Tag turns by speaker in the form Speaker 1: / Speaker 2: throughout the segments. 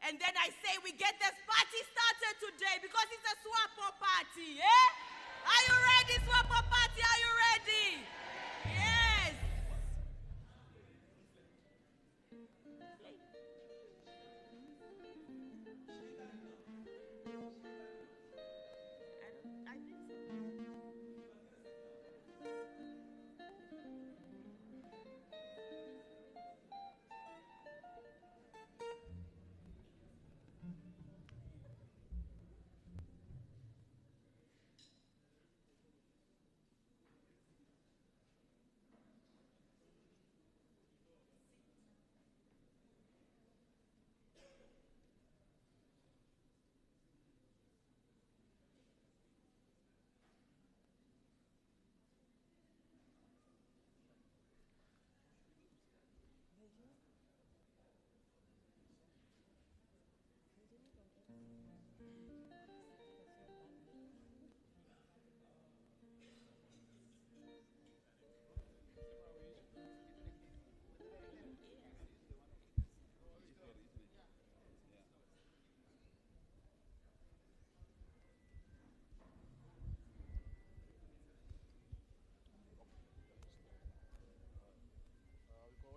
Speaker 1: And then I say we get this party started today because it's a Swapo party, eh? Are you ready, Swapo party? Are you ready? Yes. I think so.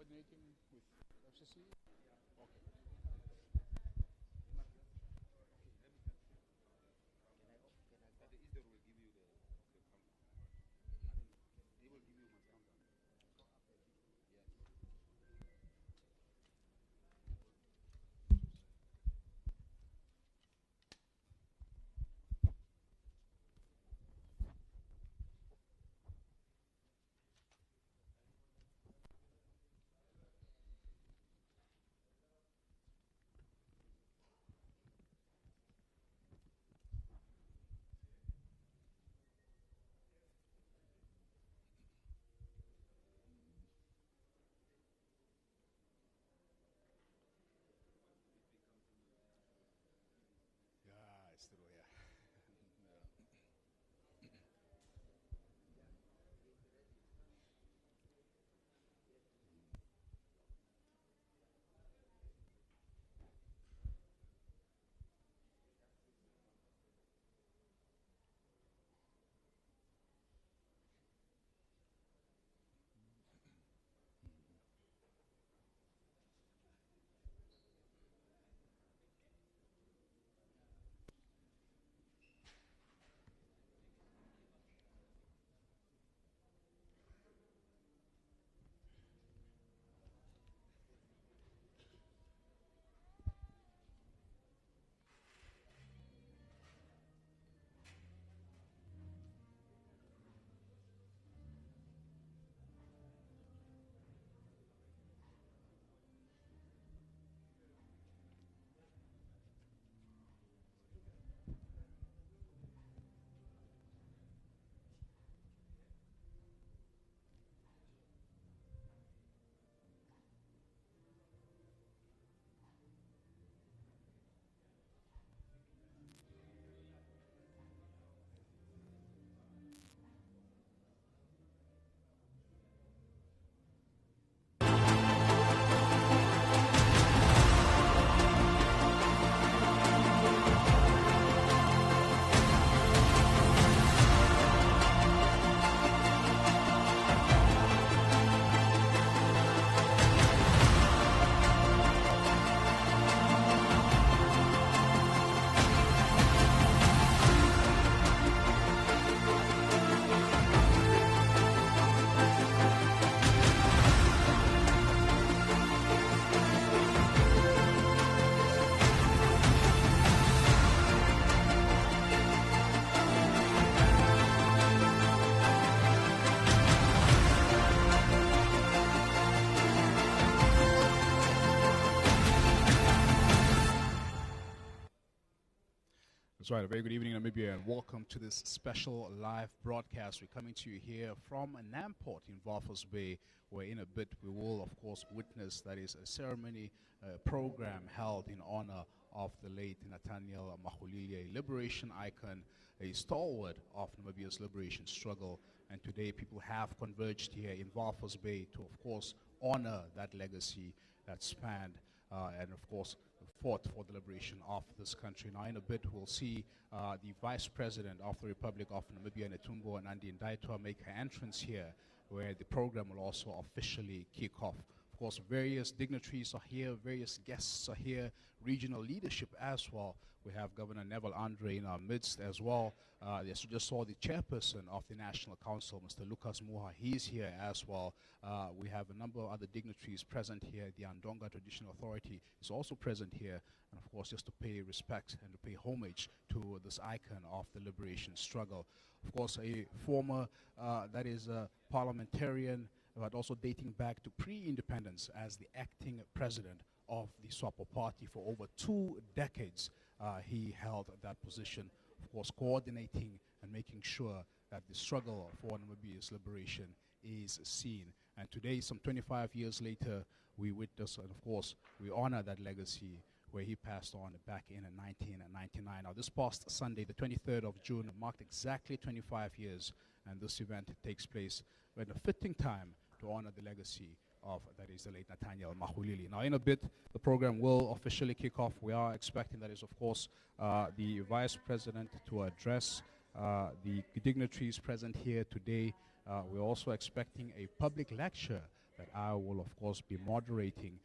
Speaker 2: Coordinating with FCC. Okay. That's right. A very good evening, Namibia, and welcome to this special live broadcast. We're coming to you here from Namport in Walvis Bay, where in a bit we will, of course, witness that is a ceremony program held in honor of the late Nathaniel Maxuilili, a liberation icon, a stalwart of Namibia's liberation struggle. And today people have converged here in Walvis Bay to, of course, honor that legacy that spanned and, of course, fought for the liberation of this country. Now, in a bit, we'll see the Vice President of the Republic of Namibia, Netumbo Nandi Ndaitwah, make her entrance here, where the program will also officially kick off. Of course, various dignitaries are here, various guests are here, regional leadership as well. We have Governor Neville Andre in our midst as well. Yes, we just saw the chairperson of the National Council, Mr. Lucas Muha. He's here as well. We have a number of other dignitaries present here. The Andonga Traditional Authority is also present here. And of course, just to pay respect and to pay homage to this icon of the liberation struggle. Of course, a former, that is a parliamentarian, but also dating back to pre-independence as the acting president of the SWAPO party for over 2 decades. He held that position, of course, coordinating and making sure that the struggle for Namibia's liberation is seen. And today, some 25 years later, we witness, and of course, we honor that legacy where he passed on back in 1999. Now, this past Sunday, the 23rd of June, marked exactly 25 years, and this event takes place at a fitting time to honor the legacy of, that is, the late Nathaniel Maxuilili. Now, in a bit, the program will officially kick off. We are expecting, that is, of course, the Vice President to address the dignitaries present here today. We're also expecting a public lecture that I will, of course, be moderating,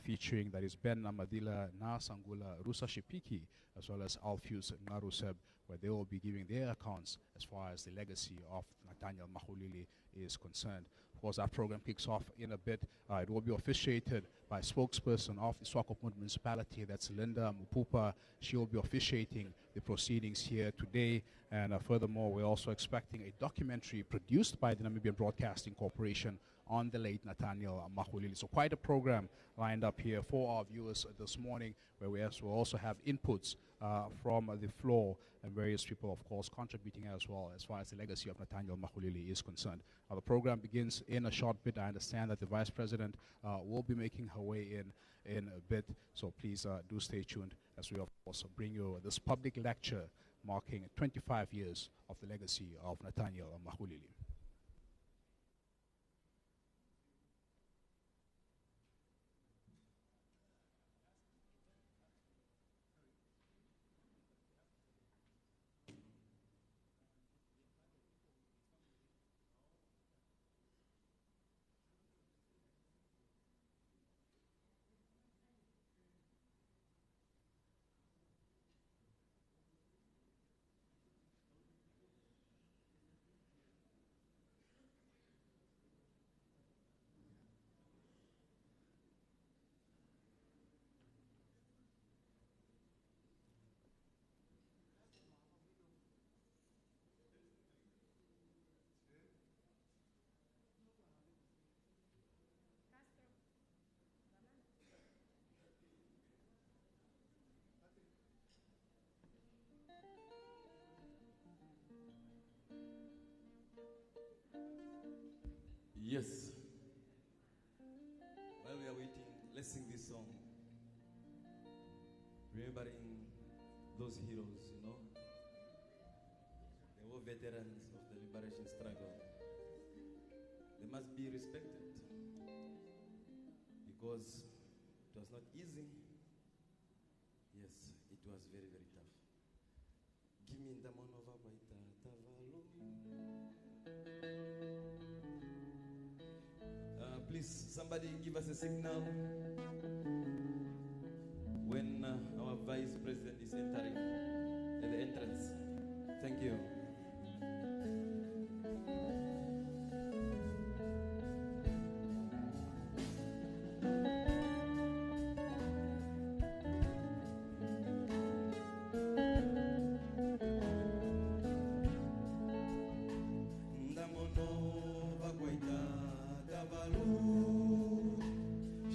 Speaker 2: featuring, that is, Ben Namadila Nasangula Rusa Shipiki, as well as Alfius Naruseb, where they will be giving their accounts as far as the legacy of Nathaniel Maxuilili is concerned. Of course, that program kicks off in a bit. It will be officiated by a spokesperson of the Swakopmund municipality, that's Linda Mupupa. She will be officiating the proceedings here today. And furthermore, we're also expecting a documentary produced by the Namibian Broadcasting Corporation on the late Nathaniel Maxuilili. So quite a program lined up here for our viewers this morning, where we will also have inputs from the floor and various people, of course, contributing as well as far as the legacy of Nathaniel Maxuilili is concerned. The program begins in a short bit. I understand that the Vice President will be making her way in a bit, so please do stay tuned as we, of course, bring you this public lecture marking 25 years of the legacy of Nathaniel Maxuilili.
Speaker 3: Yes. While we are waiting, let's sing this song. Remembering those heroes, you know. They were veterans of the liberation struggle. They must be respected because it was not easy. Yes, it was very, very tough. Give me the monova baita tavalo. Please, somebody give us a signal when our Vice President is entering at the entrance. Thank you.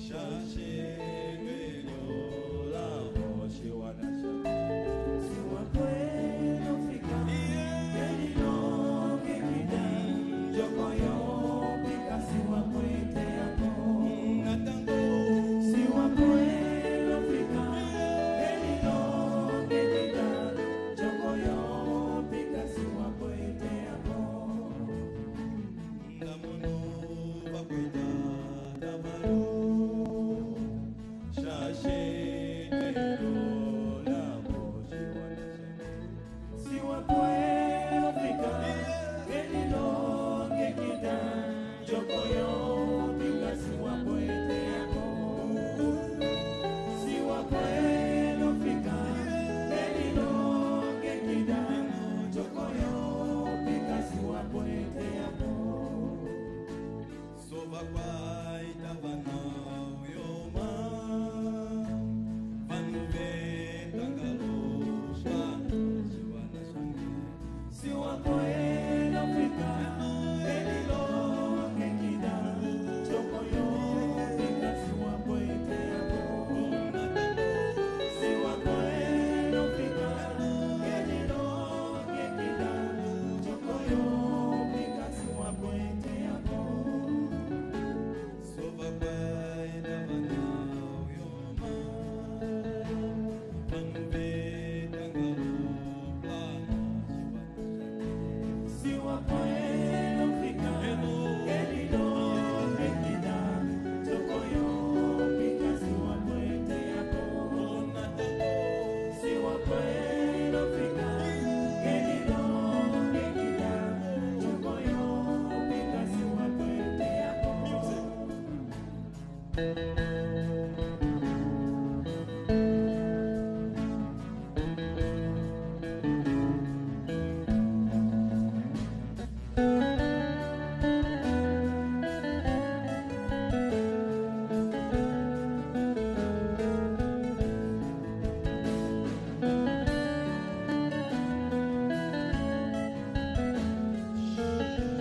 Speaker 3: Shashi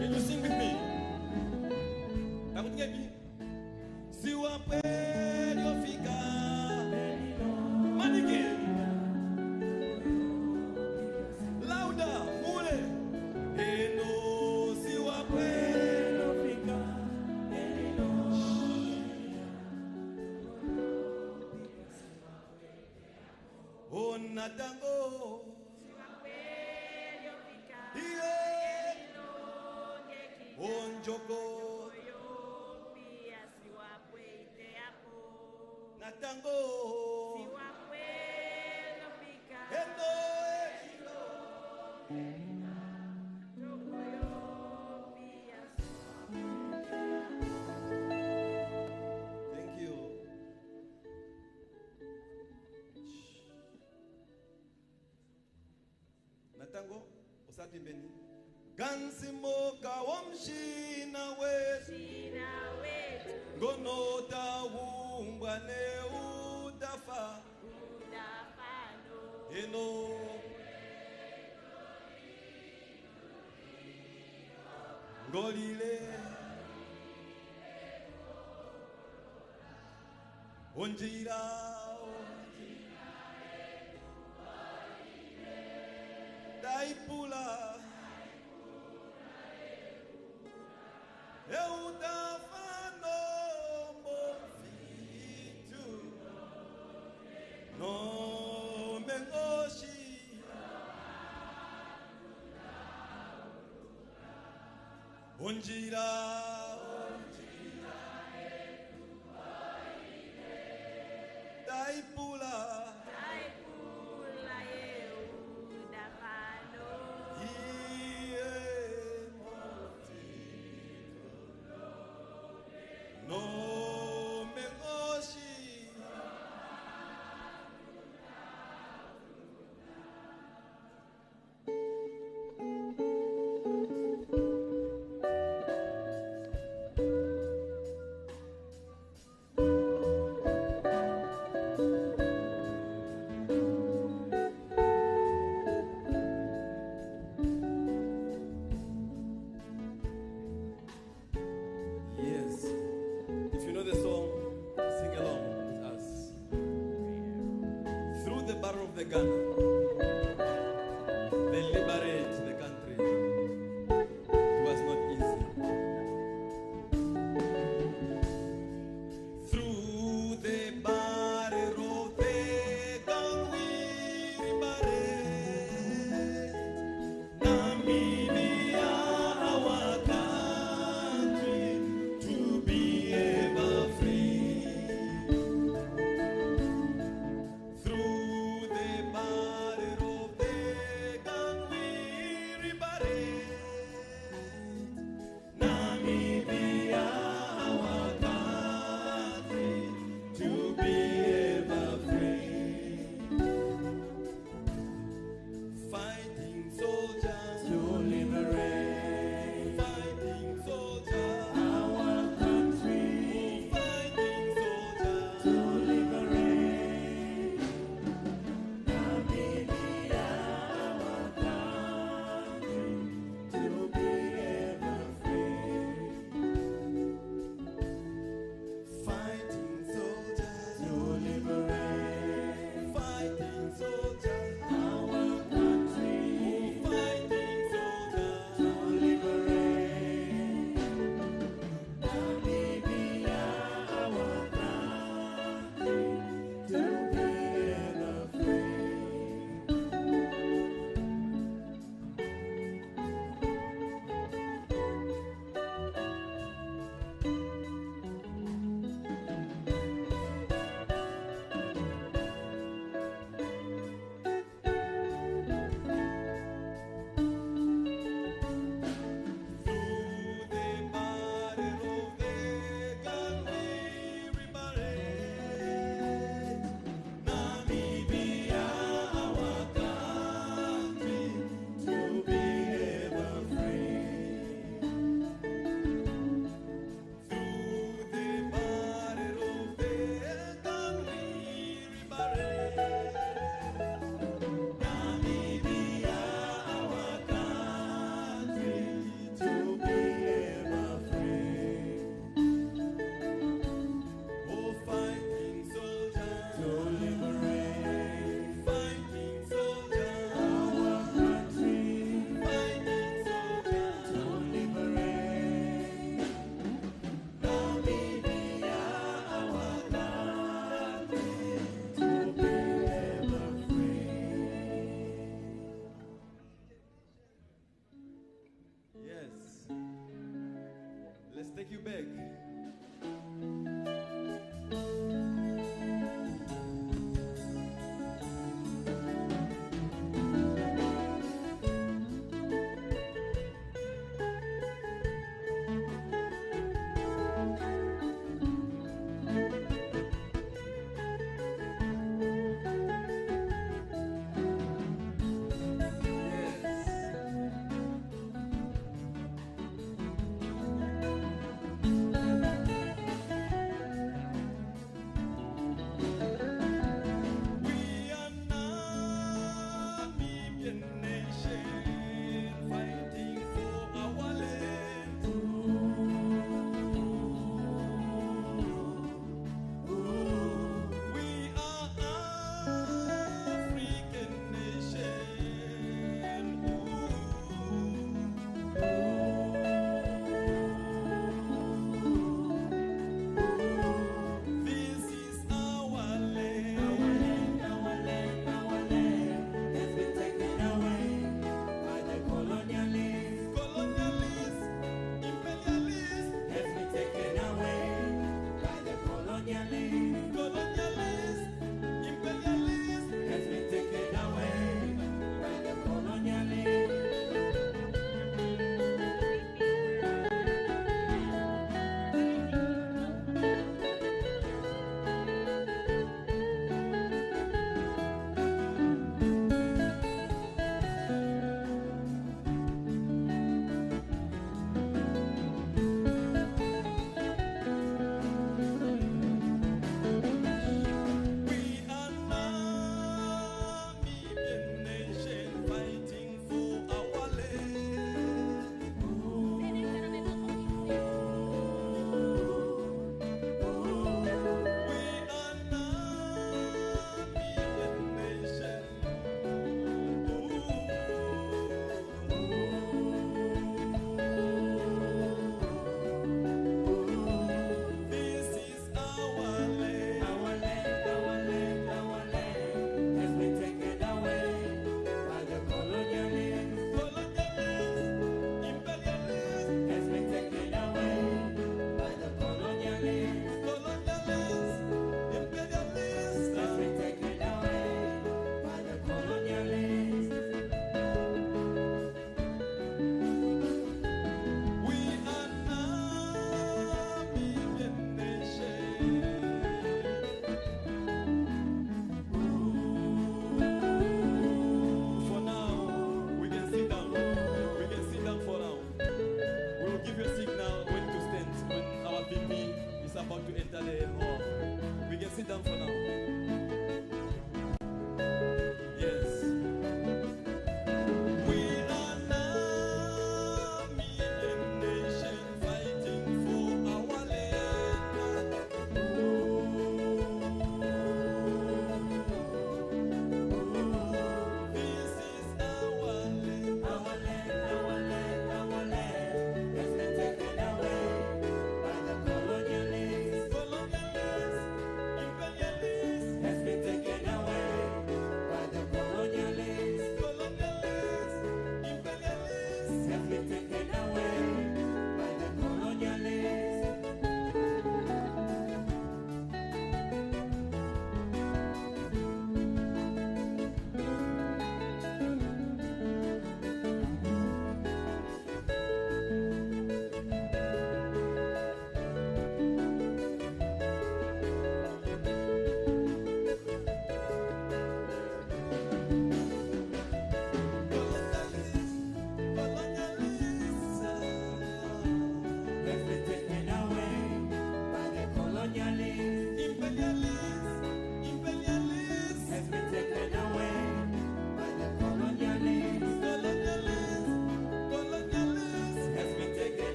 Speaker 3: Can you sing with me? Nakutingepi? Siwa kweli ofika. Manike. Louder, mule. Eno siwa kweli ofika. Ona tango. Onjoko Natango Endo Thank you. Natango usati mbeni Gansimoka wamshina wetu Ngonota wumbane udafa Eno Ngolile Onjira Daipula Eudafano mofitu no mengoshi Onjira Daipula No mengoshi Yes. If you know the song, sing along with us. Through the barrel of the gun, they liberate the country. It was not easy. Through the barrel of the gun, we liberate Namibia, our country, to be ever free. Through the barrel back.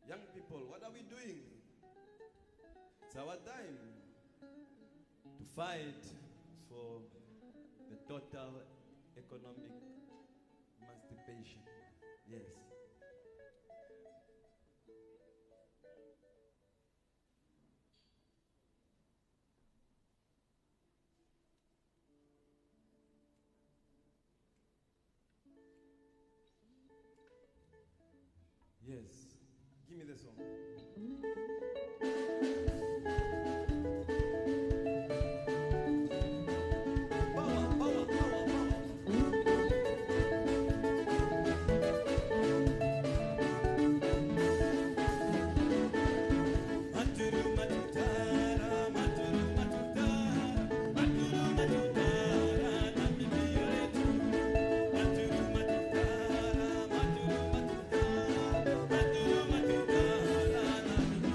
Speaker 3: Young people, what are we doing? It's our time to fight for the total economic emancipation tradition. Yes. Yes. Give me the song. Power, power, power, power. Maturu matutara, maturu matutara, maturu matutara, na bibi yetu. Maturu matutara, maturu matutara, maturu matutara, na bibi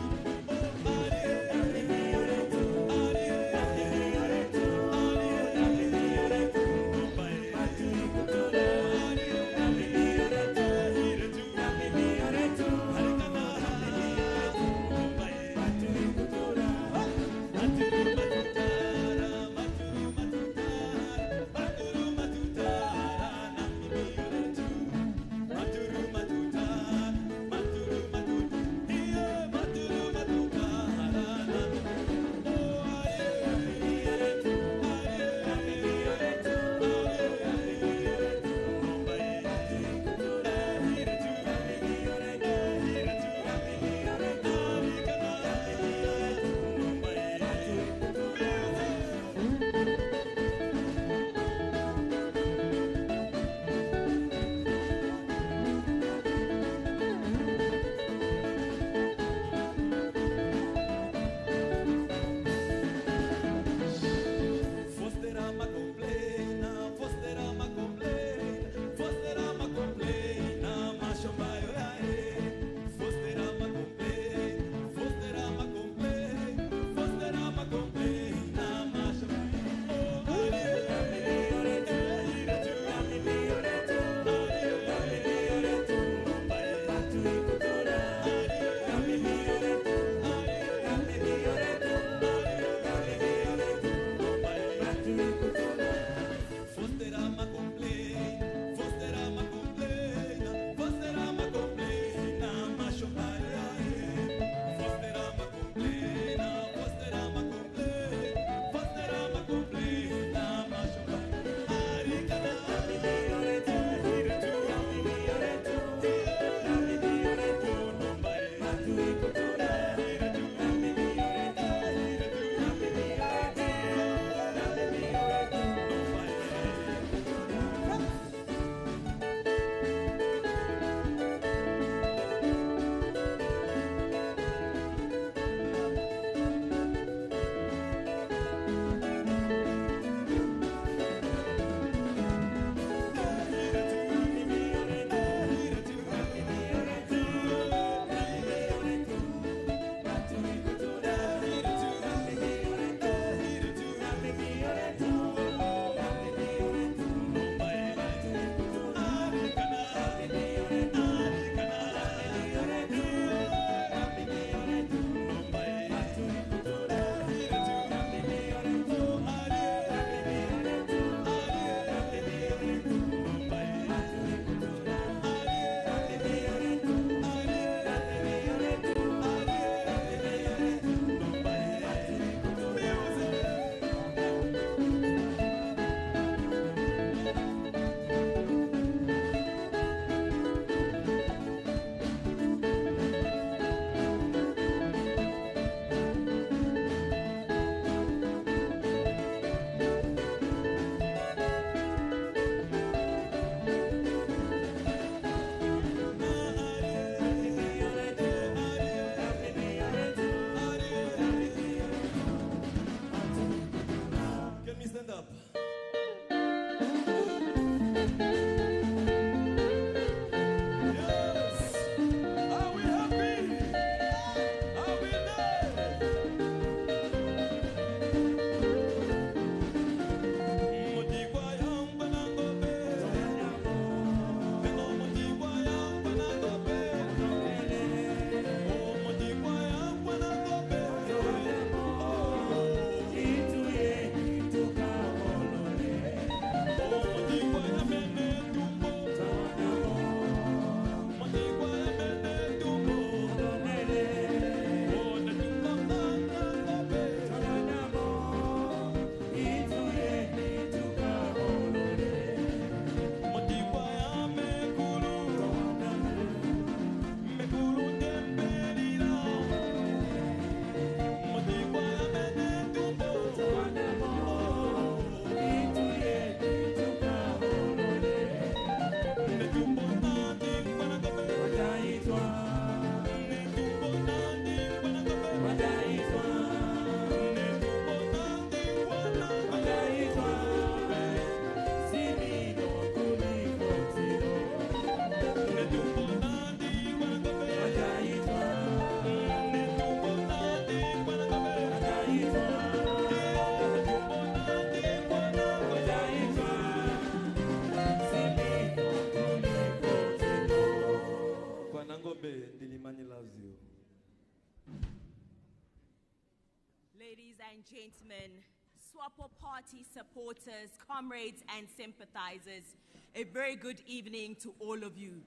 Speaker 1: and gentlemen, Swapo Party supporters, comrades and sympathizers, a very good evening to all of you.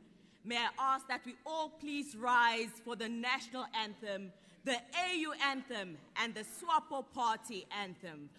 Speaker 1: May I ask that we all please rise for the national anthem, the AU anthem, and the Swapo Party anthem.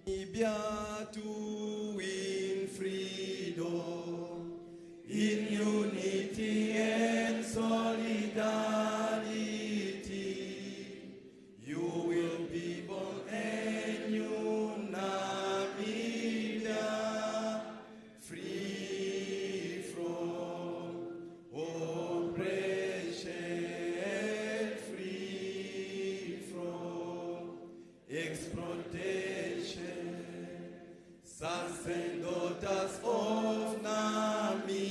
Speaker 3: Namibia to win freedom in unity and solidarity. You will be born a new Namibia, free from oppression, free from exploitation. Sons and daughters of Namibia,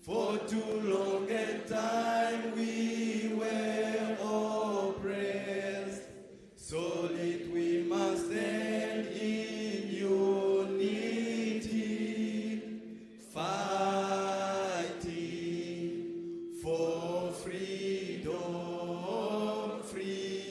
Speaker 3: for too long a time we were oppressed. Solid we must stand in unity, fighting for freedom, freedom.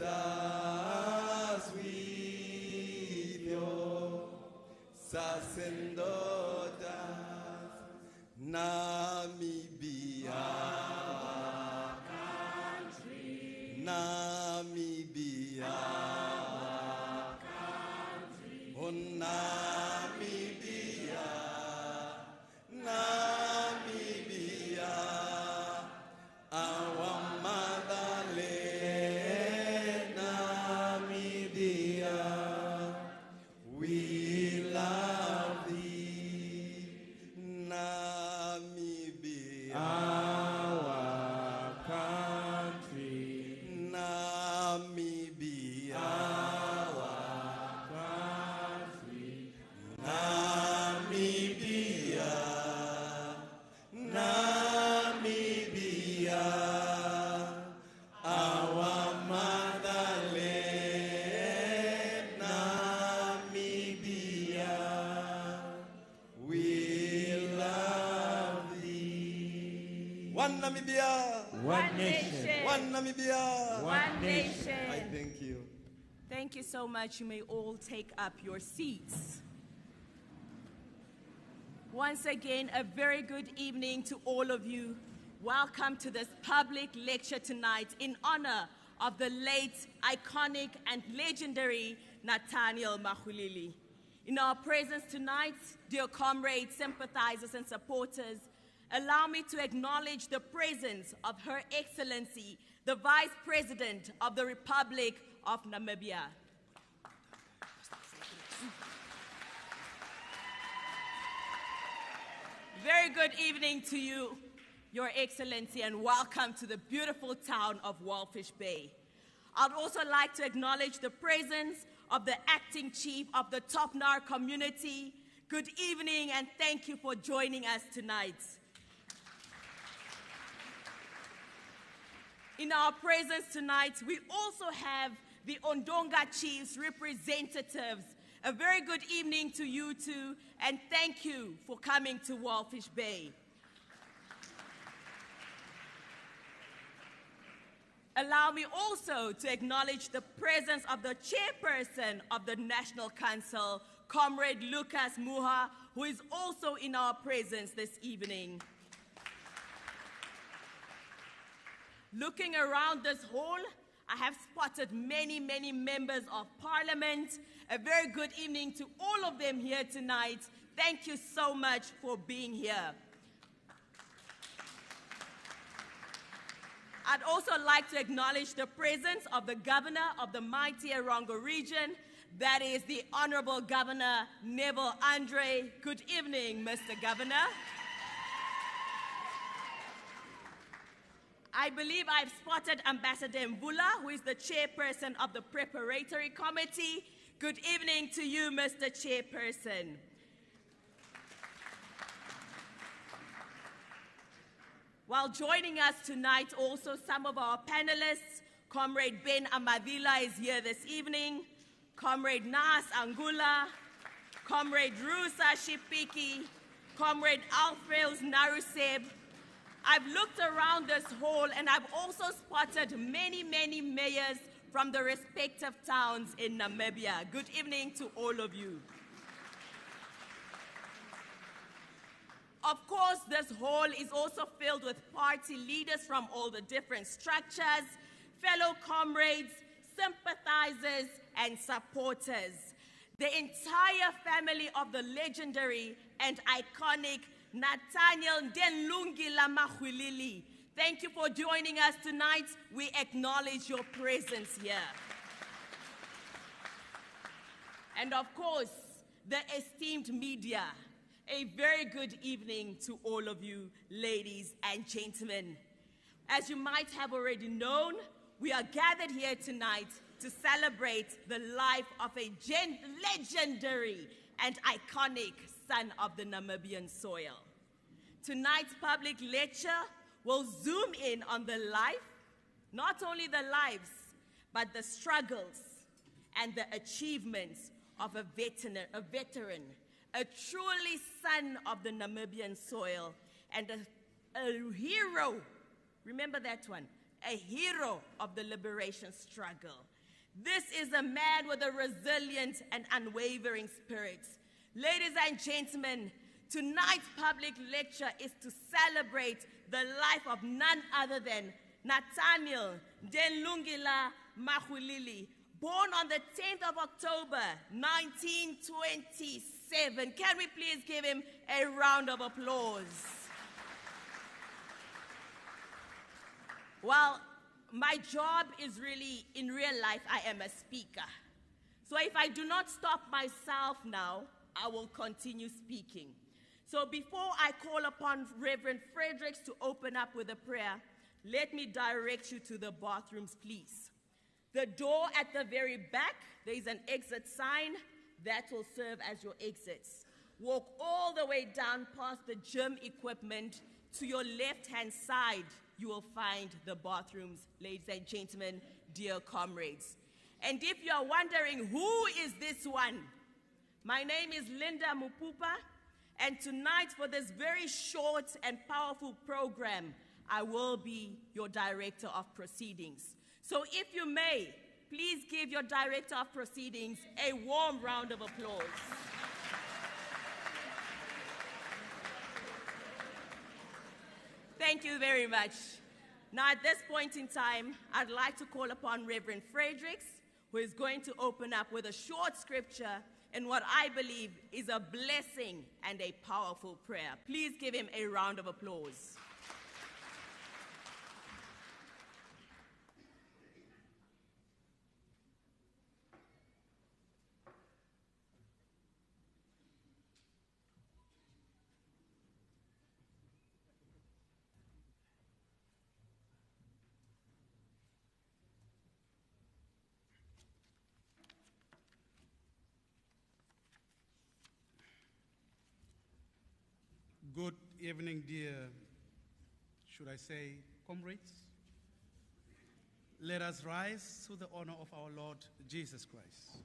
Speaker 3: sacerdotas with you, sacerdotas, Namibia, our country, Namibia, our country, oh Namibia, Namibia, our motherland, Namibia, we love thee, Namibia, our country, Namibia, our country, Namibia, Namibia, our motherland, Namibia, we love thee. One Namibia,
Speaker 1: One nation.
Speaker 3: one Namibia,
Speaker 1: One nation.
Speaker 3: I thank you.
Speaker 1: Thank you so much. You may all take up your seats. Once again, a very good evening to all of you. Welcome to this public lecture tonight in honor of the late, iconic, and legendary Nathaniel Maxuilili. In our presence tonight, dear comrades, sympathizers, and supporters, allow me to acknowledge the presence of Her Excellency, the Vice President of the Republic of Namibia. Very good evening to you, Your Excellency, and welcome to the beautiful town of Walfish Bay. I'd also like to acknowledge the presence of the acting chief of the Topnar community. Good evening, and thank you for joining us tonight. In our presence tonight, we also have the Ondonga Chiefs representatives. A very good evening to you too, and thank you for coming to Walfish Bay. Allow me also to acknowledge the presence of the chairperson of the National Council, Comrade Lucas Muha, who is also in our presence this evening. Looking around this hall, I have spotted many, many members of Parliament. A very good evening to all of them here tonight. Thank you so much for being here. I'd also like to acknowledge the presence of the Governor of the mighty Erongo region, that is the Honorable Governor Neville Andre. Good evening, Mr. Governor. I believe I've spotted Ambassador Mvula, who is the chairperson of the Preparatory Committee. Good evening to you, Mr. Chairperson. While joining us tonight, also some of our panelists, Comrade Ben Amadila is here this evening, Comrade Nas Angula, Comrade Rusa Shipiki, Comrade Alfreus Naruseb. I've looked around this hall and I've also spotted many, many mayors from the respective towns in Namibia. Good evening to all of you. Of course, this hall is also filled with party leaders from all the different structures, fellow comrades, sympathizers, and supporters. The entire family of the legendary and iconic Nathaniel Maxuilili. Thank you for joining us tonight. We acknowledge your presence here. And of course, the esteemed media. A very good evening to all of you, ladies and gentlemen. As you might have already known, we are gathered here tonight to celebrate the life of a legendary and iconic son of the Namibian soil. Tonight's public lecture will zoom in on the life, not only the lives, but the struggles and the achievements of a veteran, a truly son of the Namibian soil, and a hero, remember that one, a hero of the liberation struggle. This is a man with a resilient and unwavering spirit. Ladies and gentlemen, tonight's public lecture is to celebrate the life of none other than Nathaniel Maxuilili, born on the 10th of October, 1927. Can we please give him a round of applause? Well, my job is really, in real life, I am a speaker. So if I do not stop myself now, I will continue speaking. So before I call upon Reverend Fredericks to open up with a prayer, let me direct you to the bathrooms, please. The door at the very back, there is an exit sign that will serve as your exits. Walk all the way down past the gym equipment. To your left-hand side, you will find the bathrooms, ladies and gentlemen, dear comrades. And if you are wondering, who is this one? My name is Linda Mupupa, and tonight for this very short and powerful program, I will be your director of proceedings. So if you may, please give your director of proceedings a warm round of applause. Thank you very much. Now at this point in time, I'd like to call upon Reverend Fredericks, who is going to open up with a short scripture and what I believe is a blessing and a powerful prayer. Please give him a round of applause.
Speaker 4: Good evening, dear, should I say, comrades? Let us rise to the honor of our Lord Jesus Christ.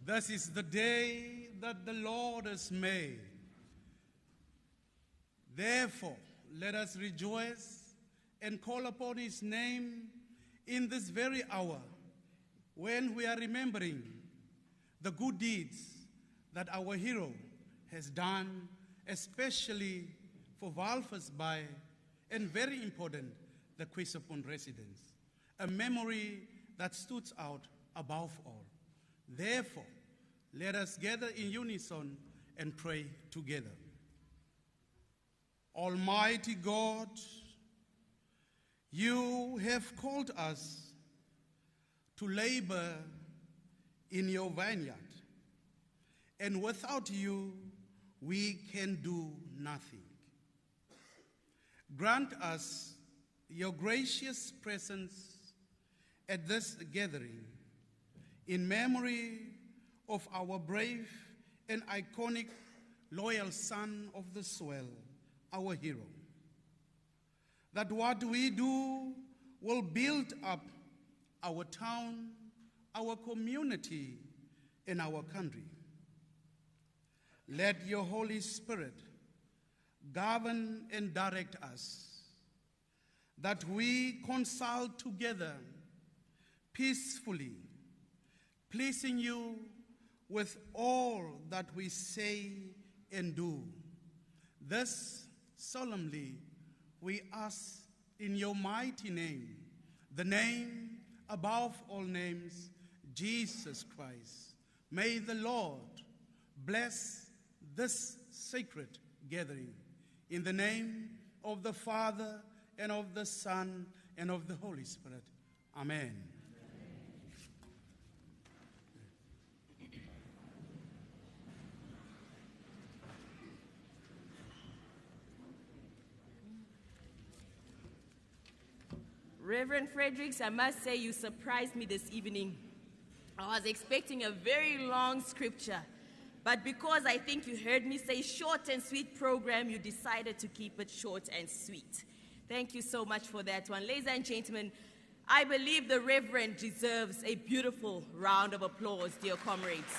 Speaker 4: This is the day that the Lord has made. Therefore, let us rejoice and call upon his name in this very hour, when we are remembering the good deeds that our hero has done, especially for Walvis Bay, and very important, the Quisopon residents, a memory that stood out above all. Therefore, let us gather in unison and pray together. Almighty God, you have called us to labor in your vineyard, and without you, we can do nothing. Grant us your gracious presence at this gathering in memory of our brave and iconic loyal son of the soil, our hero. That what we do will build up our town, our community, and our country. Let your Holy Spirit govern and direct us, that we consult together peacefully, pleasing you with all that we say and do. This solemnly we ask in your mighty name, the name above all names, Jesus Christ. May the Lord bless this sacred gathering in the name of the Father and of the Son and of the Holy Spirit. Amen.
Speaker 1: Reverend Fredericks, I must say you surprised me this evening. I was expecting a very long scripture, but because I think you heard me say short and sweet program, you decided to keep it short and sweet. Thank you so much for that one. Ladies and gentlemen, I believe the Reverend deserves a beautiful round of applause, dear comrades.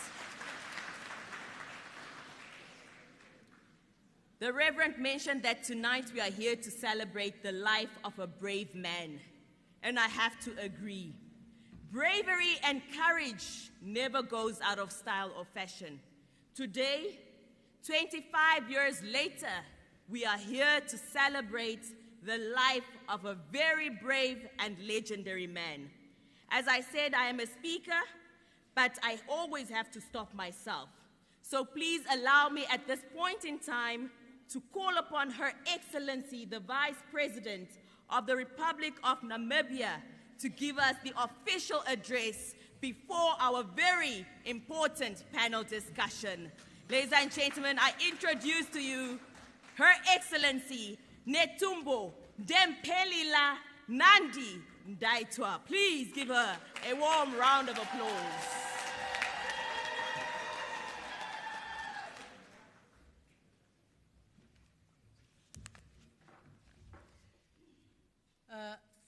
Speaker 1: The Reverend mentioned that tonight we are here to celebrate the life of a brave man, and I have to agree. Bravery and courage never goes out of style or fashion. Today, 25 years later, we are here to celebrate the life of a very brave and legendary man. As I said, I am a speaker, but I always have to stop myself. So please allow me at this point in time to call upon Her Excellency, the Vice President of the Republic of Namibia, to give us the official address before our very important panel discussion. Ladies and gentlemen, I introduce to you Her Excellency Netumbo Dempelila Nandi Ndaitwa. Please give her a warm round of applause.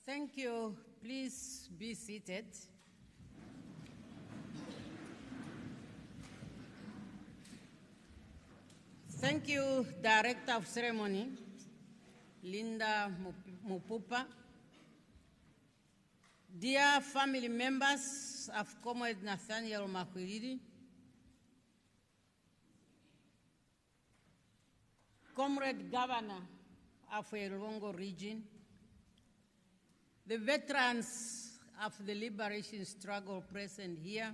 Speaker 5: Thank you. Please be seated. Thank you, Director of Ceremony, Linda Mupupa. Dear family members of Comrade Nathaniel Maxuilili, Comrade Governor of Elongo Region, the veterans of the liberation struggle present here,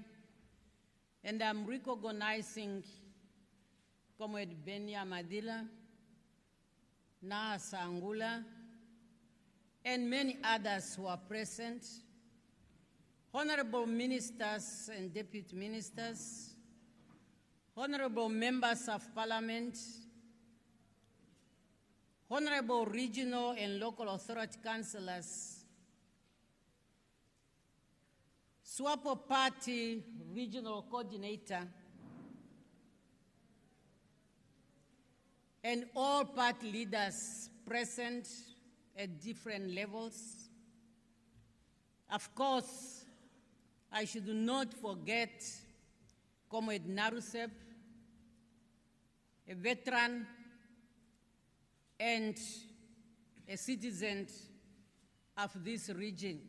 Speaker 5: and I'm recognizing Comrade Benya Madila, Naha Sangula, and many others who are present, honorable ministers and deputy ministers, honorable members of parliament, honorable regional and local authority councillors, SWAPO Party Regional Coordinator, and all party leaders present at different levels. Of course, I should not forget Comrade Narusep, a veteran and a citizen of this region.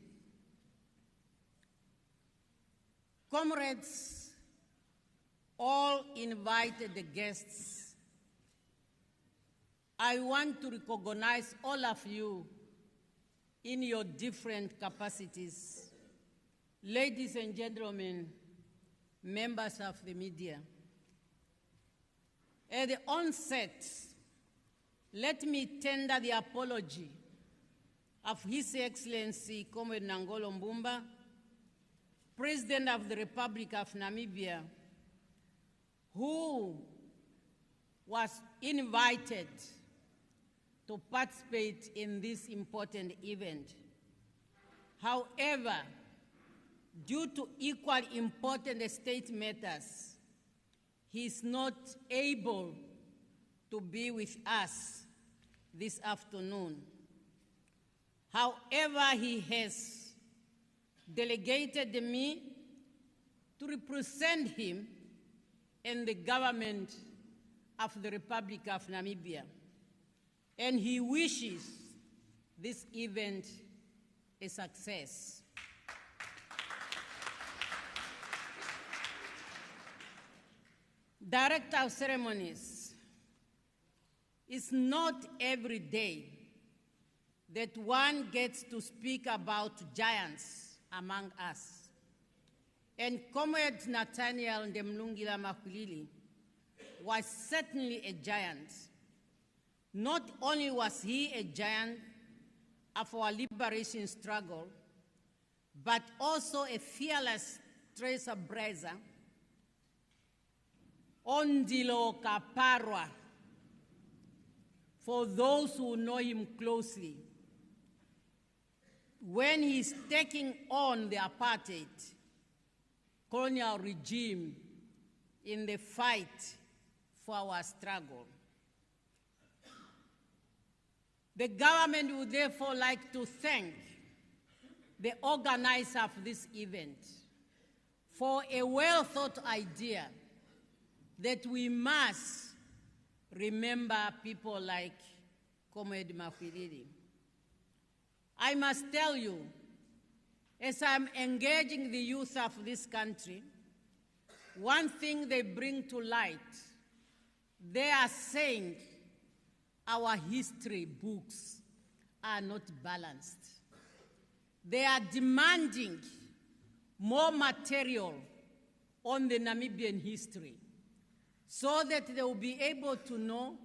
Speaker 5: Comrades, all invited guests, I want to recognize all of you in your different capacities. Ladies and gentlemen, members of the media, at the onset, let me tender the apology of His Excellency Comrade Nangolo Mbumba, President of the Republic of Namibia, who was invited to participate in this important event. However, due to equally important state matters, he is not able to be with us this afternoon. However, he has delegated me to represent him in the government of the Republic of Namibia, and he wishes this event a success. Director of Ceremonies, it's not every day that one gets to speak about giants among us. And Comrade Nathaniel Maxuilili was certainly a giant. Not only was he a giant of our liberation struggle, but also a fearless trailblazer, Ondilo Kaparwa, for those who know him closely. When he's taking on the apartheid colonial regime in the fight for our struggle. The government would therefore like to thank the organizer of this event for a well-thought idea that we must remember people like Comrade Maxuilili. I must tell you, as I'm engaging the youth of this country, one thing they bring to light, they are saying our history books are not balanced. They are demanding more material on the Namibian history so that they will be able to know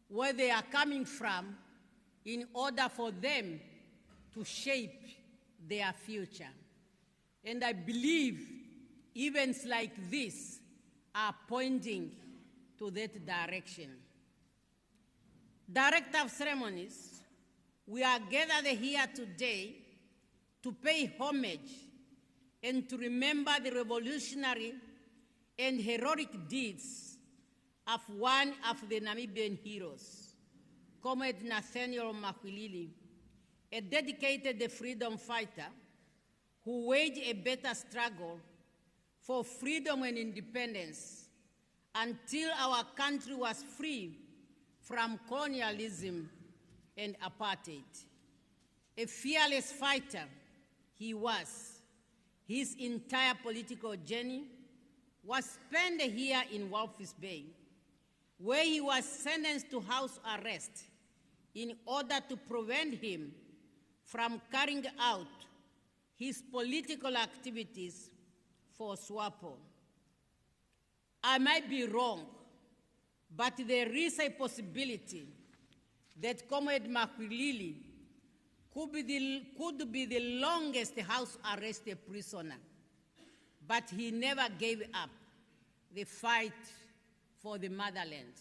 Speaker 5: where they are coming from in order for them to shape their future. And I believe events like this are pointing to that direction. Director of Ceremonies, we are gathered here today to pay homage and to remember the revolutionary and heroic deeds of one of the Namibian heroes, Comrade Nathaniel Maxuilili, a dedicated freedom fighter who waged a better struggle for freedom and independence until our country was free from colonialism and apartheid. A fearless fighter he was. His entire political journey was spent here in Walvis Bay, where he was sentenced to house arrest in order to prevent him from carrying out his political activities for SWAPO. I might be wrong, but there is a possibility that Comrade Maxuilili could be the longest house arrested prisoner, but he never gave up the fight for the motherland.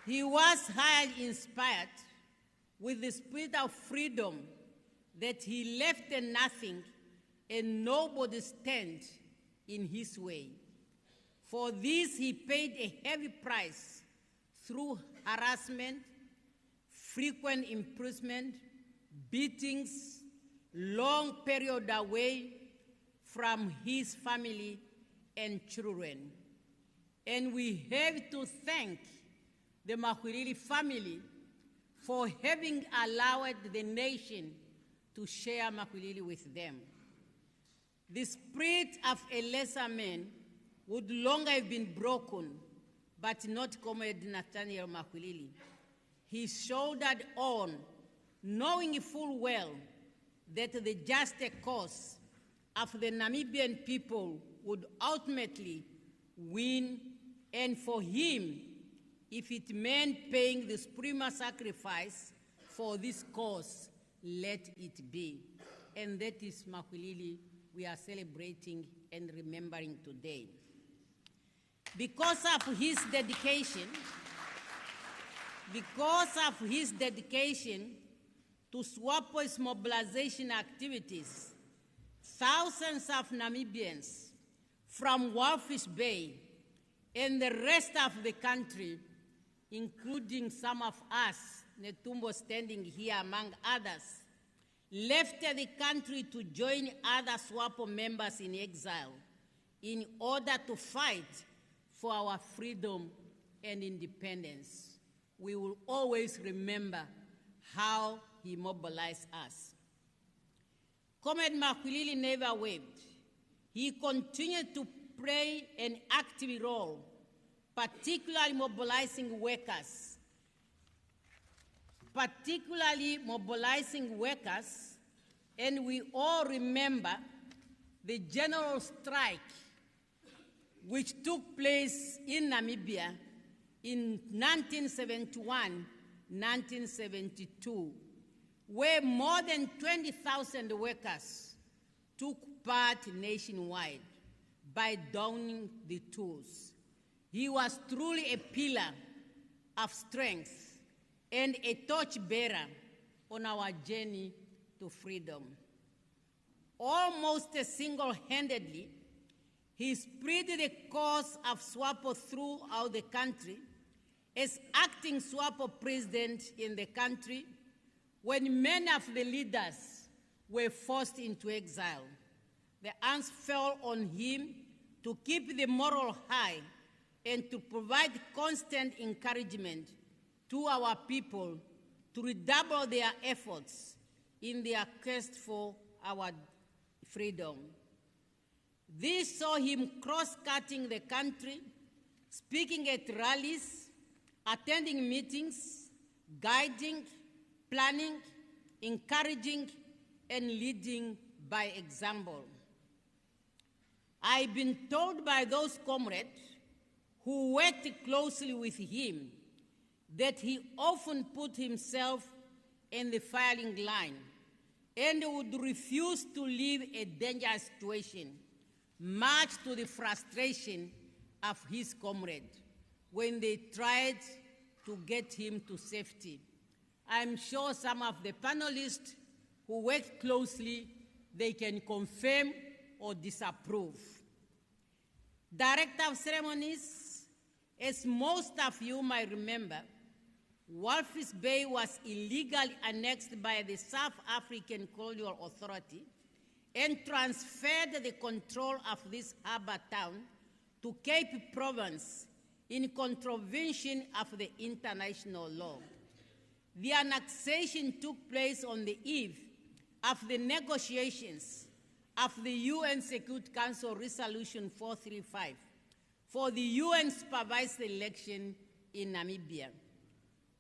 Speaker 5: He was highly inspired with the spirit of freedom that he left nothing and nobody stand in his way. For this, he paid a heavy price through harassment, frequent imprisonment, beatings, long period away from his family and children. And we have to thank the Maxuilili family for having allowed the nation to share Maxuilili with them. The spirit of a lesser man would long have been broken, but not Comrade Nathaniel Maxuilili. He shouldered on, knowing full well that the just cause of the Namibian people would ultimately win, and for him, if it meant paying the supreme sacrifice for this cause, let it be. And that is Maxuilili we are celebrating and remembering today. Because of his dedication to SWAPO's mobilization activities, thousands of Namibians from Walvis Bay and the rest of the country, including some of us, Netumbo standing here among others, left the country to join other SWAPO members in exile in order to fight for our freedom and independence. We will always remember how he mobilized us. Comrade Maxuilili never wavered. He continued to play an active role, particularly mobilizing workers, and we all remember the general strike which took place in Namibia in 1971-1972, where more than 20,000 workers took part nationwide by donning the tools. He was truly a pillar of strength and a torchbearer on our journey to freedom. Almost single-handedly, he spread the cause of SWAPO throughout the country as acting SWAPO president in the country when many of the leaders were forced into exile, the hands fell on him to keep the moral high and to provide constant encouragement to our people to redouble their efforts in their quest for our freedom. This saw him cross-cutting the country, speaking at rallies, attending meetings, guiding, planning, encouraging, and leading by example. I've been told by those comrades who worked closely with him that he often put himself in the firing line and would refuse to leave a dangerous situation, much to the frustration of his comrades when they tried to get him to safety. I'm sure some of the panelists who worked closely, they can confirm or disapprove. Director of Ceremonies, as most of you might remember, Walvis Bay was illegally annexed by the South African Colonial Authority and transferred the control of this harbor town to Cape Province in contravention of the international law. The annexation took place on the eve of the negotiations of the UN Security Council Resolution 435 for the UN-supervised election in Namibia.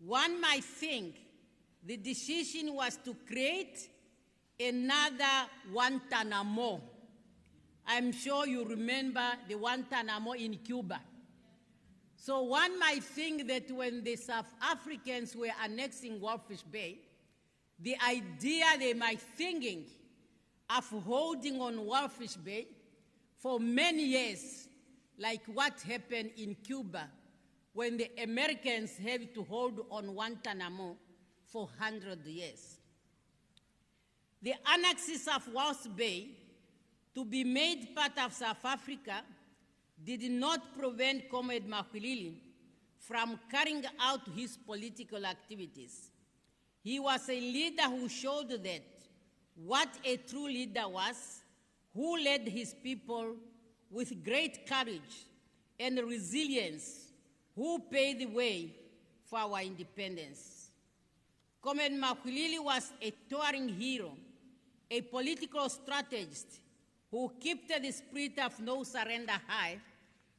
Speaker 5: One might think the decision was to create another Guantanamo. I'm sure you remember the Guantanamo in Cuba. So one might think that when the South Africans were annexing Walvis Bay, the idea they might thinking of holding on Walvis Bay for many years, like what happened in Cuba when the Americans had to hold on Guantanamo for 100 years. The annexes of Walvis Bay to be made part of South Africa did not prevent Comrade Maxuilili from carrying out his political activities. He was a leader who showed that what a true leader was, who led his people with great courage and resilience, who paved the way for our independence. Comrade Maxuilili was a towering hero, a political strategist who kept the spirit of no surrender high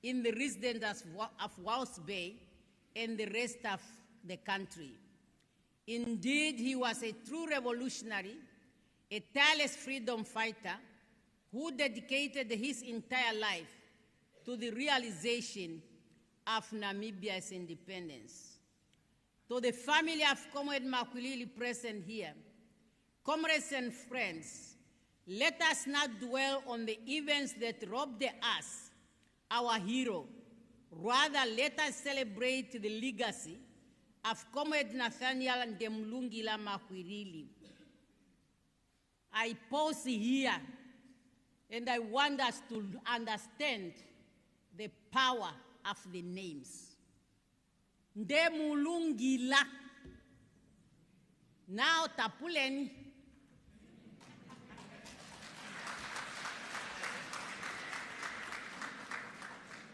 Speaker 5: in the residents of Walvis Bay and the rest of the country. Indeed, he was a true revolutionary, a tireless freedom fighter who dedicated his entire life to the realization of Namibia's independence. To the family of Comrade Maxuilili present here, comrades and friends, let us not dwell on the events that robbed us, our hero. Rather, let us celebrate the legacy of Comrade Nathaniel Maxuilili. I pause here, and I want us to understand the power of the names. Ndemulungila. Now tapuleni.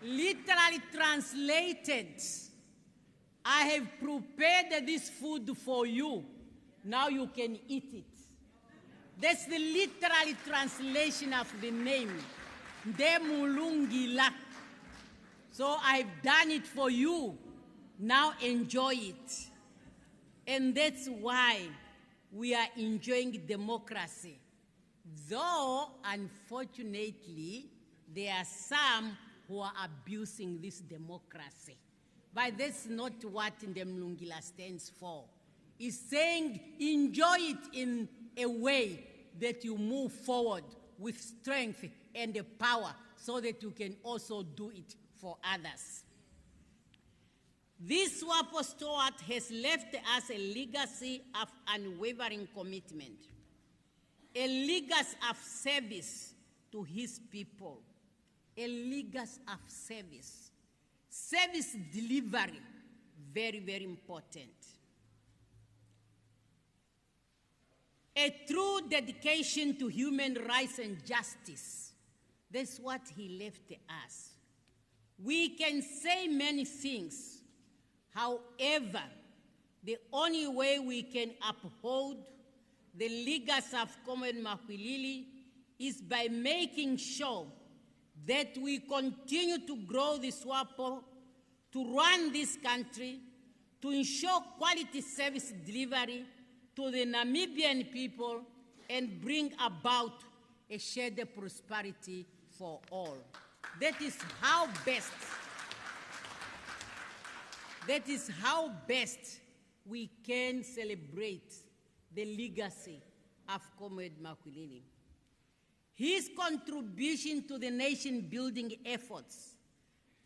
Speaker 5: Literally translated, I have prepared this food for you. Now you can eat it. That's the literal translation of the name, Ndemulungila. So I've done it for you. Now enjoy it. And that's why we are enjoying democracy. Though, unfortunately, there are some who are abusing this democracy. But that's not what Ndemulungila stands for. It's saying enjoy it in a way that you move forward with strength and the power so that you can also do it for others. This SWAPO steward has left us a legacy of unwavering commitment, a legacy of service to his people, a legacy of service. Service delivery, very, very important. a true dedication to human rights and justice. That's what he left us. We can say many things. However, the only way we can uphold the legacy of Comrade Maxuilili is by making sure that we continue to grow the SWAPO, to run this country, to ensure quality service delivery to the Namibian people, and bring about a shared prosperity for all. That is how best we can celebrate the legacy of Comrade Maxuilili. His contribution to the nation-building efforts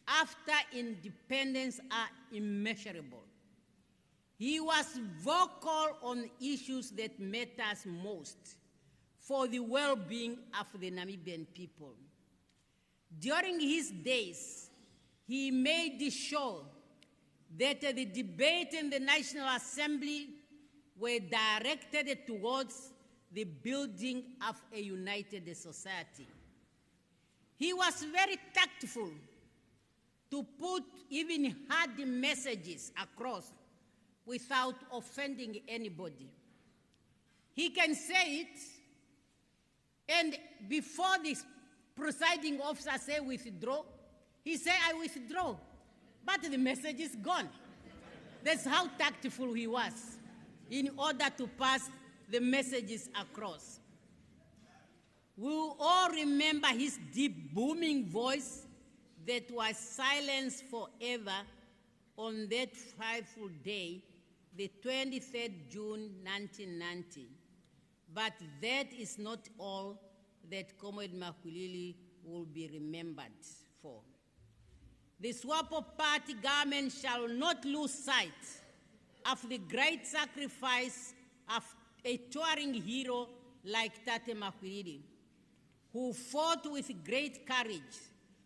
Speaker 5: after independence are immeasurable. He was vocal on issues that matter most for the well-being of the Namibian people. During his days, he made sure that the debate in the National Assembly were directed towards the building of a united society. He was very tactful to put even hard messages across without offending anybody. He can say it, and before the presiding officer say withdraw, he say, I withdraw, but the message is gone. That's how tactful he was in order to pass the messages across. We all remember his deep, booming voice that was silenced forever on that frightful day, the 23rd June 1990. But that is not all that Comrade Maxuilili will be remembered for. The SWAPO party government shall not lose sight of the great sacrifice of a towering hero like Tate Maxuilili, who fought with great courage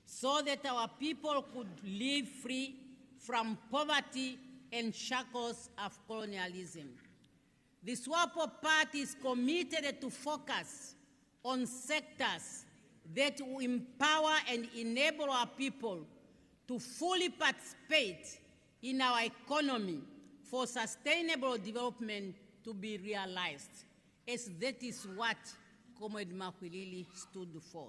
Speaker 5: so that our people could live free from poverty and shackles of colonialism. The SWAPO party is committed to focus on sectors that will empower and enable our people to fully participate in our economy for sustainable development to be realized, as that is what Comrade Maxuilili stood for.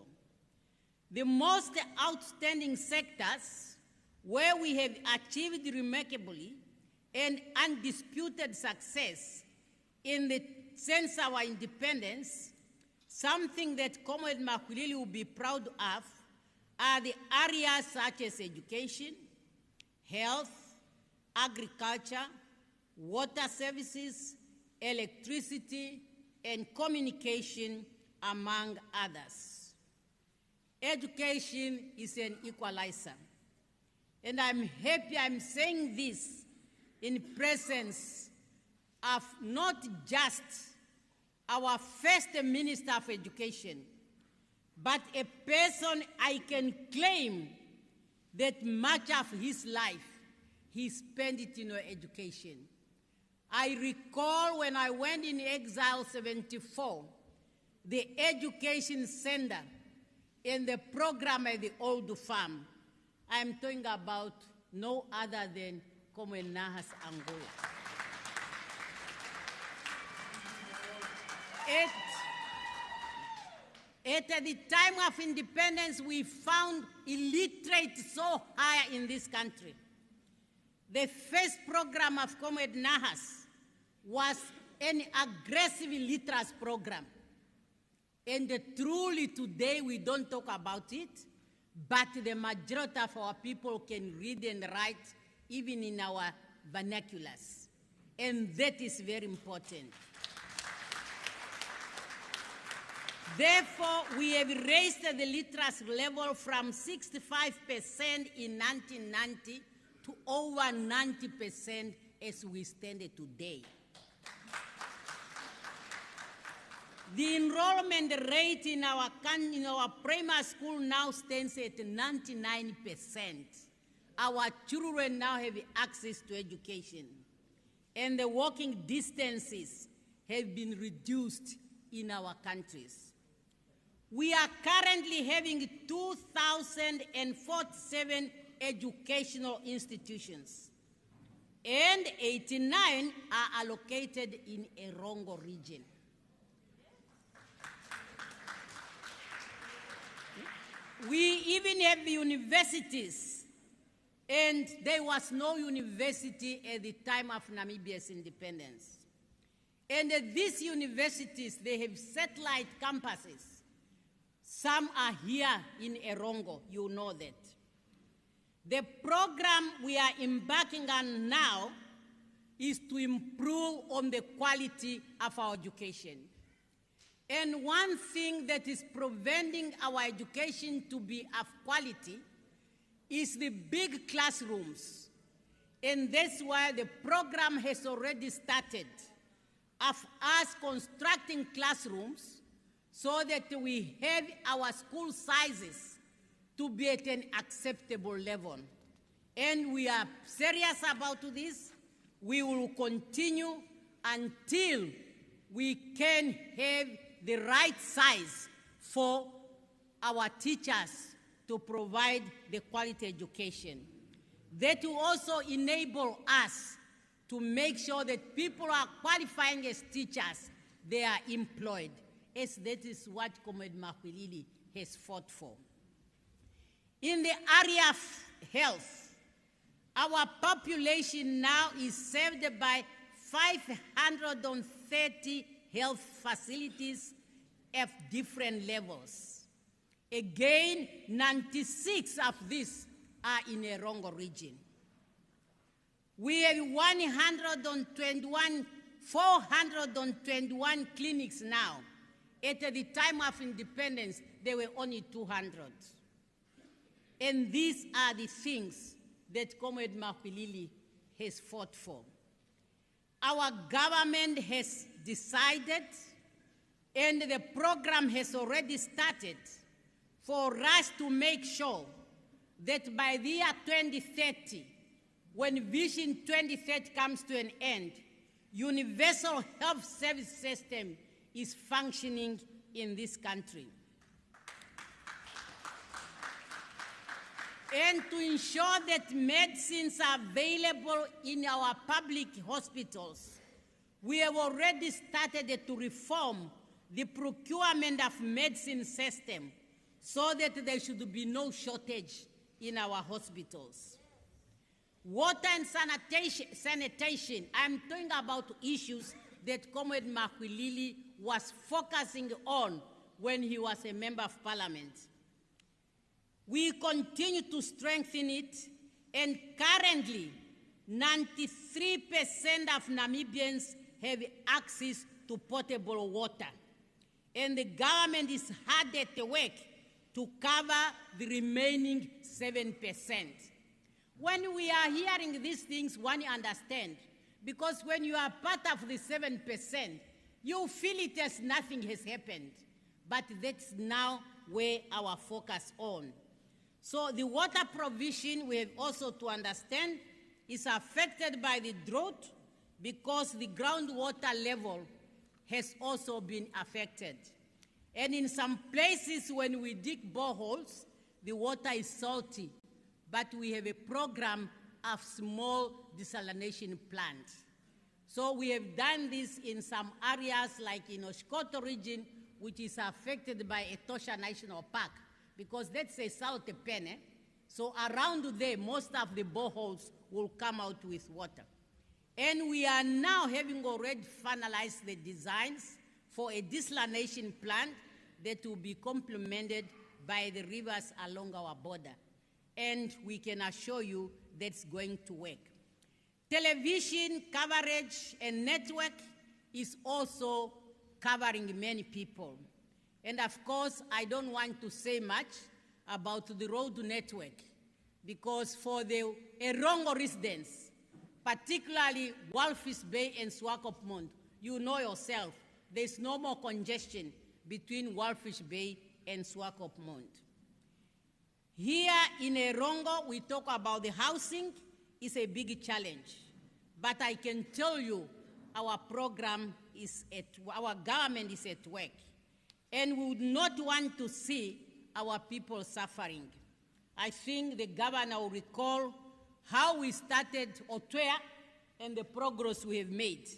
Speaker 5: The most outstanding sectors where we have achieved remarkably and undisputed success since our independence, something that Comrade Maxuilili will be proud of, are the areas such as education, health, agriculture, water services, electricity, and communication, among others. Education is an equalizer. And I'm happy I'm saying this in presence of not just our first Minister of Education, but a person I can claim that much of his life he spent it in education. I recall when I went in exile 74, the education center in the program at the old farm. I'm talking about no other than Comrade Nahas Angola. At the time of independence, we found illiterate so high in this country. The first program of Comrade Nahas was an aggressive literacy program. And truly today we don't talk about it, but the majority of our people can read and write even in our vernaculars. And that is very important. Therefore, we have raised the literacy level from 65% in 1990 to over 90% as we stand today. The enrollment rate in our primary school now stands at 99%. Our children now have access to education. And the walking distances have been reduced in our countries. We are currently having 2,047 educational institutions, and 89 are allocated in Erongo region. We even have universities, and there was no university at the time of Namibia's independence. And these universities, they have satellite campuses. Some are here in Erongo, you know that. The program we are embarking on now is to improve on the quality of our education. And one thing that is preventing our education to be of quality is the big classrooms. And that's why the program has already started of us constructing classrooms so that we have our school sizes to be at an acceptable level. And we are serious about this. We will continue until we can have the right size for our teachers to provide the quality education. That will also enable us to make sure that people are qualifying as teachers, they are employed, as that is what Comrade Maxuilili has fought for. In the area of health, our population now is served by 530 health facilities at different levels. Again, 96 of these are in the Erongo region. We have 421 clinics now. At the time of independence, there were only 200. And these are the things that Comrade Maxuilili has fought for. Our government has decided, and the program has already started, for us to make sure that by the year 2030, when Vision 2030 comes to an end, universal health service system is functioning in this country. And to ensure that medicines are available in our public hospitals, we have already started to reform the procurement of medicine system so that there should be no shortage in our hospitals. Water and sanitation, I'm talking about issues that Comrade Maxuilili was focusing on when he was a member of parliament. We continue to strengthen it, and currently 93% of Namibians have access to potable water. And the government is hard at work to cover the remaining 7%. When we are hearing these things, one understands, because when you are part of the 7%, you feel it as nothing has happened. But that's now where our focus on. So the water provision, we have also to understand, is affected by the drought because the groundwater level has also been affected. And in some places when we dig boreholes, the water is salty, but we have a program of small desalination plants. So we have done this in some areas like in Oshkoto region, which is affected by Etosha National Park, because that's a South Pene. So around there, most of the boreholes will come out with water. And we are now having already finalized the designs for a desalination plant that will be complemented by the rivers along our border. And we can assure you that's going to work. Television coverage and network is also covering many people. And of course, I don't want to say much about the road network, because for the Erongo residents, particularly Walvis Bay and Swakopmund, you know yourself, there's no more congestion between Walvis Bay and Swakopmund. Here in Erongo, we talk about the housing is a big challenge. But I can tell you our program is our government is at work, and we would not want to see our people suffering. I think the governor will recall how we started Otoya and the progress we have made.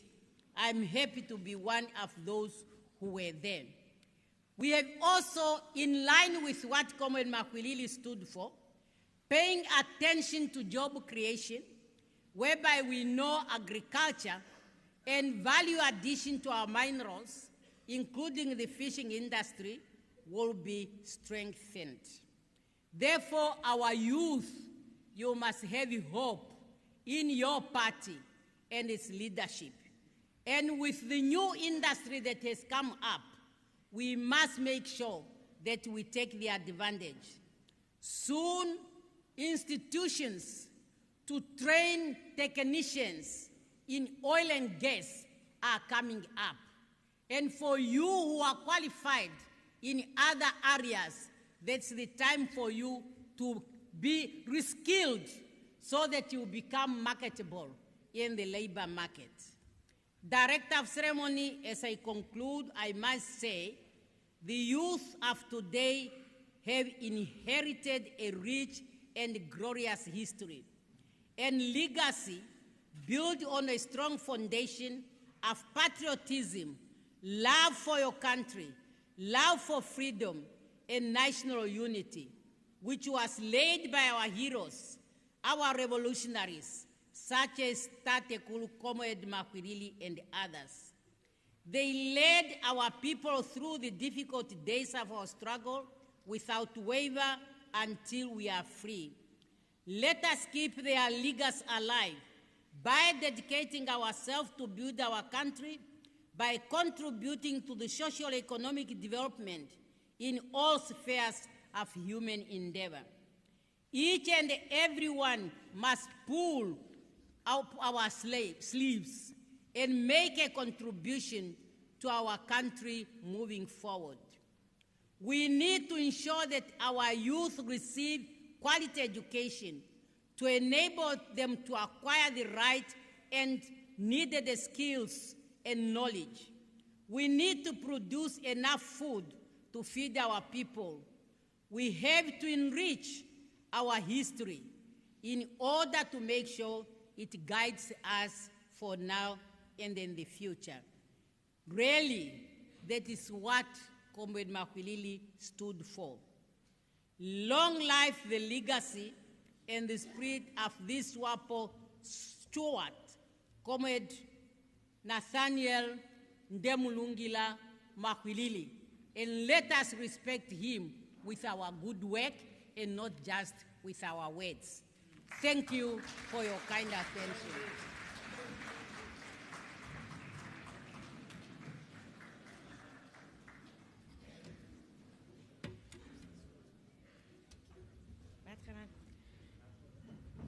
Speaker 5: I'm happy to be one of those who were there. We have also, in line with what Comrade Maxuilili stood for, paying attention to job creation, whereby we know agriculture and value addition to our minerals, including the fishing industry, will be strengthened. Therefore, our youth, you must have hope in your party and its leadership. And with the new industry that has come up, we must make sure that we take the advantage. Soon, institutions to train technicians in oil and gas are coming up. And for you who are qualified in other areas, that's the time for you to be reskilled so that you become marketable in the labor market. Director of Ceremony, as I conclude, I must say, the youth of today have inherited a rich and glorious history and legacy built on a strong foundation of patriotism, love for your country, love for freedom, and national unity, which was laid by our heroes, our revolutionaries, such as Tatekulu, Comrade Maxuilili, and others. They led our people through the difficult days of our struggle without waver until we are free. Let us keep their legacy alive by dedicating ourselves to build our country, by contributing to the socio-economic development in all spheres of human endeavor. Each and everyone must pull up our sleeves and make a contribution to our country moving forward. We need to ensure that our youth receive quality education to enable them to acquire the right and needed skills and knowledge. We need to produce enough food to feed our people. We have to enrich our history in order to make sure it guides us for now and in the future. Really, that is what Comrade Maxuilili stood for. Long life the legacy and the spirit of this SWAPO steward, Comrade Nathaniel Maxuilili, and let us respect him with our good work and not just with our words. Thank you for your kind attention.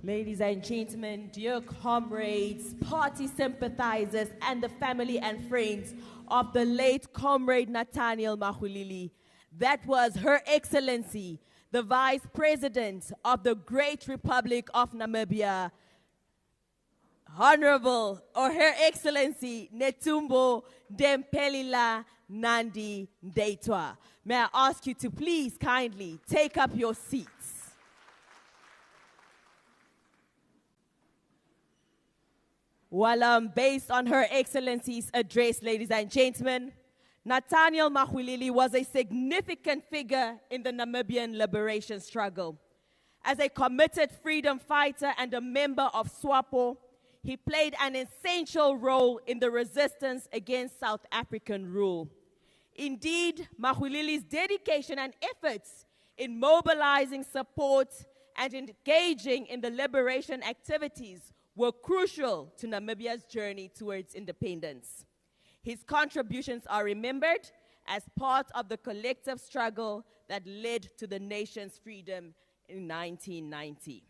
Speaker 1: Ladies and gentlemen, dear comrades, party sympathizers, and the family and friends of the late Comrade Nathaniel Maxuilili, that was Her Excellency, the Vice President of the Great Republic of Namibia, Honorable, or Her Excellency Netumbo Dempelila Nandi Ndaitwa. May I ask you to please kindly take up your seats. Well, based on Her Excellency's address, ladies and gentlemen, Nathaniel Maxuilili was a significant figure in the Namibian liberation struggle. As a committed freedom fighter and a member of SWAPO, he played an essential role in the resistance against South African rule. Indeed, Maxuilili's dedication and efforts in mobilizing support and engaging in the liberation activities were crucial to Namibia's journey towards independence. His contributions are remembered as part of the collective struggle that led to the nation's freedom in 1990.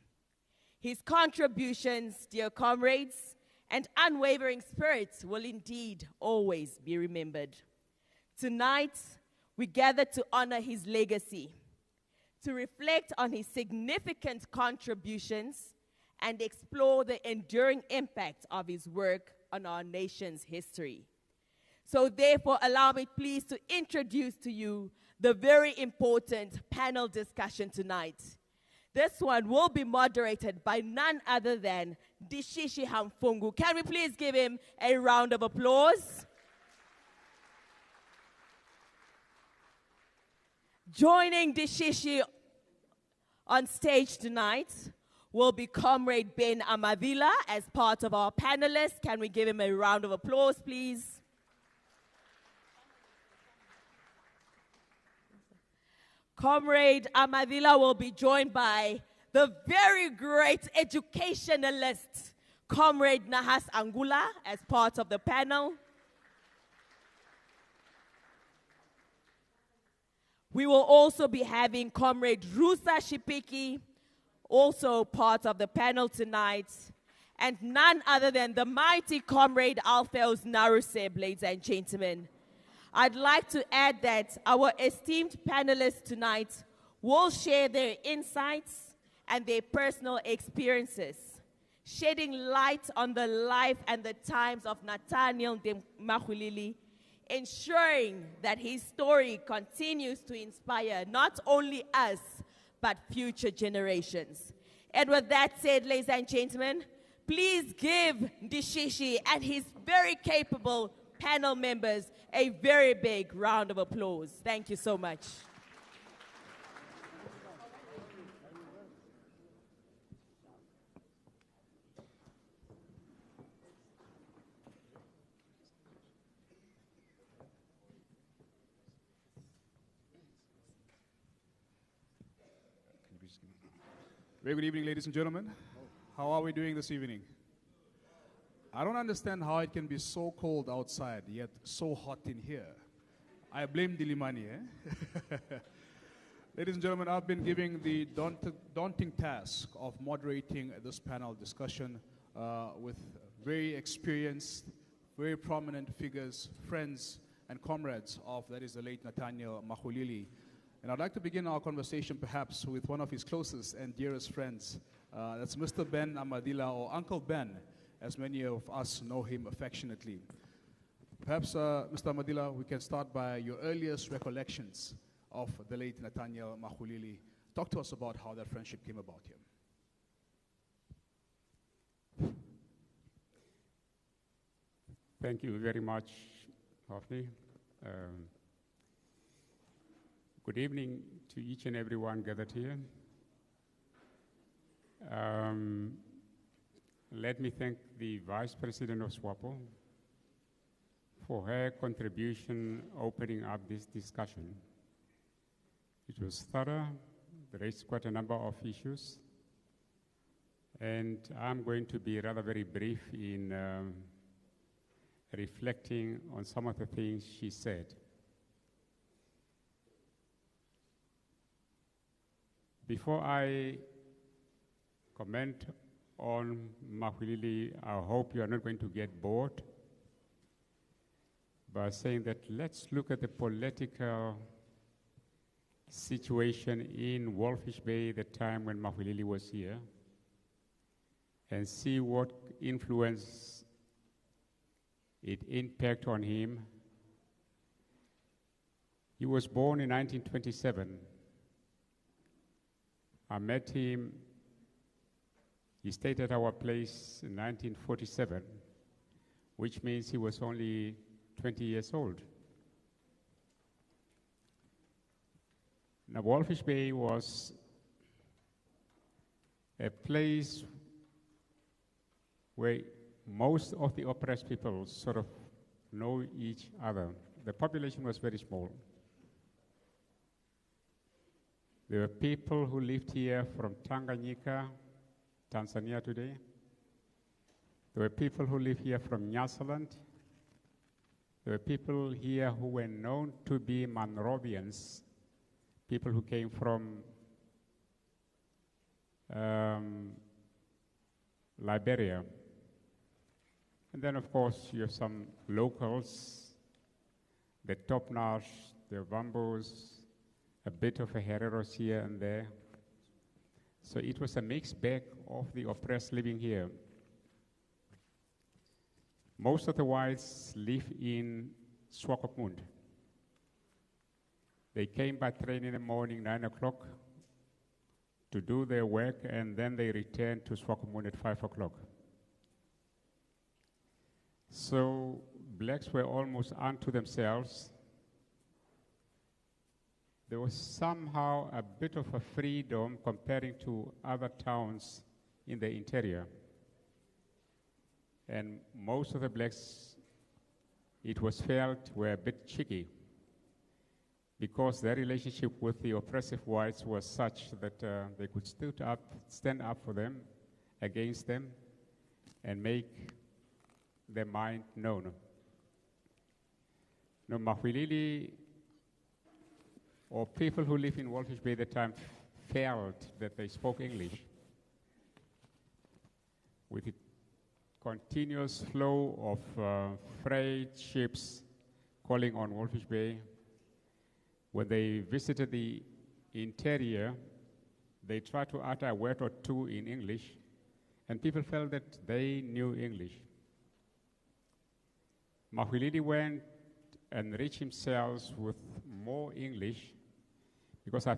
Speaker 1: His contributions, dear comrades, and unwavering spirits will indeed always be remembered. Tonight, we gather to honor his legacy, to reflect on his significant contributions, and explore the enduring impact of his work on our nation's history. So therefore, allow me please to introduce to you the very important panel discussion tonight. This one will be moderated by none other than Dishishi Hamfungu. Can we please give him a round of applause? Joining Dishishi on stage tonight will be Comrade Ben Amadila as part of our panelists. Can we give him a round of applause, please? Comrade Amadila will be joined by the very great educationalist, Comrade Nahas Angula, as part of the panel. We will also be having Comrade Rusa Shipiki, also part of the panel tonight, and none other than the mighty Comrade Alpheus Naruseb, ladies and gentlemen. I'd like to add that our esteemed panelists tonight will share their insights and their personal experiences, shedding light on the life and the times of Nathaniel Maxuilili, ensuring that his story continues to inspire not only us, but future generations. And with that said, ladies and gentlemen, please give Dishishi and his very capable panel members a very big round of applause. Thank you so much.
Speaker 2: Very good evening, ladies and gentlemen. How are we doing this evening? I don't understand how it can be so cold outside, yet so hot in here. I blame Dilimani, eh? Ladies and gentlemen, I've been given the daunting task of moderating this panel discussion with very experienced, very prominent figures, friends, and comrades of, that is, the late Nathaniel Maxuilili. And I'd like to begin our conversation perhaps with one of his closest and dearest friends. That's Mr. Ben Amadila, or Uncle Ben, as many of us know him affectionately. Perhaps, Mr. Amadila, we can start by your earliest recollections of the late Nathaniel Maxuilili. Talk to us about how that friendship came about here.
Speaker 6: Thank you very much, Hoffney. Good evening to each and everyone gathered here. Let me thank the Vice President of SWAPO for her contribution opening up this discussion. It was thorough, raised quite a number of issues, and I'm going to be rather very brief in reflecting on some of the things she said. Before I comment on Maxuilili, I hope you are not going to get bored by saying that let's look at the political situation in Walfish Bay at the time when Maxuilili was here and see what influence it impact on him. He was born in 1927. I met him, he stayed at our place in 1947, which means he was only 20 years old. Now, Walfish Bay was a place where most of the oppressed people sort of know each other. The population was very small. There were people who lived here from Tanganyika, Tanzania today. There were people who lived here from Nyasaland. There were people here who were known to be Monrovians, people who came from Liberia. And then, of course, you have some locals, the Topnash, the Wambos, a bit of a Hereros here and there. So it was a mixed bag of the oppressed living here. Most of the whites live in Swakopmund. They came by train in the morning, 9 o'clock, to do their work, and then they returned to Swakopmund at 5 o'clock. So blacks were almost unto themselves. There was somehow a bit of a freedom comparing to other towns in the interior. And most of the blacks, it was felt, were a bit cheeky because their relationship with the oppressive whites was such that they could stand up for them, against them, and make their mind known. Now, Maxuilili, or people who live in Walfish Bay at the time, felt that they spoke English. With the continuous flow of freight ships calling on Walfish Bay, when they visited the interior, they tried to utter a word or two in English, and people felt that they knew English. Maxuilili went and enriched himself with more English because I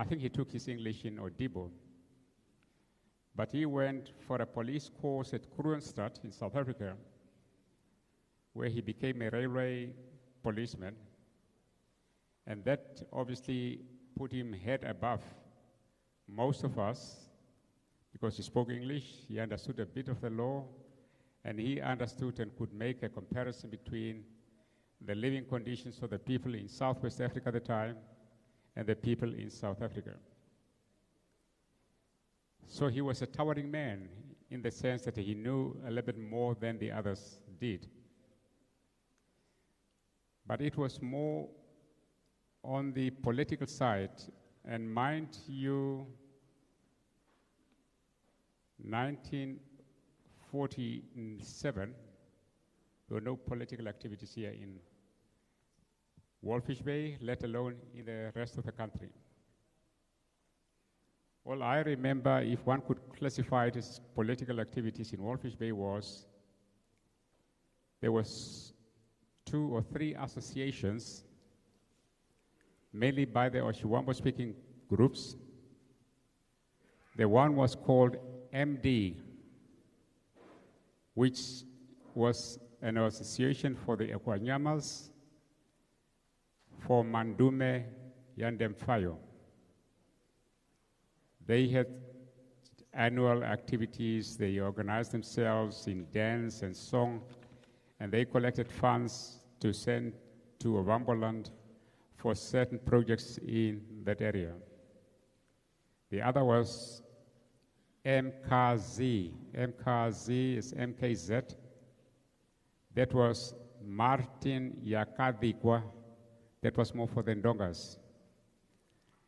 Speaker 6: think he took his English in Odibo. But he went for a police course at Kroonstad in South Africa, where he became a railway policeman. And that obviously put him head above most of us because he spoke English, he understood a bit of the law, and he understood and could make a comparison between the living conditions of the people in Southwest Africa at the time and the people in South Africa. So he was a towering man in the sense that he knew a little bit more than the others did. But it was more on the political side, and mind you, 1947, there were no political activities here in Walfish Bay, let alone in the rest of the country. All I remember, if one could classify it as political activities in Walfish Bay, was there was 2 or 3 associations, mainly by the Oshiwambo-speaking groups. The one was called MD, which was an association for the Ekwanyamas, for Mandume Yandemfayo. They had annual activities, they organized themselves in dance and song, and they collected funds to send to Ovamboland for certain projects in that area. The other was MKZ. MKZ is MKZ. That was Martin Yakadikwa. That was more for the Ndongas.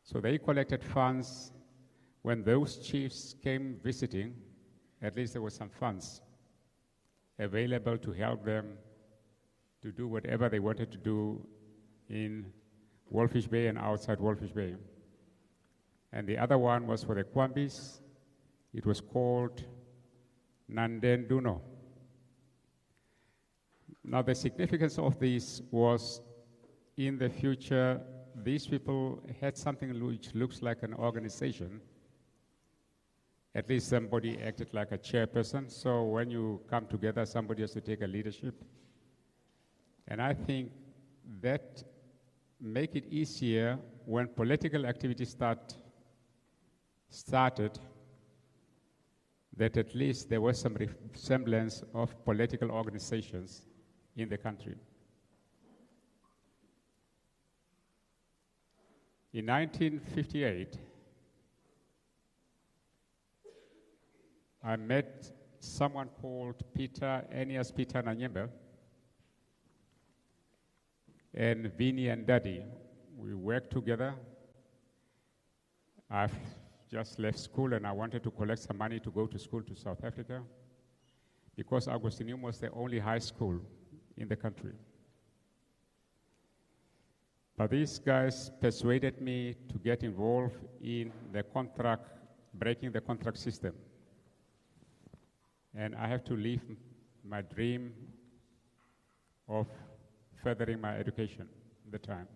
Speaker 6: So they collected funds. When those chiefs came visiting, at least there were some funds available to help them to do whatever they wanted to do in Walfish Bay and outside Walfish Bay. And the other one was for the Kwambis. It was called Nandenduno. Now the significance of this was, in the future, these people had something which looks like an organization. At least somebody acted like a chairperson. So when you come together, somebody has to take a leadership. And I think that make it easier when political activities started, that at least there was some semblance of political organizations in the country. In 1958, I met someone called Aeneas Peter Nanyembe, and Vinnie and Daddy. We worked together. I've just left school and I wanted to collect some money to go to school to South Africa because Augustinium was the only high school in the country. But these guys persuaded me to get involved in the breaking the contract system. And I have to leave my dream of furthering my education at the time.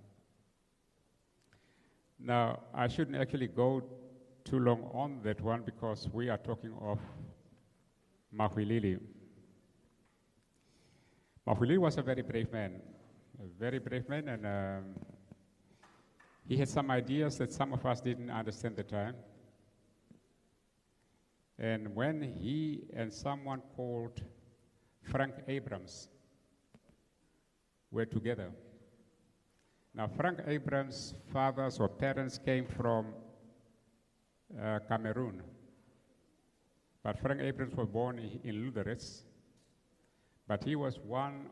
Speaker 6: Now, I shouldn't actually go too long on that one because we are talking of Maxuilili. Maxuilili was a very brave man, and he had some ideas that some of us didn't understand at the time. And when he and someone called Frank Abrams were together. Now, Frank Abrams' fathers or parents came from Cameroon. But Frank Abrams was born in Lutherits. But he was one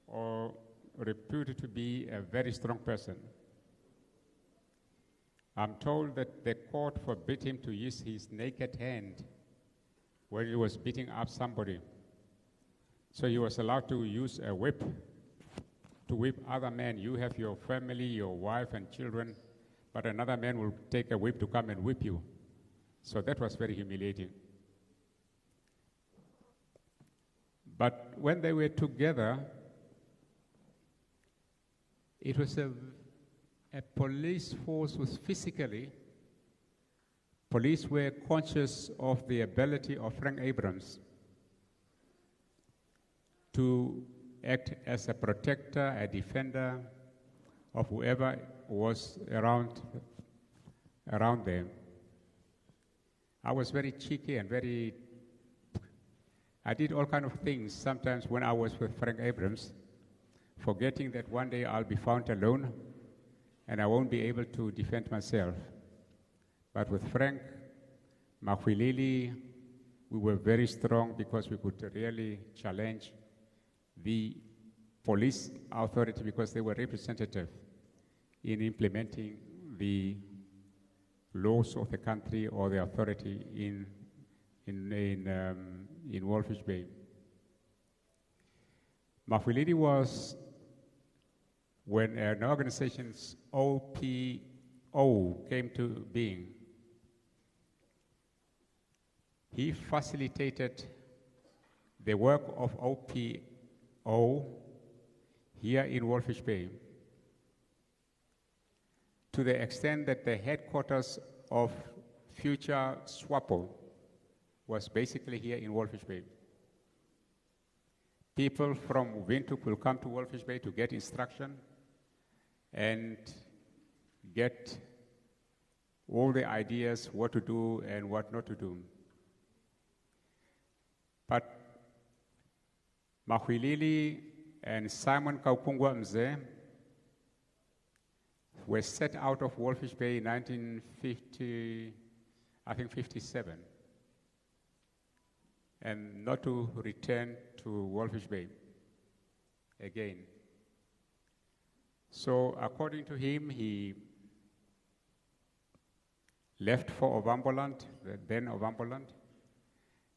Speaker 6: or reputed to be a very strong person. I'm told that the court forbid him to use his naked hand when he was beating up somebody. So he was allowed to use a whip to whip other men. You have your family, your wife and children, but another man will take a whip to come and whip you. So that was very humiliating. But when they were together, it was a police force was physically, police were conscious of the ability of Frank Abrams to act as a protector, a defender of whoever was around them. I was very cheeky and I did all kinds of things sometimes when I was with Frank Abrams, forgetting that one day I'll be found alone and I won't be able to defend myself. But with Frank Maxuilili, we were very strong because we could really challenge the police authority because they were representative in implementing the laws of the country or the authority in Walfish Bay. Maxuilili was, when an organization's OPO came to being, he facilitated the work of OPO here in Walfish Bay to the extent that the headquarters of future SWAPO was basically here in Walfish Bay. People from Windhoek will come to Walfish Bay to get instruction and get all the ideas what to do and what not to do. But Maxuilili and Simon Kaupungwa Mzee were set out of Walfish Bay in 1950, I think 57, and not to return to Walfish Bay again. So according to him, he left for Ovamboland, then Ovamboland,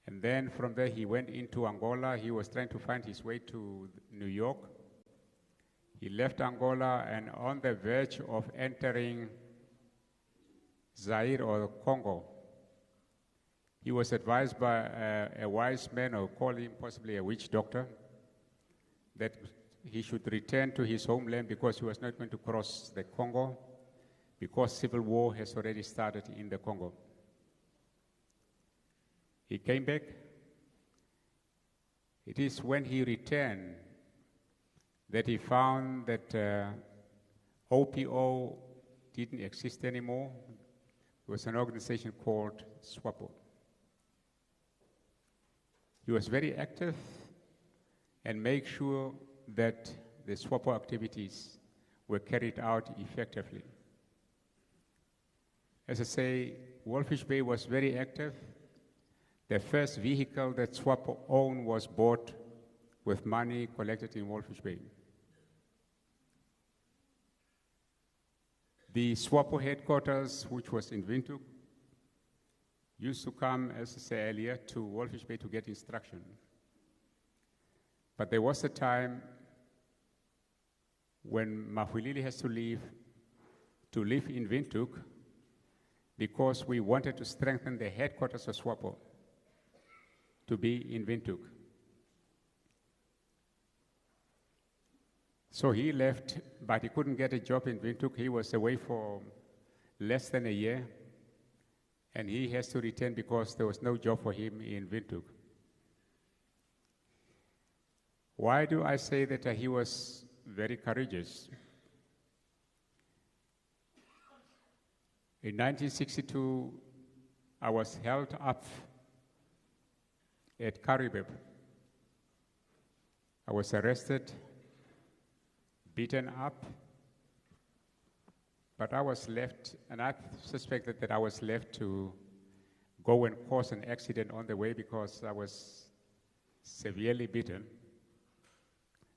Speaker 6: and then from there he went into Angola. He was trying to find his way to New York. He left Angola and on the verge of entering Zaire or Congo, he was advised by a wise man, or call him possibly a witch doctor, that he should return to his homeland because he was not going to cross the Congo because civil war has already started in the Congo. He came back. It is when he returned that he found that OPO didn't exist anymore. There was an organization called SWAPO. He was very active and made sure that the SWAPO activities were carried out effectively. As I say, Walfish Bay was very active. The first vehicle that SWAPO owned was bought with money collected in Walfish Bay. The SWAPO headquarters, which was in Windhoek, used to come, as I said earlier, to Walfish Bay to get instruction. But there was a time when Maxuilili has to live in Windhoek because we wanted to strengthen the headquarters of SWAPO to be in Windhoek. So he left, but he couldn't get a job in Windhoek. He was away for less than a year, and he has to return because there was no job for him in Windhoek. Why do I say that he was very courageous? In 1962, I was held up at Karibib. I was arrested, beaten up, but I was left, and I suspected that I was left to go and cause an accident on the way because I was severely beaten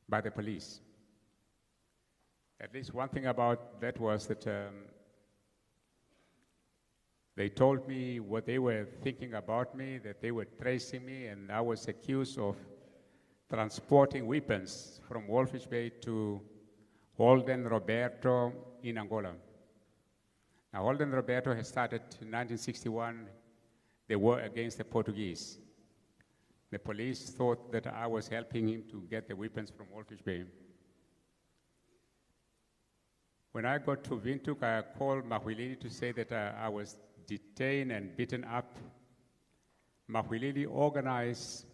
Speaker 6: by the police. At least one thing about that was that they told me what they were thinking about me, that they were tracing me, and I was accused of transporting weapons from Walfish Bay to Holden Roberto in Angola. Now, Holden Roberto had started in 1961 the war against the Portuguese. The police thought that I was helping him to get the weapons from Walfish Bay. When I got to Windhoek, I called Maxuilili to say that I was detained and beaten up. Maxuilili organized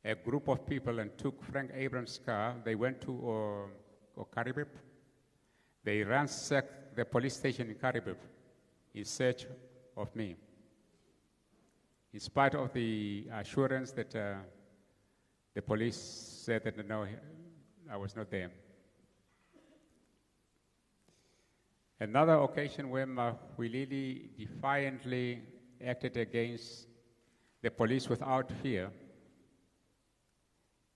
Speaker 6: a group of people and took Frank Abrams' car. They went to Karibib. They ransacked the police station in Karibib in search of me. In spite of the assurance that the police said that no, I was not there. Another occasion where Maxuilili defiantly acted against the police without fear.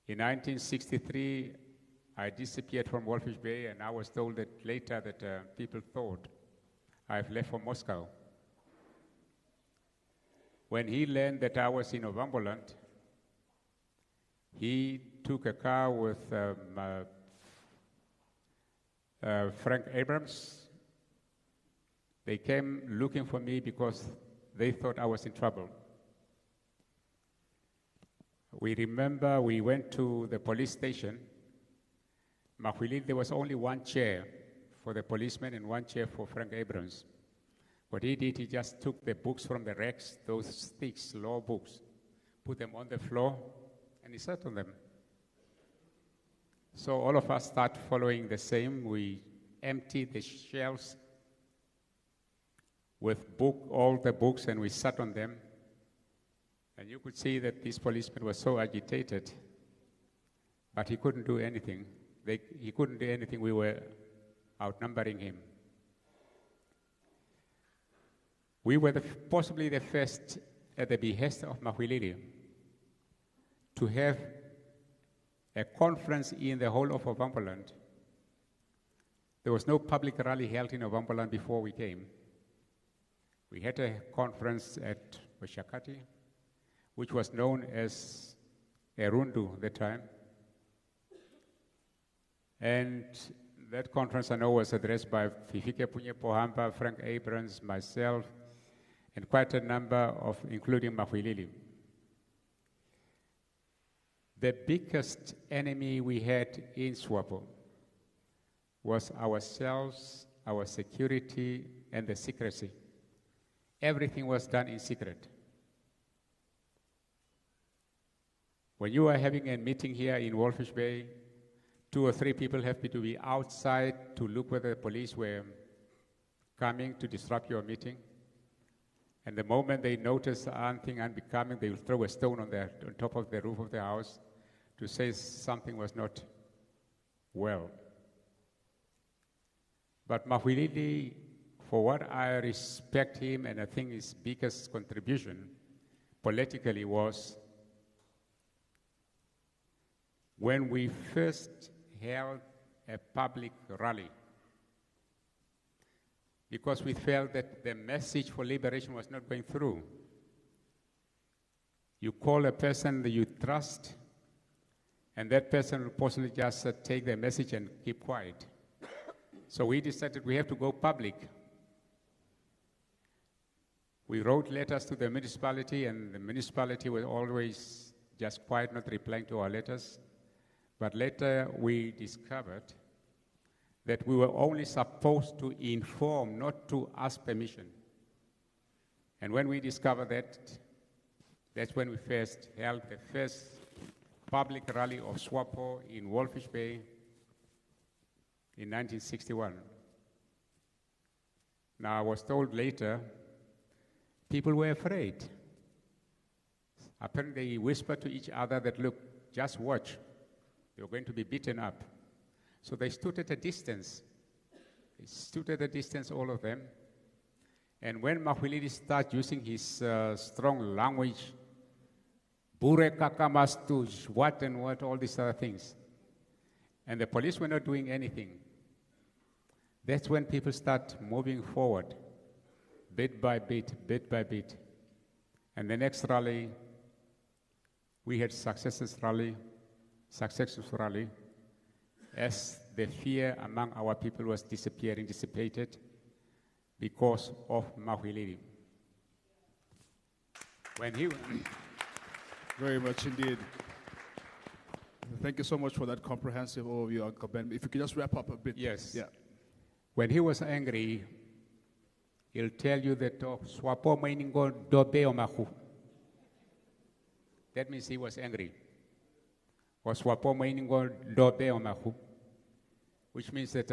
Speaker 6: In 1963, I disappeared from Walfish Bay, and I was told that later that people thought I've left for Moscow. When he learned that I was in Ovamboland, he took a car with Frank Abrams. They came looking for me because they thought I was in trouble. We remember we went to the police station. Maxuilili, there was only one chair for the policeman and one chair for Frank Abrams. What he did, he just took the books from the racks, those thick law books, put them on the floor, and he sat on them. So all of us start following the same. We emptied the shelves with all the books, and we sat on them. And you could see that this policeman was so agitated, but he couldn't do anything. He couldn't do anything. We were outnumbering him. We were possibly the first, at the behest of Maxuilili, to have a conference in the whole of Ovamboland. There was no public rally held in Ovamboland before we came. We had a conference at Oshakati, which was known as Erundu at the time. And that conference, I know, was addressed by Fifike Punye Pohamba, Frank Abrams, myself, and quite a number of, including Maxuilili. The biggest enemy we had in SWAPO was ourselves, our security, and the secrecy. Everything was done in secret. When you are having a meeting here in Walfish Bay, 2 or 3 people have to be outside to look whether the police were coming to disrupt your meeting. And the moment they notice anything unbecoming, they will throw a stone on top of the roof of the house to say something was not well. But Maxuilili, for what I respect him, and I think his biggest contribution politically was when we first held a public rally, because we felt that the message for liberation was not going through. You call a person that you trust, and that person will possibly just take the message and keep quiet. So we decided we have to go public. We wrote letters to the municipality, and the municipality was always just quiet, not replying to our letters. But later we discovered that we were only supposed to inform, not to ask permission. And when we discovered that, that's when we first held the first public rally of SWAPO in Wolfish Bay in 1961. Now, I was told later, people were afraid. Apparently, they whispered to each other that, look, just watch. They were going to be beaten up. So they stood at a distance. They stood at a distance, all of them. And when Maxuilili started using his strong language, Bure kakamastuj, what and what, all these other things, and the police were not doing anything, that's when people start moving forward, bit by bit, bit by bit. And the next rally, we had successful rally, as the fear among our people was dissipated because of Maxuilili. When he...
Speaker 2: Very much indeed. Thank you so much for that comprehensive overview, Uncle Ben. If you could just wrap up a bit.
Speaker 6: Yes.
Speaker 2: Yeah.
Speaker 6: When he was angry, he'll tell you that swapo mainingo dobe omahu. That means he was angry. Or swapo mainingo dobe omahu, which means that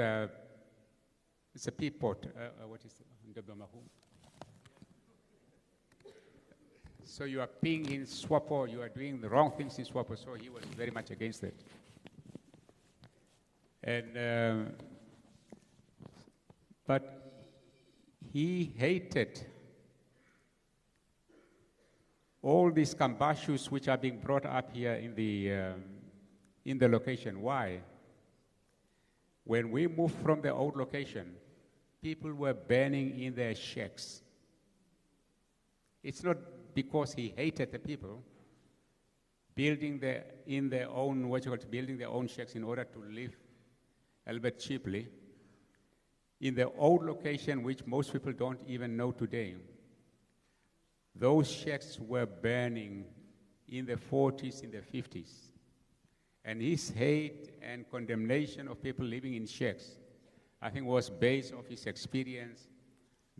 Speaker 6: it's a pea pot. What is dobe omahu? So you are peeing in SWAPO, you are doing the wrong things in SWAPO, so he was very much against it. And, but he hated all these kambashus which are being brought up here in the location. Why? When we moved from the old location, people were burning in their shacks. It's not because he hated the people, building their own shacks in order to live a little bit cheaply. In the old location, which most people don't even know today, those shacks were burning in the 40s, in the 50s. And his hate and condemnation of people living in shacks, I think, was based on his experience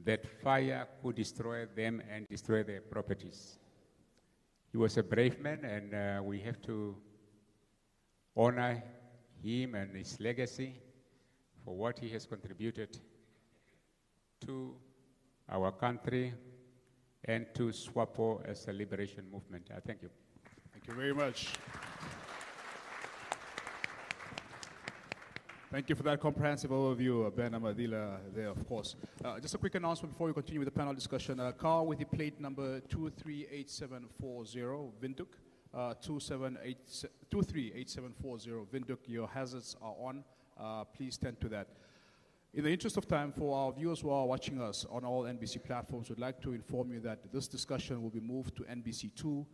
Speaker 6: that fire could destroy them and destroy their properties. He was a brave man, and we have to honor him and his legacy for what he has contributed to our country and to SWAPO as a liberation movement. I thank you.
Speaker 2: Thank you very much. Thank you for that comprehensive overview, Ben Amadila, there, of course. Just a quick announcement before we continue with the panel discussion. Car with the plate number 238740, Windhoek, 238740, Windhoek, your hazards are on. Please tend to that. In the interest of time, for our viewers who are watching us on all NBC platforms, we'd like to inform you that this discussion will be moved to NBC2.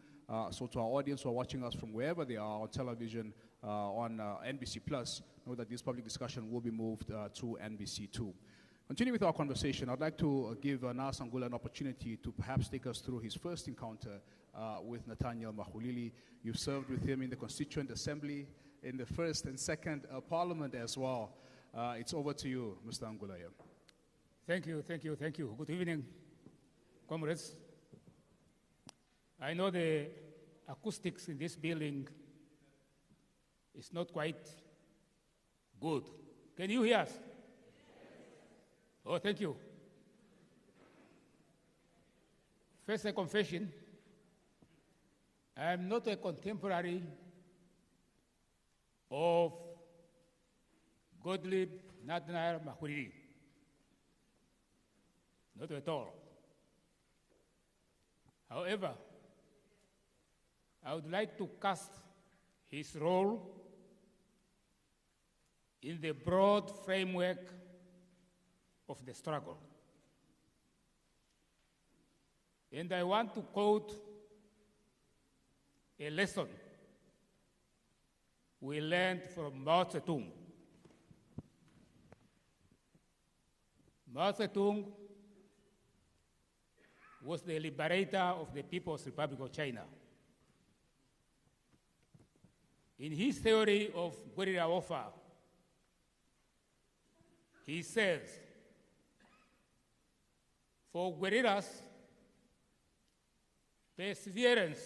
Speaker 2: So to our audience who are watching us from wherever they are on television, on NBC Plus, know that this public discussion will be moved to NBC2. Continuing with our conversation, I'd like to give Nas Angula an opportunity to perhaps take us through his first encounter with Nathaniel Maxuilili. You've served with him in the Constituent Assembly, in the first and second Parliament as well. It's over to you, Mr. Angula.
Speaker 7: Thank you. Good evening, comrades. I know the acoustics in this building is not quite good. Can you hear us? Oh, thank you. First, a confession. I am not a contemporary of Godly Nathaniel Maxuilili. Not at all. However, I would like to cast his role in the broad framework of the struggle. And I want to quote a lesson we learned from Mao Zedong. Mao Zedong was the liberator of the People's Republic of China. In his theory of guerrilla warfare, he says, for guerrillas, perseverance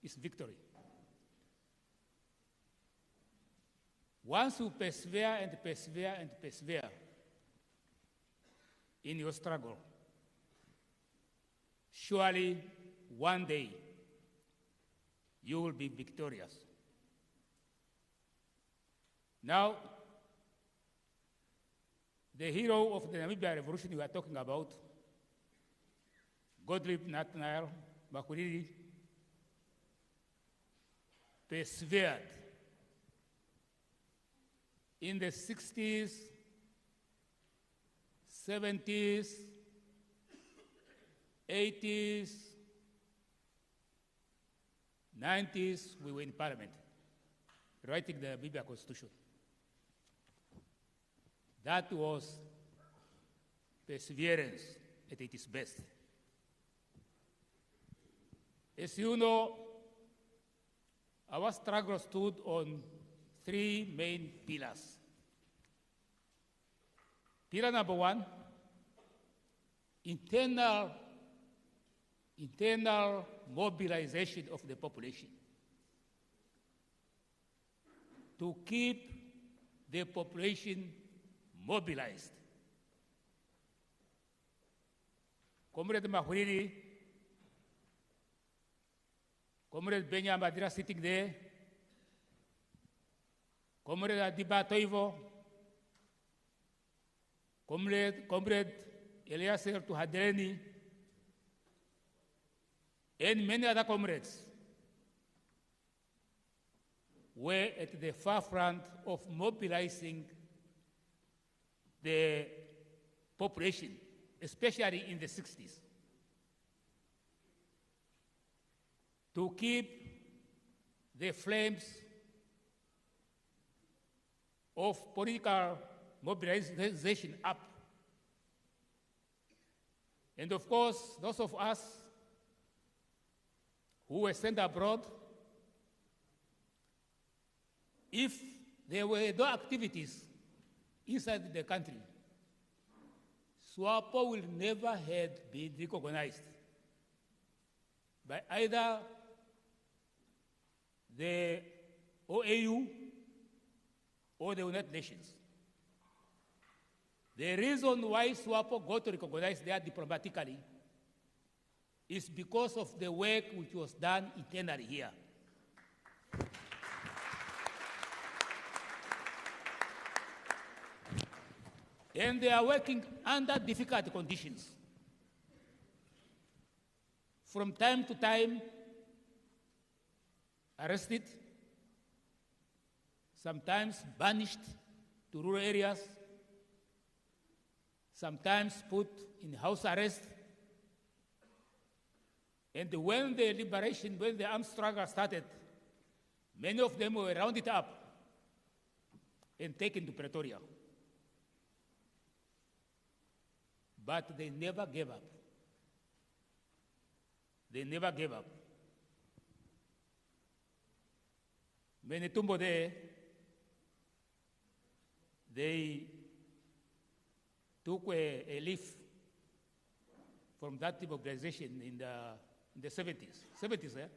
Speaker 7: is victory. Once you persevere and persevere and persevere in your struggle, surely one day you will be victorious. Now, the hero of the Namibia Revolution we are talking about, Godly Nathaniel Maxuilili, persevered in the 60s, 70s, 80s, 90s, we were in parliament, writing the Namibia Constitution. That was perseverance at its best. As you know, our struggle stood on three main pillars. Pillar number one, internal mobilization of the population to keep the population mobilized. Comrade Maxuilili, Comrade Benya Madira sitting there, Comrade Adiba Toivo, Comrade Eliaser Tuhadreni, and many other comrades were at the far front of mobilizing the population, especially in the 60s, to keep the flames of political mobilization up. And of course, those of us who were sent abroad, if there were no activities inside the country, SWAPO will never have been recognized by either the OAU or the United Nations. The reason why SWAPO got recognized there diplomatically is because of the work which was done internally here. And they are working under difficult conditions. From time to time, arrested, sometimes banished to rural areas, sometimes put in house arrest. And when the armed struggle started, many of them were rounded up and taken to Pretoria. But they never gave up. They never gave up. Menetumbo there, they took a leaf from that mobilization in the 70s. 70s, eh?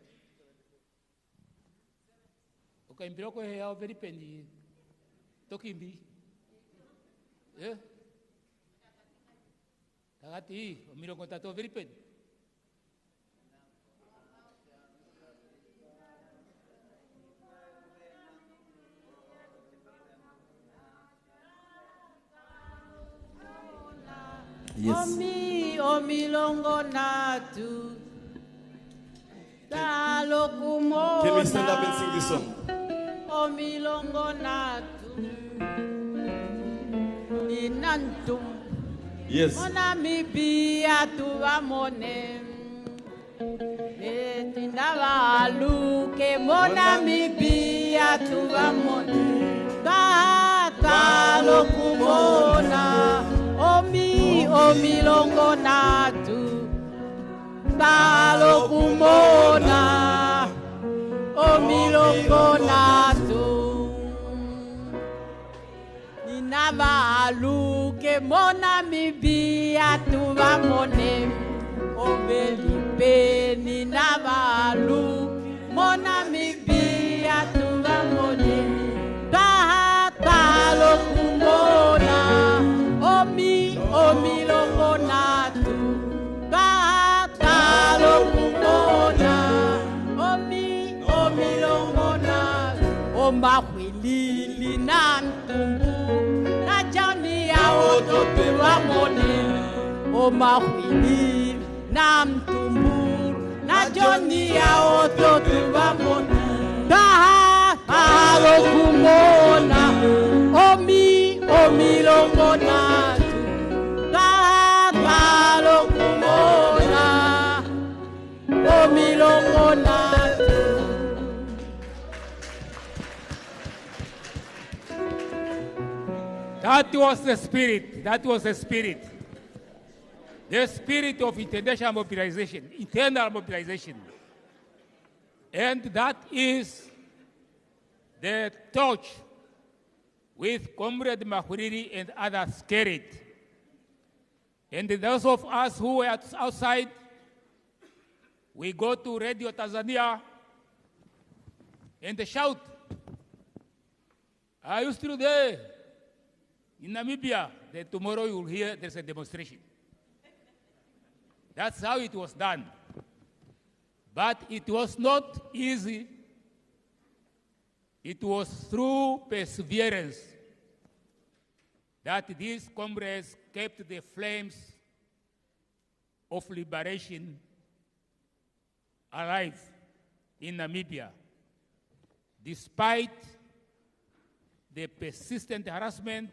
Speaker 7: Okay, I'm very penny. Talking me. Yeah? Tagati, umiro ko tato very penny.
Speaker 3: Yes.
Speaker 5: Omi longo natu. Talo kumona.
Speaker 3: Can we stand up and sing this song?
Speaker 5: Omi longo natu. Inantum.
Speaker 3: Yes.
Speaker 5: Mona mi bia tu amone. Etindava luke mona mi bia tu amone. Talo kumona. Omi longo natu, talo kumona. Omi longo natu. Monamibia tuvamone obelipeni navalu Monamibia tuvamone tahatalo kumona omilongonatu tahatalo kumona omilongonatu Maxuilili nantumbu na jani ya ototo wa mone Maxuilili nantumbu na jani ya ototo wa mone taha kumona omilongona taha kumona omilongona.
Speaker 7: That was the spirit. That was the spirit. The spirit of international mobilization, internal mobilization. And that is the torch with Comrade Maxuilili and others carried. And those of us who were outside, we go to Radio Tanzania and they shout, "Are you still there? In Namibia, then tomorrow you will hear there's a demonstration." That's how it was done. But it was not easy. It was through perseverance that these comrades kept the flames of liberation alive in Namibia, despite the persistent harassment,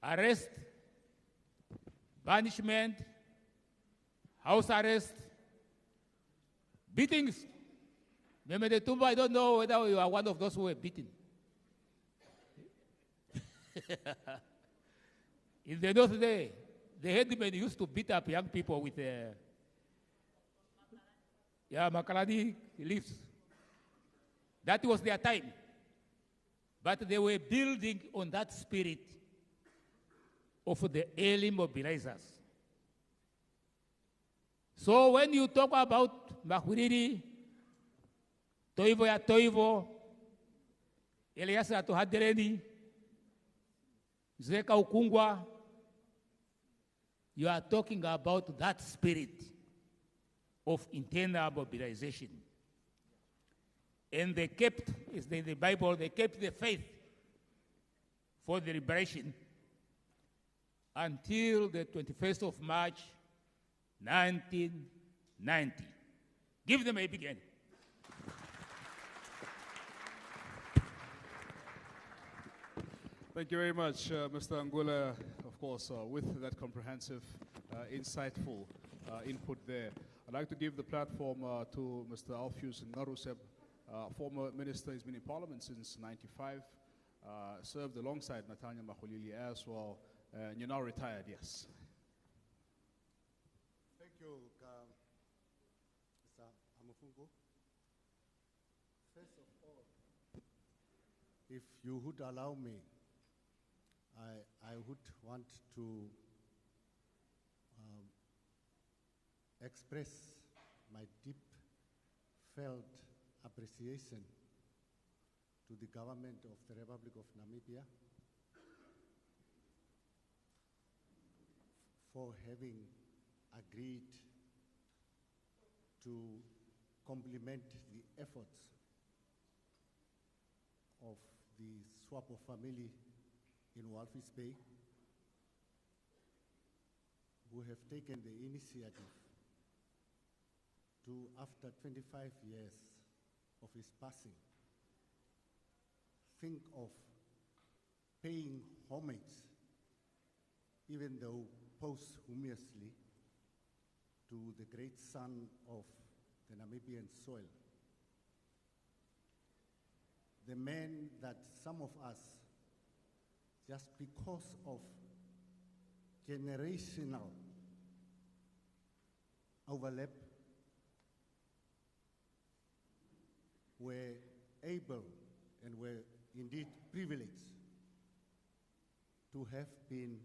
Speaker 7: arrest, banishment, house arrest, beatings. Remember the Tumba, I don't know whether you are one of those who were beaten. In the north day, the headmen used to beat up young people with makaladi leaves. That was their time. But they were building on that spirit of the early mobilizers. So when you talk about Maxuilili, Toivo ya Toivo, Elias Atohadereni, Zeka Ukungwa, you are talking about that spirit of internal mobilization. And they kept, as in the Bible, they kept the faith for the liberation until the 21st of March, 1990. Give them a big hand.
Speaker 2: Thank you very much, Mr. Angola, of course, with that comprehensive, insightful input there. I'd like to give the platform to Mr. Alpheus Naruseb, former minister. He's been in parliament since '95, served alongside Nathaniel Maxuilili as well, and you're now retired, yes.
Speaker 8: Thank you, Mr. Amufungo. First of all, if you would allow me, I would want to express my deep felt appreciation to the government of the Republic of Namibia for having agreed to complement the efforts of the Swapo family in Walvis Bay, who have taken the initiative to, after 25 years of his passing, think of paying homage, even though posthumously, to the great son of the Namibian soil. The man that some of us, just because of generational overlap, were able and were indeed privileged to have been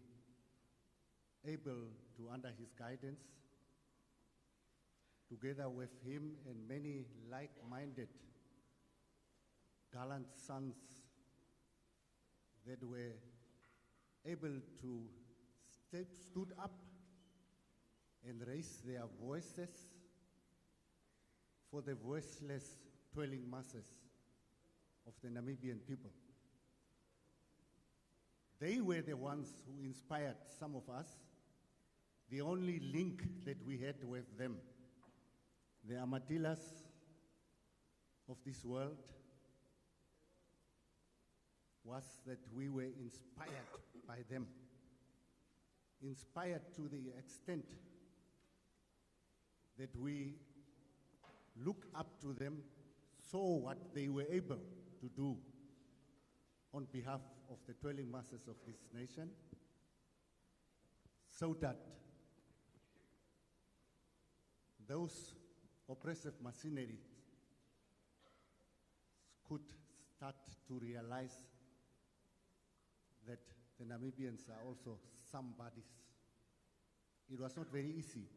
Speaker 8: able to, under his guidance, together with him and many like-minded gallant sons that were able to stood up and raise their voices for the voiceless toiling masses of the Namibian people. They were the ones who inspired some of us, the only link that we had with them. The Amatillas of this world was that we were inspired by them. Inspired to the extent that we looked up to them, saw what they were able to do on behalf of the toiling masses of this nation, so that those oppressive machineries could start to realize that the Namibians are also somebodies. It was not very easy.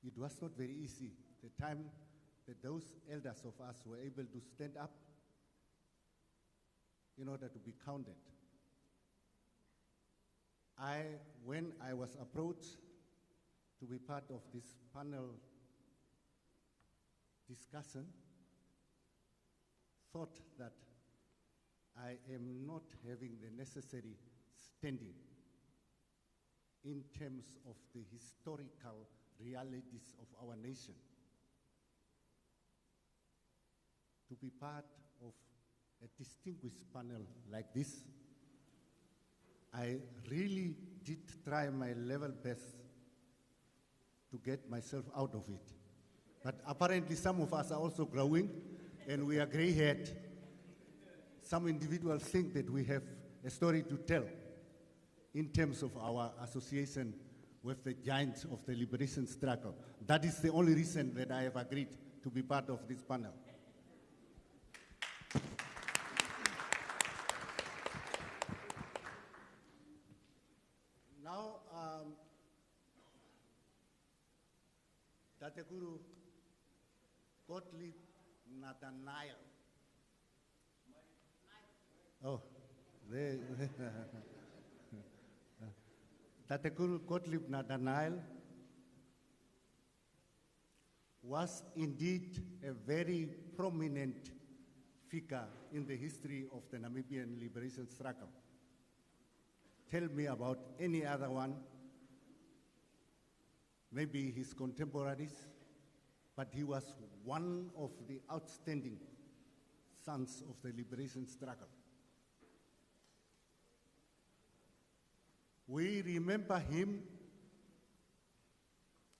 Speaker 8: It was not very easy. The time that those elders of us were able to stand up in order to be counted. When I was approached to be part of this panel discussion, thought that I am not having the necessary standing in terms of the historical realities of our nation to be part of a distinguished panel like this. I really did try my level best to get myself out of it. But apparently some of us are also growing and we are gray-haired. Some individuals think that we have a story to tell in terms of our association with the giants of the liberation struggle. That is the only reason that I have agreed to be part of this panel. Now, Tatekuru Gottlieb Nathaniel. Oh, Tatekuru Gottlieb Nathaniel was indeed a very prominent figure in the history of the Namibian liberation struggle. Tell me about any other one, maybe his contemporaries, but he was one of the outstanding sons of the liberation struggle. We remember him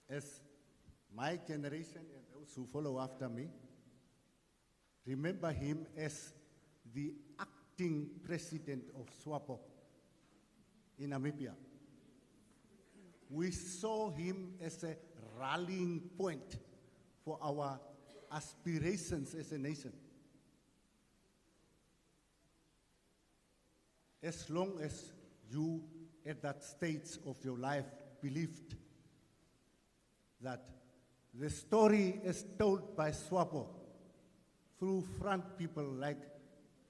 Speaker 8: as my generation and those who follow after me, remember him as the acting president of SWAPO in Namibia. We saw him as a rallying point for our aspirations as a nation. As long as you, at that stage of your life, believed that the story is told by SWAPO through front people like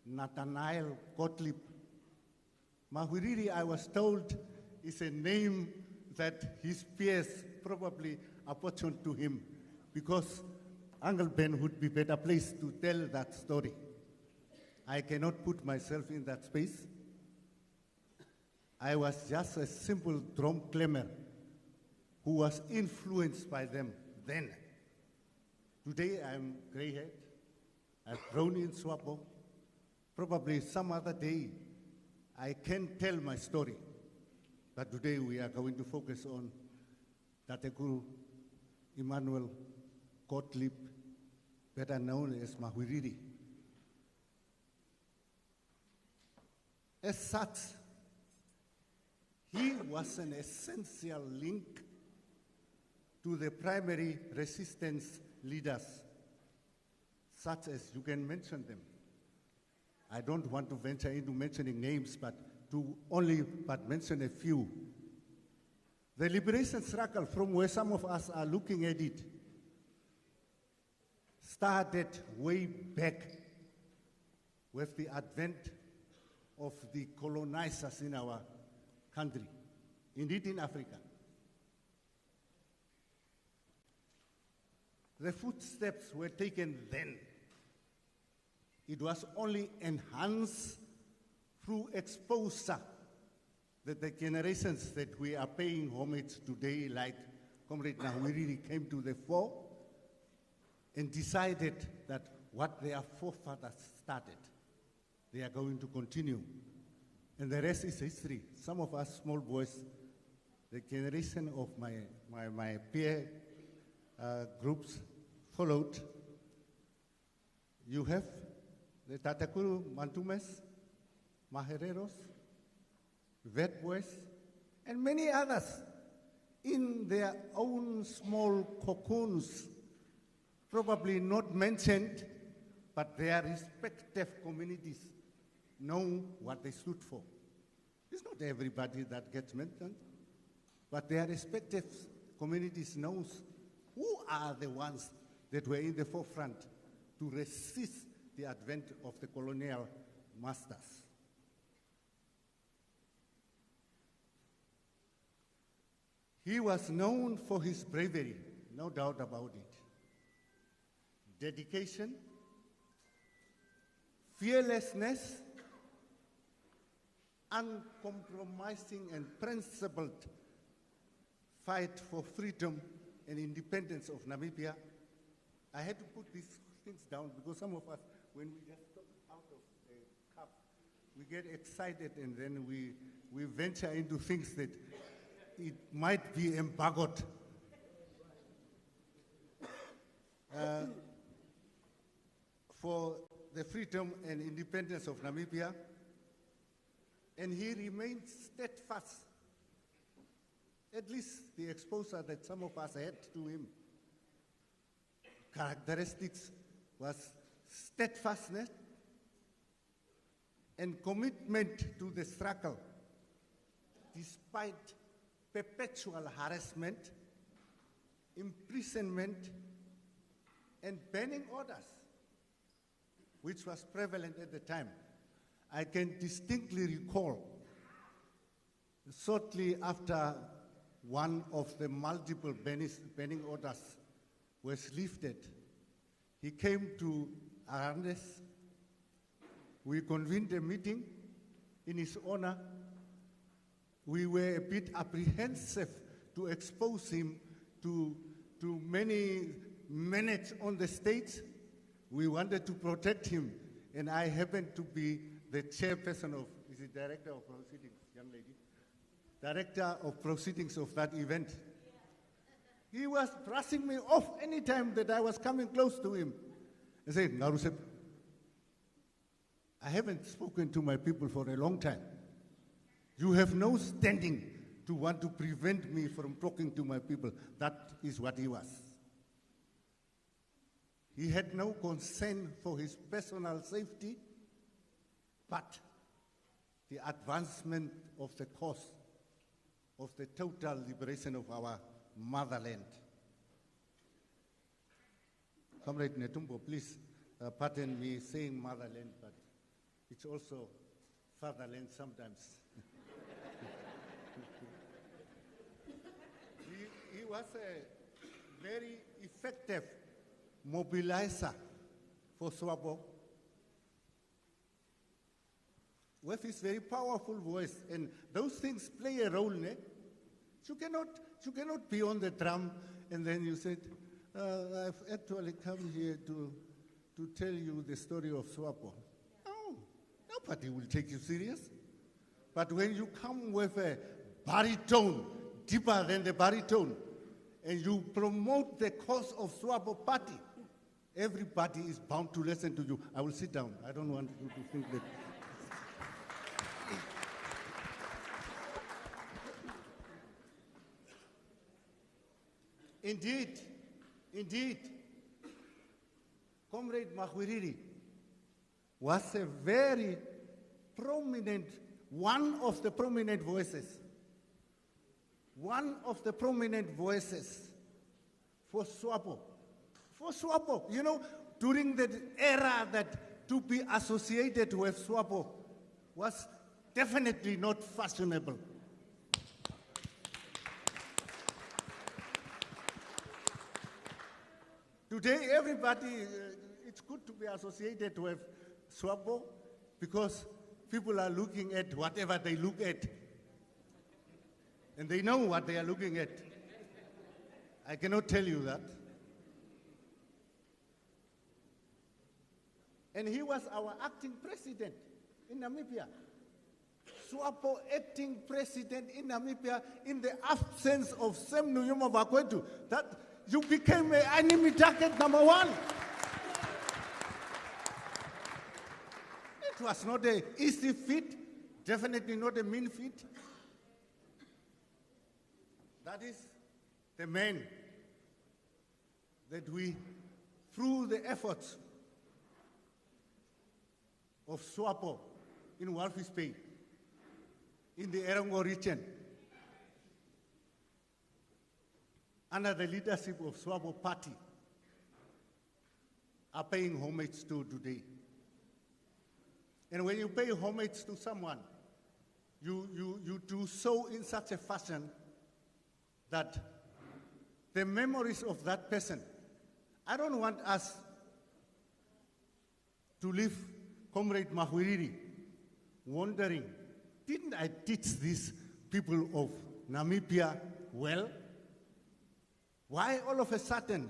Speaker 8: Nathaniel Gottlieb Maxuilili, I was told, is a name that his peers probably apportioned to him because Uncle Ben would be better placed to tell that story. I cannot put myself in that space. I was just a simple drum climber who was influenced by them then. Today I'm gray-haired. I've grown in SWAPO. Probably some other day I can tell my story. But today we are going to focus on Tatekuru Emmanuel Gottlieb, better known as Maxuilili. As such, he was an essential link to the primary resistance leaders, such as you can mention them. I don't want to venture into mentioning names, but to only but mention a few. The liberation struggle, from where some of us are looking at it, started way back with the advent of the colonizers in our country, indeed in Africa. The footsteps were taken then. It was only enhanced through exposure that the generations that we are paying homage today, like Comrade Maxuilili, came to the fore and decided that what their forefathers started, they are going to continue. And the rest is history. Some of us small boys, the generation of my peer groups followed. You have the Tatakuru Mantumes, Mahereros, Vet boys, and many others in their own small cocoons, probably not mentioned, but their respective communities know what they stood for. It's not everybody that gets mentioned, but their respective communities knows who are the ones that were in the forefront to resist the advent of the colonial masters. He was known for his bravery, no doubt about it. Dedication, fearlessness, uncompromising and principled fight for freedom and independence of Namibia. I had to put these things down because some of us, when we just talk out of the cup, we get excited and then we venture into things that it might be embargoed. For the freedom and independence of Namibia, and he remained steadfast, at least the exposure that some of us had to him. Characteristics was steadfastness and commitment to the struggle, despite perpetual harassment, imprisonment, and banning orders, which was prevalent at the time. I can distinctly recall, shortly after one of the multiple banning orders was lifted, he came to Arandes. We convened a meeting in his honor. We were a bit apprehensive to expose him to many minutes on the stage. We wanted to protect him, and I happened to be the chairperson of, is it director of proceedings, young lady? Director of proceedings of that event. He was brushing me off any time that I was coming close to him. I said, Narusep, I haven't spoken to my people for a long time. You have no standing to want to prevent me from talking to my people. That is what he was. He had no concern for his personal safety, but the advancement of the cause of the total liberation of our motherland. Comrade Netumbo, please pardon me saying motherland, but it's also fatherland sometimes. He was a very effective mobilizer for SWAPO with his very powerful voice, and those things play a role. You cannot be on the drum and then you said, I've actually come here to tell you the story of SWAPO. No, nobody will take you serious. But when you come with a baritone, deeper than the baritone, and you promote the cause of SWAPO party, everybody is bound to listen to you. I will sit down. I don't want you to think that. Indeed, Comrade Maxuilili was a very prominent, one of the prominent voices one of the prominent voices for SWAPO. For SWAPO, you know, during the era that to be associated with SWAPO was definitely not fashionable. Today, everybody, it's good to be associated with SWAPO because people are looking at whatever they look at. And they know what they are looking at. I cannot tell you that. And he was our acting president in Namibia. SWAPO acting president in Namibia in the absence of Sam Nujoma Vakwetu. That you became an enemy target number one. It was not an easy feat, definitely not a mean feat. That is the man that we, through the efforts of SWAPO in Walvis Bay, in the Erongo region, under the leadership of SWAPO Party, are paying homage to today. And when you pay homage to someone, you do so in such a fashion that the memories of that person, I don't want us to leave Comrade Maxuilili wondering, didn't I teach these people of Namibia well? Why all of a sudden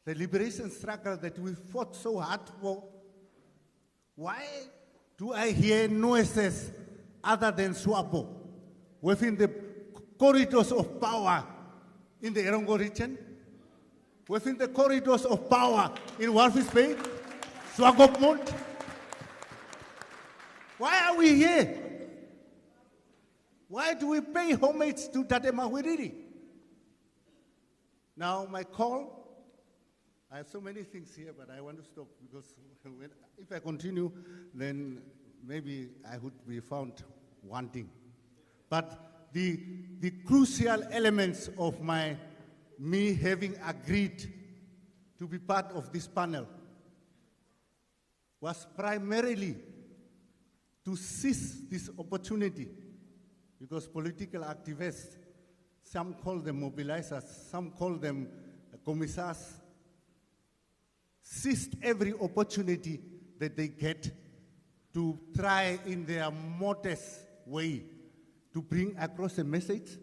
Speaker 8: the liberation struggle that we fought so hard for, why do I hear noises other than SWAPO within the corridors of power in the Erongo region, within the corridors of power in Walvis Bay, Swakopmund? Why are we here? Why do we pay homage to Tate Maxuilili? Now, my call, I have so many things here, but I want to stop because if I continue, then maybe I would be found wanting. But the crucial elements of me having agreed to be part of this panel was primarily to seize this opportunity, because political activists, some call them mobilizers, some call them commissars, seized every opportunity that they get to try in their modest way to bring across a message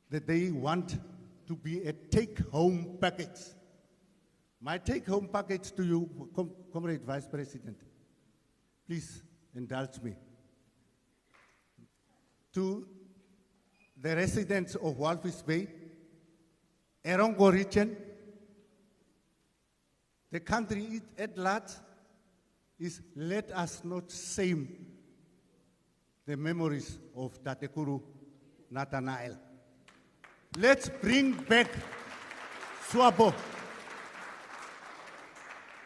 Speaker 8: that they want to be a take-home package. My take-home package to you, Comrade Vice President, please indulge me. To the residents of Walvis Bay, Erongo region, the country at large, is let us not shame the memories of Tatekuru Nathaniel. Let's bring back SWAPO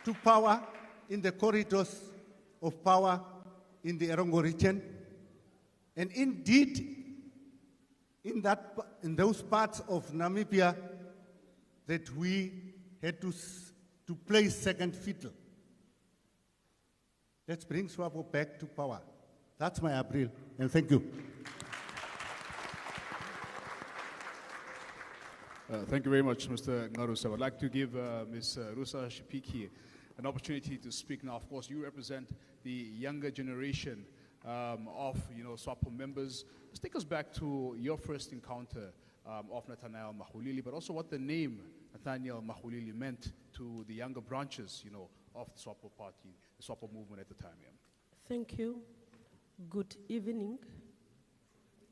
Speaker 8: to power in the corridors of power in the Erongo region. And indeed, in those parts of Namibia that we had to play second fiddle. Let's bring SWAPO back to power. That's my appeal, and thank you.
Speaker 2: Thank you very much, Mr. Ngarusa. I would like to give Ms. Rusa Shipiki an opportunity to speak now. Of course, you represent the younger generation of SWAPO members. Let's take us back to your first encounter of Nathaniel Maxuilili, but also what the name Nathaniel Maxuilili meant to the younger branches, of the SWAPO party, the SWAPO movement at the time. Yeah.
Speaker 9: Thank you. Good evening.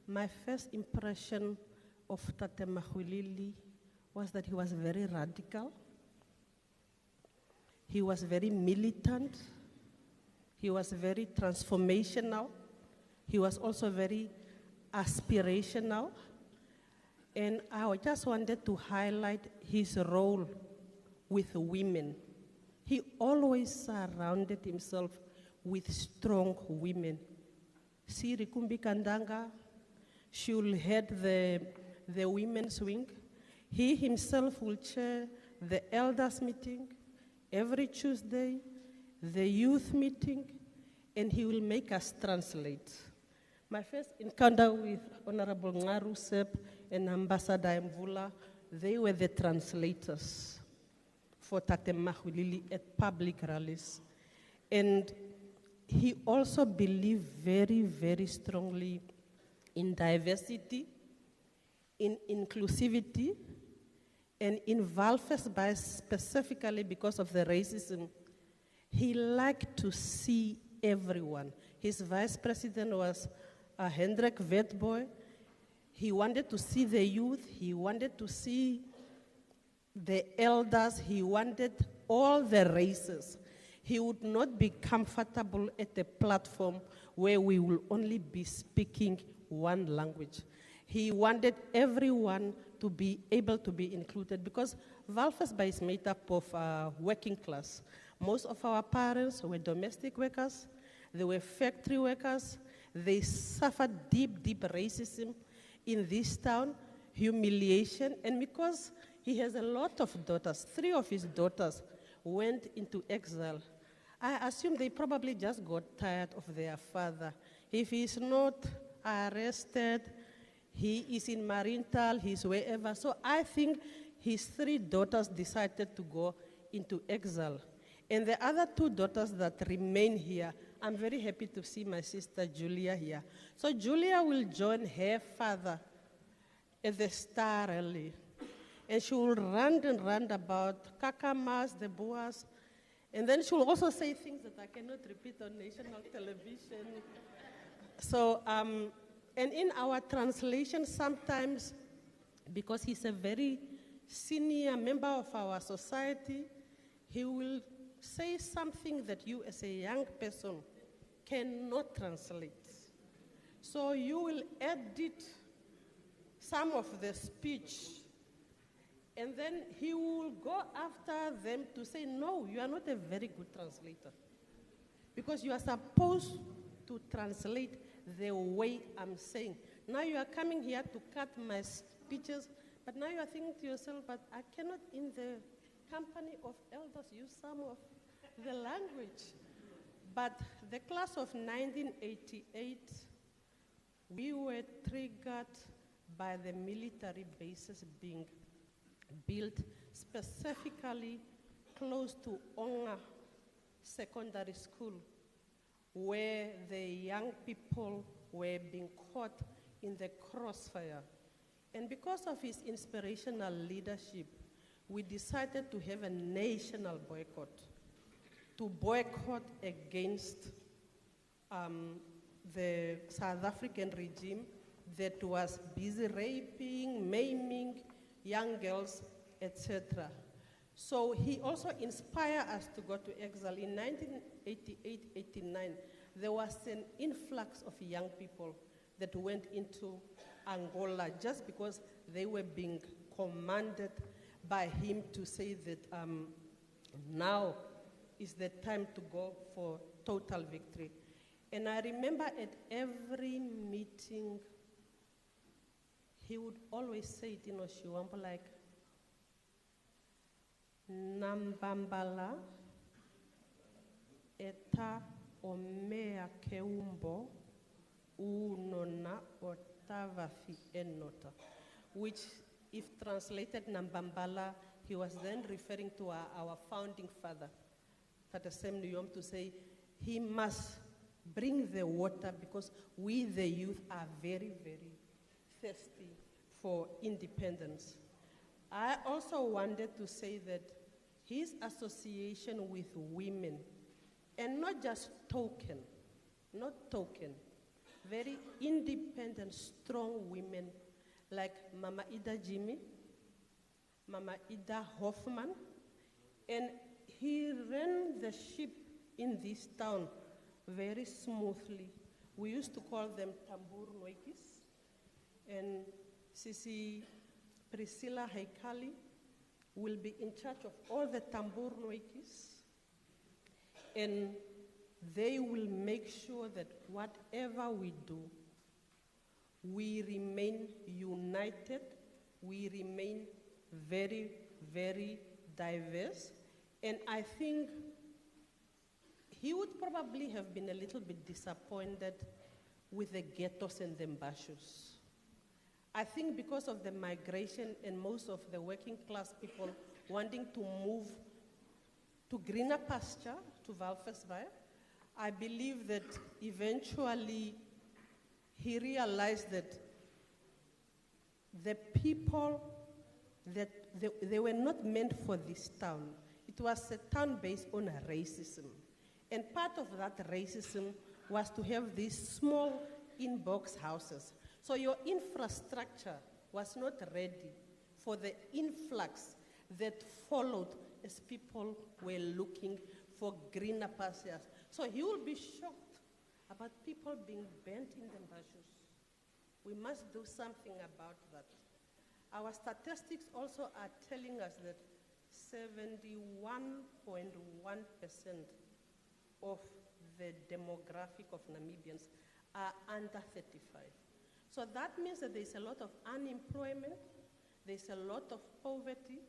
Speaker 9: My first impression of Tate Maxuilili was that he was very radical. He was very militant. He was very transformational. He was also very aspirational. And I just wanted to highlight his role with women. He always surrounded himself with strong women. Siri Kumbi Kandanga, She will head the women's wing. He himself will chair the elders meeting every Tuesday, the youth meeting, and he will make us translate. My first encounter with Honorable Ngaru Sep and Ambassador Mvula, they were the translators for Tate Maxuilili at public rallies. And he also believed very, very strongly in diversity, in inclusivity, and in Valfes by specifically because of the racism. He liked to see everyone. His vice president was Hendrik Vetboy. He wanted to see the youth. He wanted to see the elders. He wanted all the races. He would not be comfortable at a platform where we will only be speaking one language. He wanted everyone to be able to be included because Valfesba is made up of working class. Most of our parents were domestic workers. They were factory workers. They suffered deep, deep racism in this town, humiliation, and because he has a lot of daughters, 3 of his daughters went into exile. I assume they probably just got tired of their father. If he's not arrested, he is in Marintal, he's wherever. So I think his 3 daughters decided to go into exile. And the other 2 daughters that remain here, I'm very happy to see my sister Julia here. So Julia will join her father at the Star Rally. And she will rant and rant about Kakamas, the Boas. And then she will also say things that I cannot repeat on national television. So, and in our translation, sometimes, because he's a very senior member of our society, he will say something that you as a young person cannot translate. So you will edit some of the speech, and then he will go after them to say, no, you are not a very good translator, because you are supposed to translate the way I'm saying. Now you are coming here to cut my speeches, but now you are thinking to yourself, but I cannot in the company of elders use some of the language. But the class of 1988, we were triggered by the military bases being built specifically close to Onga Secondary School, where the young people were being caught in the crossfire. And because of his inspirational leadership, we decided to have a national boycott, to boycott against the South African regime that was busy raping, maiming young girls, etc. So he also inspired us to go to exile. In 1988-89, there was an influx of young people that went into Angola just because they were being commanded by him to say that now is the time to go for total victory. And I remember at every meeting, he would always say it in Oshiwambo like, Nambambala eta omea keumbo unona otava fi enota, which if translated Nambambala, he was then referring to our founding father, Tata Sem Nuyom, to say he must bring the water because we, the youth, are very, very thirsty for independence. I also wanted to say that his association with women, and not just token, very independent, strong women like Mama Ida Jimmy, Mama Ida Hoffman, and he ran the ship in this town very smoothly. We used to call them Tambur Noikis, and Sisi Priscilla Haikali will be in charge of all the Tambur Noikis, and they will make sure that whatever we do, we remain united, we remain very, very diverse, and I think he would probably have been a little bit disappointed with the ghettos and the mbashus. I think because of the migration and most of the working class people wanting to move to greener pasture, to Walvisville, I believe that eventually he realized that the people, that they were not meant for this town. It was a town based on racism. And part of that racism was to have these small in-box houses. So your infrastructure was not ready for the influx that followed as people were looking for greener pastures. So he will be shocked about people being bent in the bushes. We must do something about that. Our statistics also are telling us that 71.1% of the demographic of Namibians are under 35. So that means that there's a lot of unemployment, there's a lot of poverty,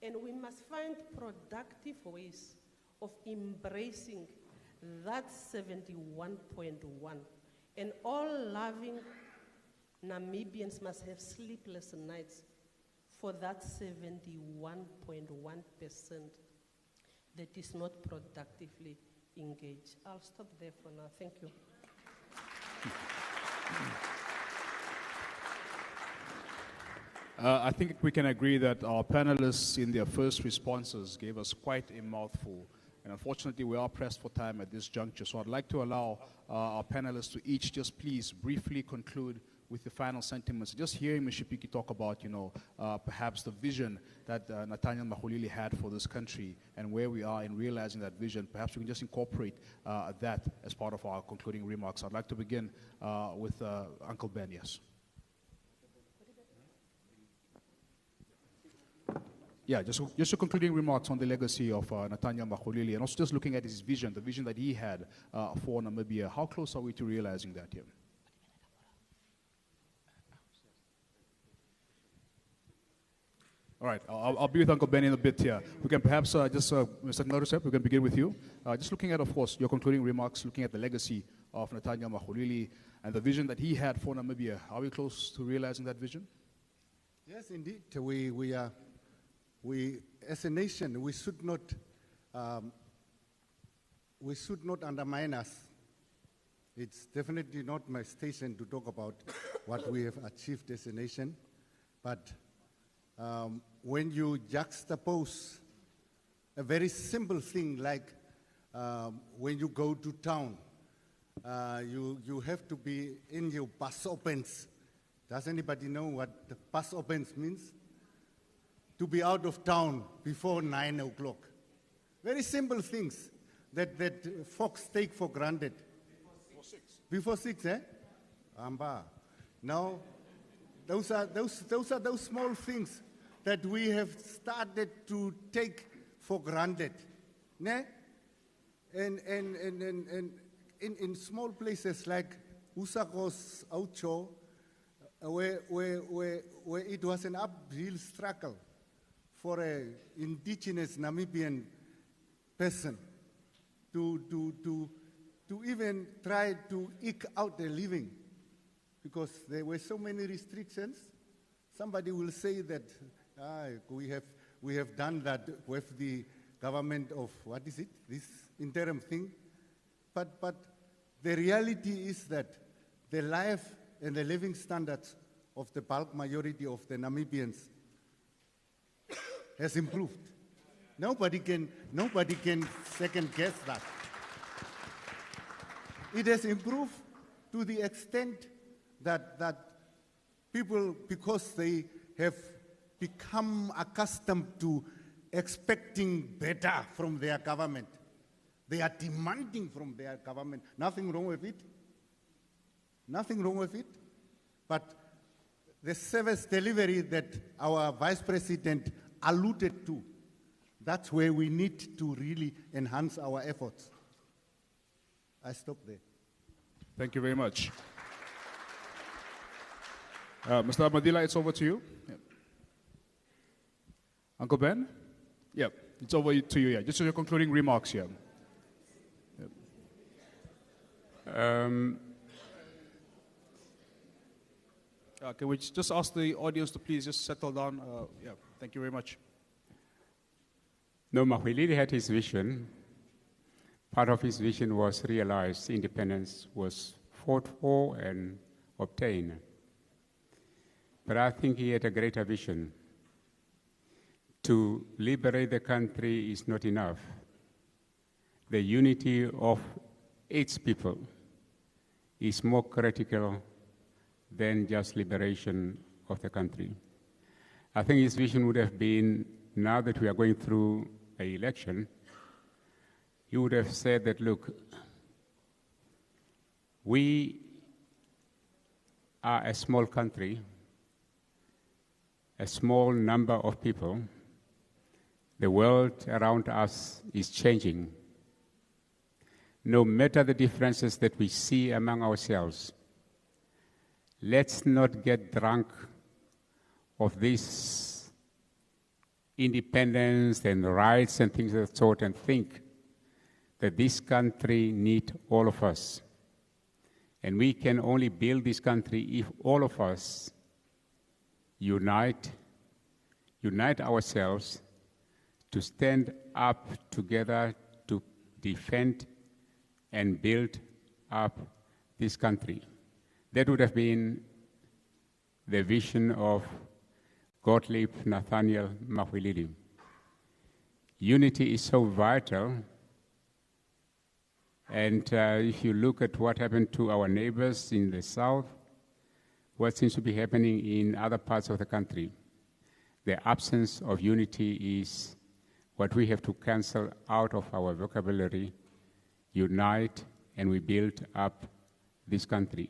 Speaker 9: and we must find productive ways of embracing that 71.1. And all loving Namibians must have sleepless nights for that 71.1% that is not productively engaged. I'll stop there for now. Thank you.
Speaker 2: I think we can agree that our panelists in their first responses gave us quite a mouthful. And unfortunately, we are pressed for time at this juncture. So I'd like to allow our panelists to each just please briefly conclude with the final sentiments. Just hearing Ms. Shipiki talk about, perhaps the vision that Nathaniel Maxuilili had for this country and where we are in realizing that vision, perhaps we can just incorporate that as part of our concluding remarks. I'd like to begin with Uncle Ben, yes. Yeah, just your concluding remarks on the legacy of Nathaniel Maxuilili, and also just looking at his vision, the vision that he had for Namibia. How close are we to realizing that here? All right, I'll be with Uncle Ben in a bit here. We can perhaps Mr. Norisep, we can begin with you. Just looking at, of course, your concluding remarks, looking at the legacy of Nathaniel Maxuilili and the vision that he had for Namibia. Are we close to realizing that vision?
Speaker 8: Yes, indeed. We, as a nation, we should not undermine us. It's definitely not my station to talk about what we have achieved as a nation, but when you juxtapose a very simple thing like when you go to town, you have to be in your bus opens. Does anybody know what the bus opens means? To be out of town before 9 o'clock. Very simple things that folks take for granted. Before 6, eh? Amba. Now, those are those small things that we have started to take for granted. Ne? And in small places like Usakos, Aucho, where it was an uphill struggle for an indigenous Namibian person to even try to eke out a living, because there were so many restrictions. Somebody will say that we have done that with the government of, what is it, this interim thing. But the reality is that the life and the living standards of the bulk majority of the Namibians has improved. Nobody can second guess that. It has improved to the extent that people, because they have become accustomed to expecting better from their government, they are demanding from their government. Nothing wrong with it. Nothing wrong with it. But the service delivery that our Vice President alluded to, that's where we need to really enhance our efforts. I stop there.
Speaker 2: Thank you very much. Mr. Madila, it's over to you. Yep. Uncle Ben? Yep, it's over to you. Yeah, just your concluding remarks here. Yep. Can we just ask the audience to please just settle down? Yeah, thank you very much.
Speaker 6: No, Maxuilili had his vision. Part of his vision was realized. Independence was fought for and obtained. But I think he had a greater vision. To liberate the country is not enough. The unity of its people is more critical than just liberation of the country. I think his vision would have been, now that we are going through an election, he would have said that, look, we are a small country, a small number of people. The world around us is changing. No matter the differences that we see among ourselves, let's not get drunk of this independence and rights and things of that sort and think that this country needs all of us. And we can only build this country if all of us unite ourselves to stand up together to defend and build up this country. That would have been the vision of Gottlieb Nathaniel Maxuilili. Unity is so vital, and if you look at what happened to our neighbors in the south, what seems to be happening in other parts of the country, the absence of unity is what we have to cancel out of our vocabulary. Unite, and we build up this country.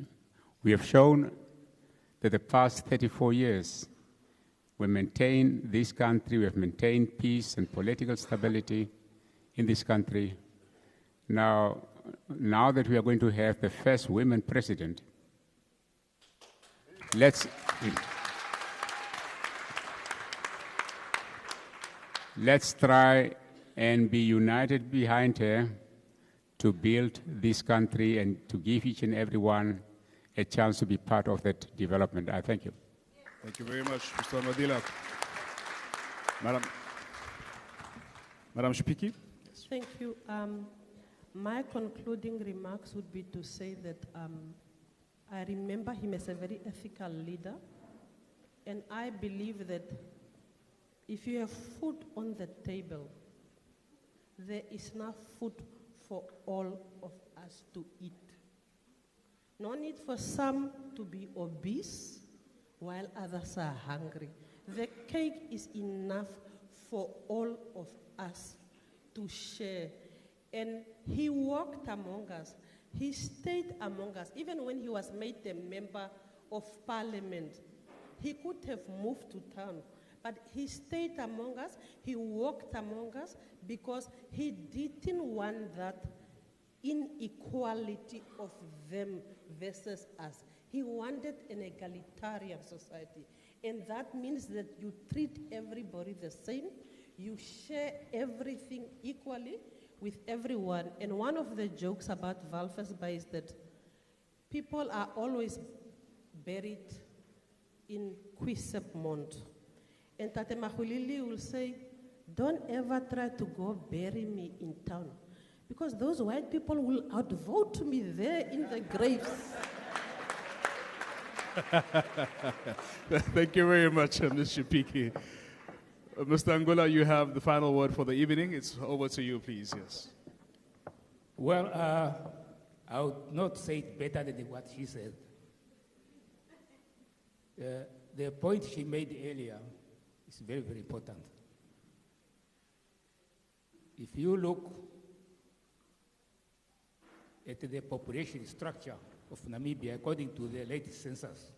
Speaker 6: We have shown that the past 34 years, we maintain this country, we have maintained peace and political stability in this country. Now that we are going to have the first women president, let's try and be united behind her to build this country and to give each and every one a chance to be part of that development. I thank you.
Speaker 2: Thank you very much, Mr. Madila. Madam Shipiki?
Speaker 9: Thank you. My concluding remarks would be to say that I remember him as a very ethical leader, and I believe that if you have food on the table, there is enough food for all of us to eat. No need for some to be obese while others are hungry. The cake is enough for all of us to share. And he walked among us. He stayed among us. Even when he was made a member of parliament, he could have moved to town. But he stayed among us, he walked among us, because he didn't want that inequality of them versus us. He wanted an egalitarian society. And that means that you treat everybody the same, you share everything equally with everyone. And one of the jokes about Valfasba is that people are always buried in Quisepmont. And Tate Maxuilili will say, don't ever try to go bury me in town, because those white people will outvote me there in the graves.
Speaker 2: Thank you very much, Ms. Shipiki. Mr. Angola, you have the final word for the evening. It's over to you, please. Yes.
Speaker 7: Well, I would not say it better than what she said. The point she made earlier is very, very important. If you look at the population structure of Namibia according to the latest census,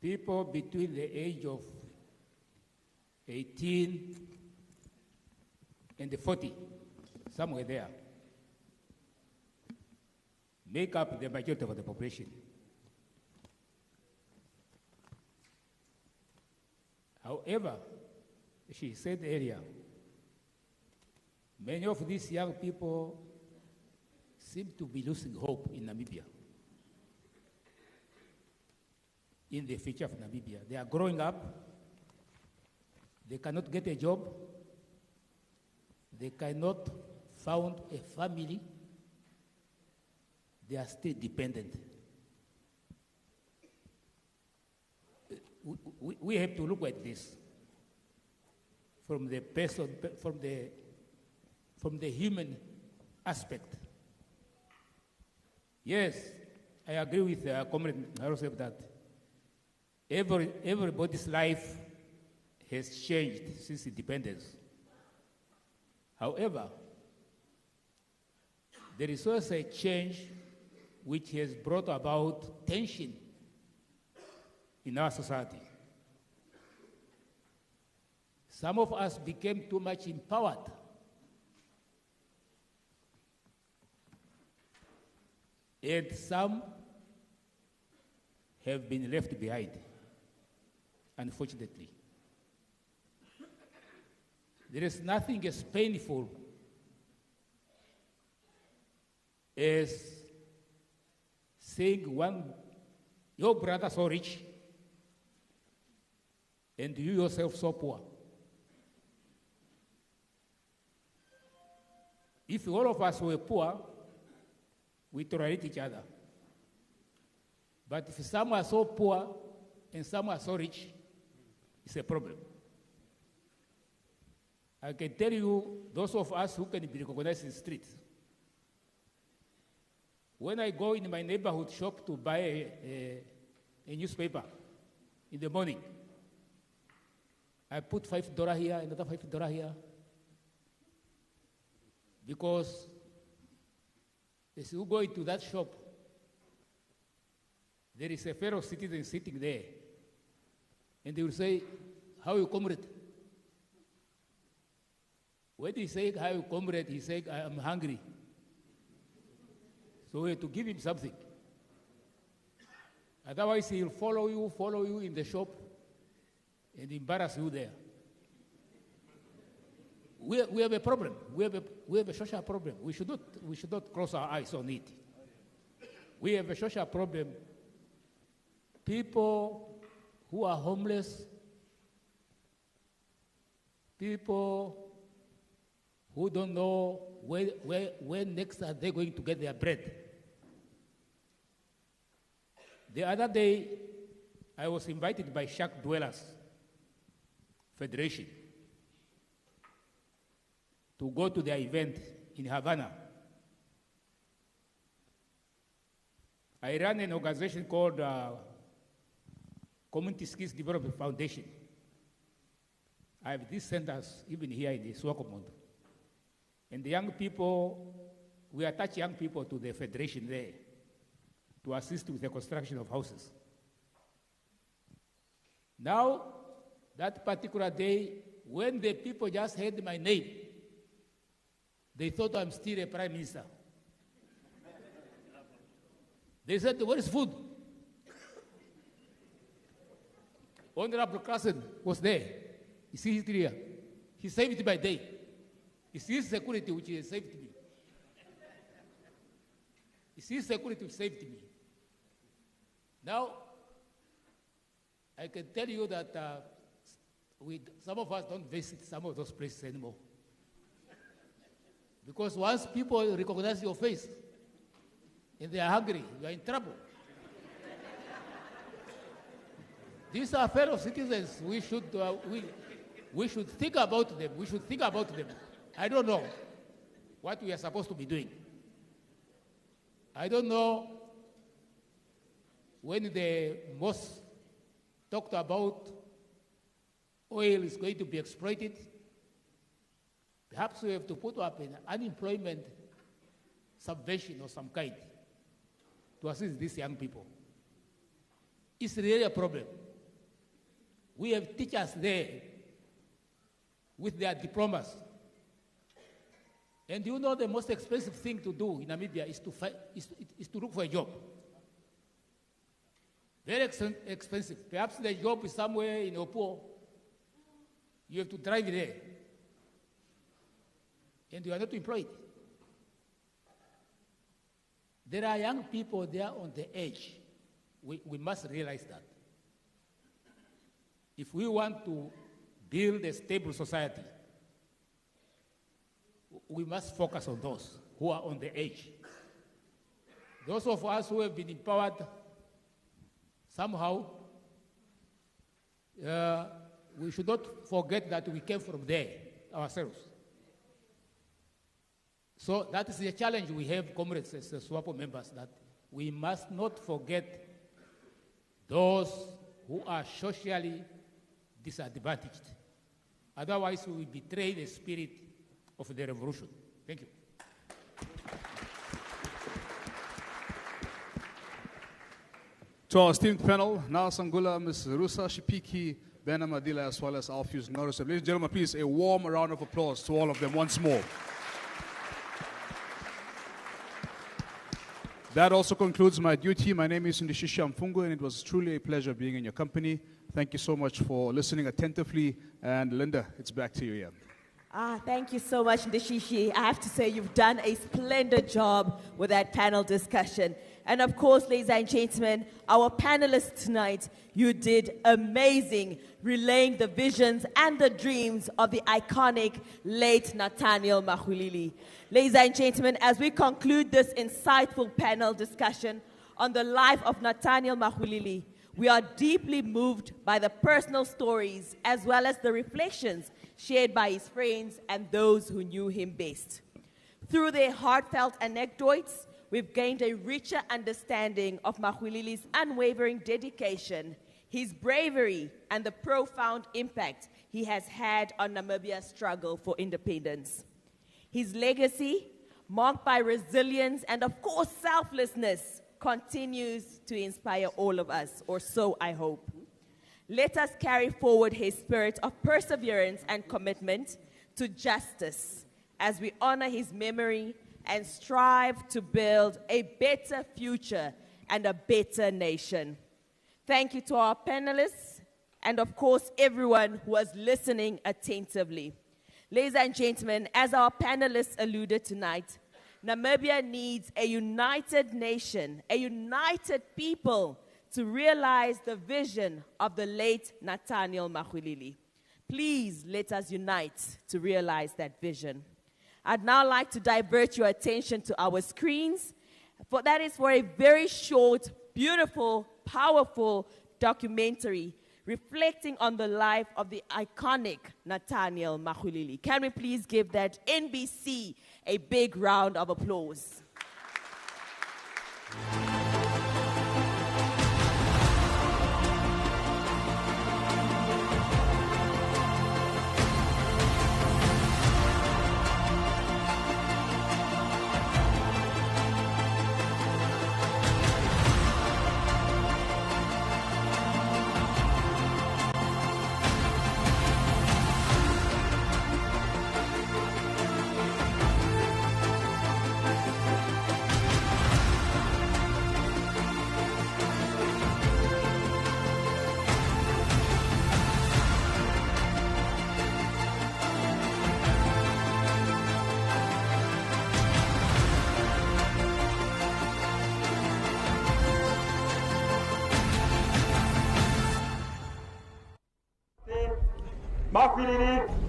Speaker 7: people between the age of 18 and 40, somewhere there, make up the majority of the population. However, she said earlier, many of these young people seem to be losing hope in Namibia, in the future of Namibia. They are growing up, they cannot get a job, they cannot found a family, they are still dependent. We have to look at this from the person, from the human aspect. Yes, I agree with Comrade Narosep that everybody's life has changed since independence. However, there is also a change which has brought about tension in our society. Some of us became too much empowered. And some have been left behind, unfortunately. There is nothing as painful as seeing your brother so rich and you yourself so poor. If all of us were poor, we tolerate each other. But if some are so poor and some are so rich, it's a problem. I can tell you, those of us who can be recognized in the street, when I go in my neighborhood shop to buy a newspaper in the morning, I put $5 here, another $5 here, because as you go into that shop, there is a fellow citizen sitting there, and they will say, "How are you, comrade?" When he say, "How are you, comrade?" he said, "I am hungry." So we have to give him something. Otherwise, he will follow you in the shop and embarrass you there. We have a problem. We have a social problem. We should not close our eyes on it. We have a social problem. People who are homeless, people who don't know where next are they going to get their bread. The other day, I was invited by Shack Dwellers Federation to go to their event in Havana. I run an organization called Community Skills Development Foundation. I have these centers even here in the Swakopmund. And the young people, we attach young people to the federation there to assist with the construction of houses. Now, that particular day, when the people just heard my name, they thought I'm still a prime minister. They said, "Where is food?" Honorable Carson was there. You see, he's clear. He saved my day. It's his security which has saved me. It's his security which saved me. Now, I can tell you that some of us don't visit some of those places anymore. Because once people recognize your face and they are hungry, you are in trouble. These are fellow citizens. We should think about them. We should think about them. I don't know what we are supposed to be doing. I don't know when the most talked about oil is going to be exploited. Perhaps we have to put up an unemployment subvention of some kind to assist these young people. It's really a problem. We have teachers there with their diplomas. And you know the most expensive thing to do in Namibia is to look for a job. Very expensive. Perhaps the job is somewhere in Opo, You have to drive there. And you are not employed. There are young people there on the edge. We must realize that. If we want to build a stable society, we must focus on those who are on the edge. Those of us who have been empowered, somehow, we should not forget that we came from there ourselves. So that is the challenge we have, comrades, as SWAPO members, that we must not forget those who are socially disadvantaged. Otherwise, we will betray the spirit of the revolution. Thank you.
Speaker 2: To our esteemed panel, Nal Sangula, Ms. Rusa Shipiki, Ben Amadila, as well as Alpheus Norris. Ladies and gentlemen, please, a warm round of applause to all of them once more. That also concludes my duty. My name is Ndishisha Mfungu, and it was truly a pleasure being in your company. Thank you so much for listening attentively. And Linda, it's back to you here.
Speaker 1: Thank you so much, Ndishishi. I have to say you've done a splendid job with that panel discussion. And of course, ladies and gentlemen, our panelists tonight, you did amazing, relaying the visions and the dreams of the iconic late Nathaniel Maxuilili. Ladies and gentlemen, as we conclude this insightful panel discussion on the life of Nathaniel Maxuilili, we are deeply moved by the personal stories as well as the reflections shared by his friends and those who knew him best. Through their heartfelt anecdotes, we've gained a richer understanding of Maxuilili's unwavering dedication, his bravery, and the profound impact he has had on Namibia's struggle for independence. His legacy, marked by resilience and, of course, selflessness, continues to inspire all of us, or so I hope. Let us carry forward his spirit of perseverance and commitment to justice as we honor his memory and strive to build a better future and a better nation. Thank you to our panelists and, of course, everyone who was listening attentively. Ladies and gentlemen, as our panelists alluded tonight, Namibia needs a united nation, a united people to realize the vision of the late Nathaniel Maxuilili. Please let us unite to realize that vision. I'd now like to divert your attention to our screens. That is for a very short, beautiful, powerful documentary reflecting on the life of the iconic Nathaniel Maxuilili. Can we please give that NBC a big round of applause?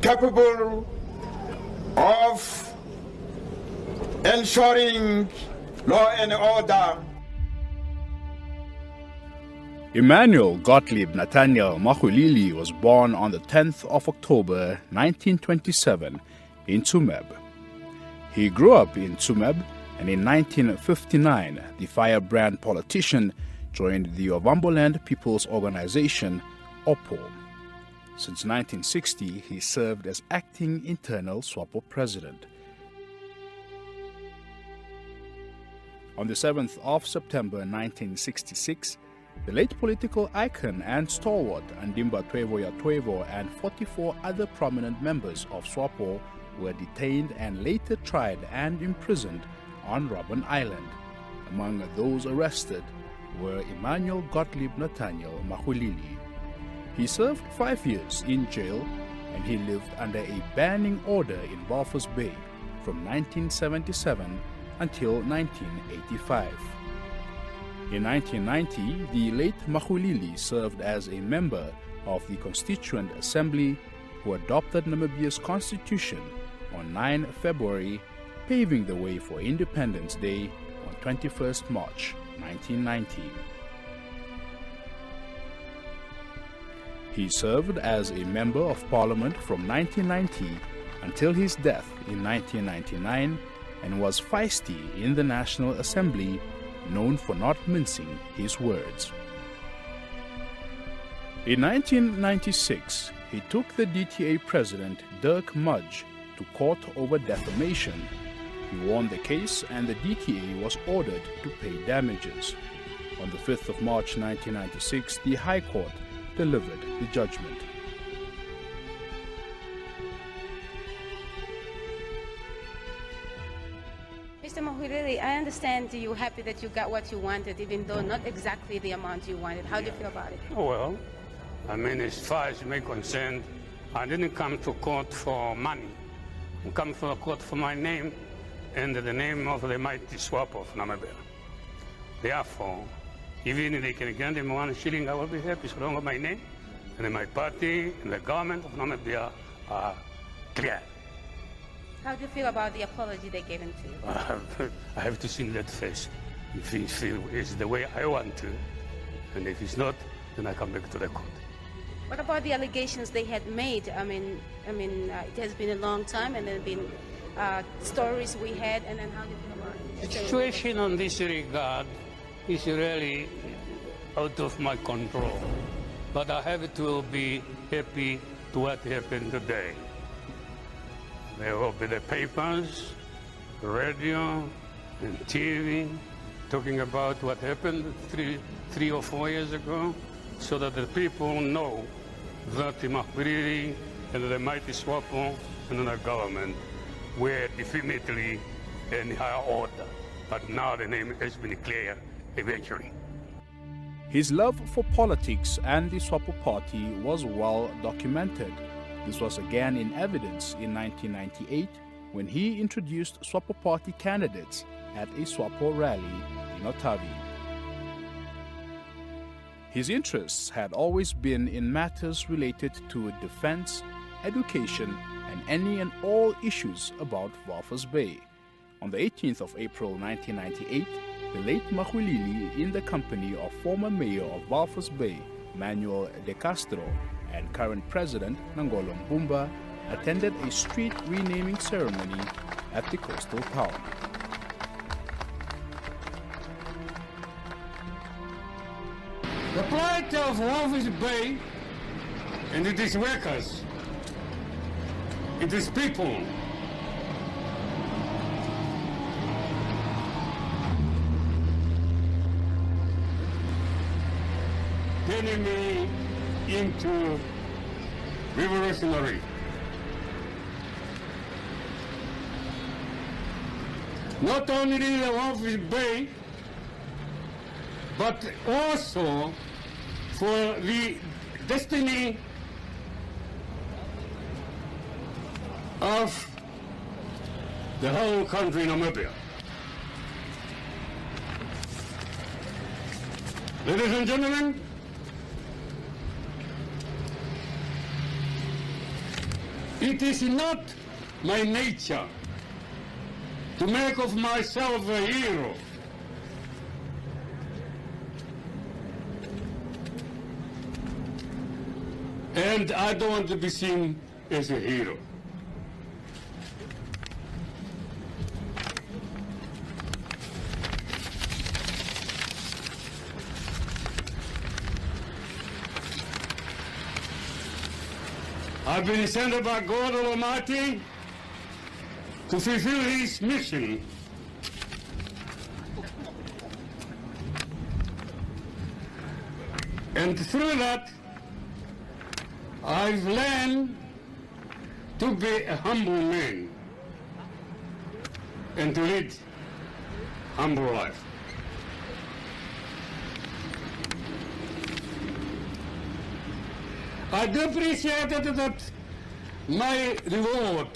Speaker 10: Capable of ensuring law and order.
Speaker 2: Emmanuel Gottlieb Nathaniel Maxuilili was born on the 10th of October 1927 in Tsumeb. He grew up in Tsumeb, and in 1959, the firebrand politician joined the Ovamboland People's Organization, OPO. Since 1960, he served as acting internal SWAPO president. On the 7th of September 1966, the late political icon and stalwart Andimba Twevo Yatwevo and 44 other prominent members of SWAPO were detained and later tried and imprisoned on Robben Island. Among those arrested were Emmanuel Gottlieb Nathaniel Maxuilili. He served 5 years in jail when he lived under a banning order in Walvis Bay from 1977 until 1985. In 1990, the late Maxuilili served as a member of the Constituent Assembly who adopted Namibia's constitution on 9 February, paving the way for Independence Day on 21st March 1990. He served as a member of Parliament from 1990 until his death in 1999 and was feisty in the National Assembly, known for not mincing his words. In 1996, he took the DTA president Dirk Mudge to court over defamation. He won the case and the DTA was ordered to pay damages. On the 5th of March 1996, the High Court delivered the judgment.
Speaker 11: Mr. Maxuilili, I understand you're happy that you got what you wanted, even though not exactly the amount you wanted. How do you feel about it?
Speaker 7: Well, I mean, as far as me concerned, I didn't come to court for money. I come to court for my name and the name of the mighty SWAPO of Namibia. Therefore, even if they can grant him 1 shilling, I will be happy so long as my name and my party and the government of Namibia are clear.
Speaker 11: How do you feel about the apology they gave him to you?
Speaker 7: I have to see that face. If it's the way I want to, and if it's not, then I come back to the court.
Speaker 11: What about the allegations they had made? I mean, it has been a long time, and there have been stories we had, and then how do you feel about it?
Speaker 7: The situation on this regard is really out of my control. But I have to be happy to what happened today. There will be the papers, radio, and TV talking about what happened three or 4 years ago, so that the people know that the Maxuilili and the mighty SWAPO and the government were definitely in higher order. But now the name has been cleared eventually.
Speaker 2: His love for politics and the SWAPO party was well documented. This was again in evidence in 1998 when he introduced SWAPO party candidates at a SWAPO rally in Otavi. His interests had always been in matters related to defense, education, and any and all issues about Walvis Bay. On the 18th of April 1998, the late Maxuilili, in the company of former mayor of Walvis Bay, Manuel de Castro, and current president Nangolo Mbumba, attended a street renaming ceremony at the coastal town.
Speaker 7: The plight of Walvis Bay and its workers, its people, turning me into revolutionary. Not only the Walvis Bay, but also for the destiny of the whole country, Namibia. Ladies and gentlemen, it is not my nature to make of myself a hero. And I don't want to be seen as a hero. I've been sent by God Almighty to fulfill His mission. And through that, I've learned to be a humble man and to lead humble life. I do appreciate that
Speaker 12: My reward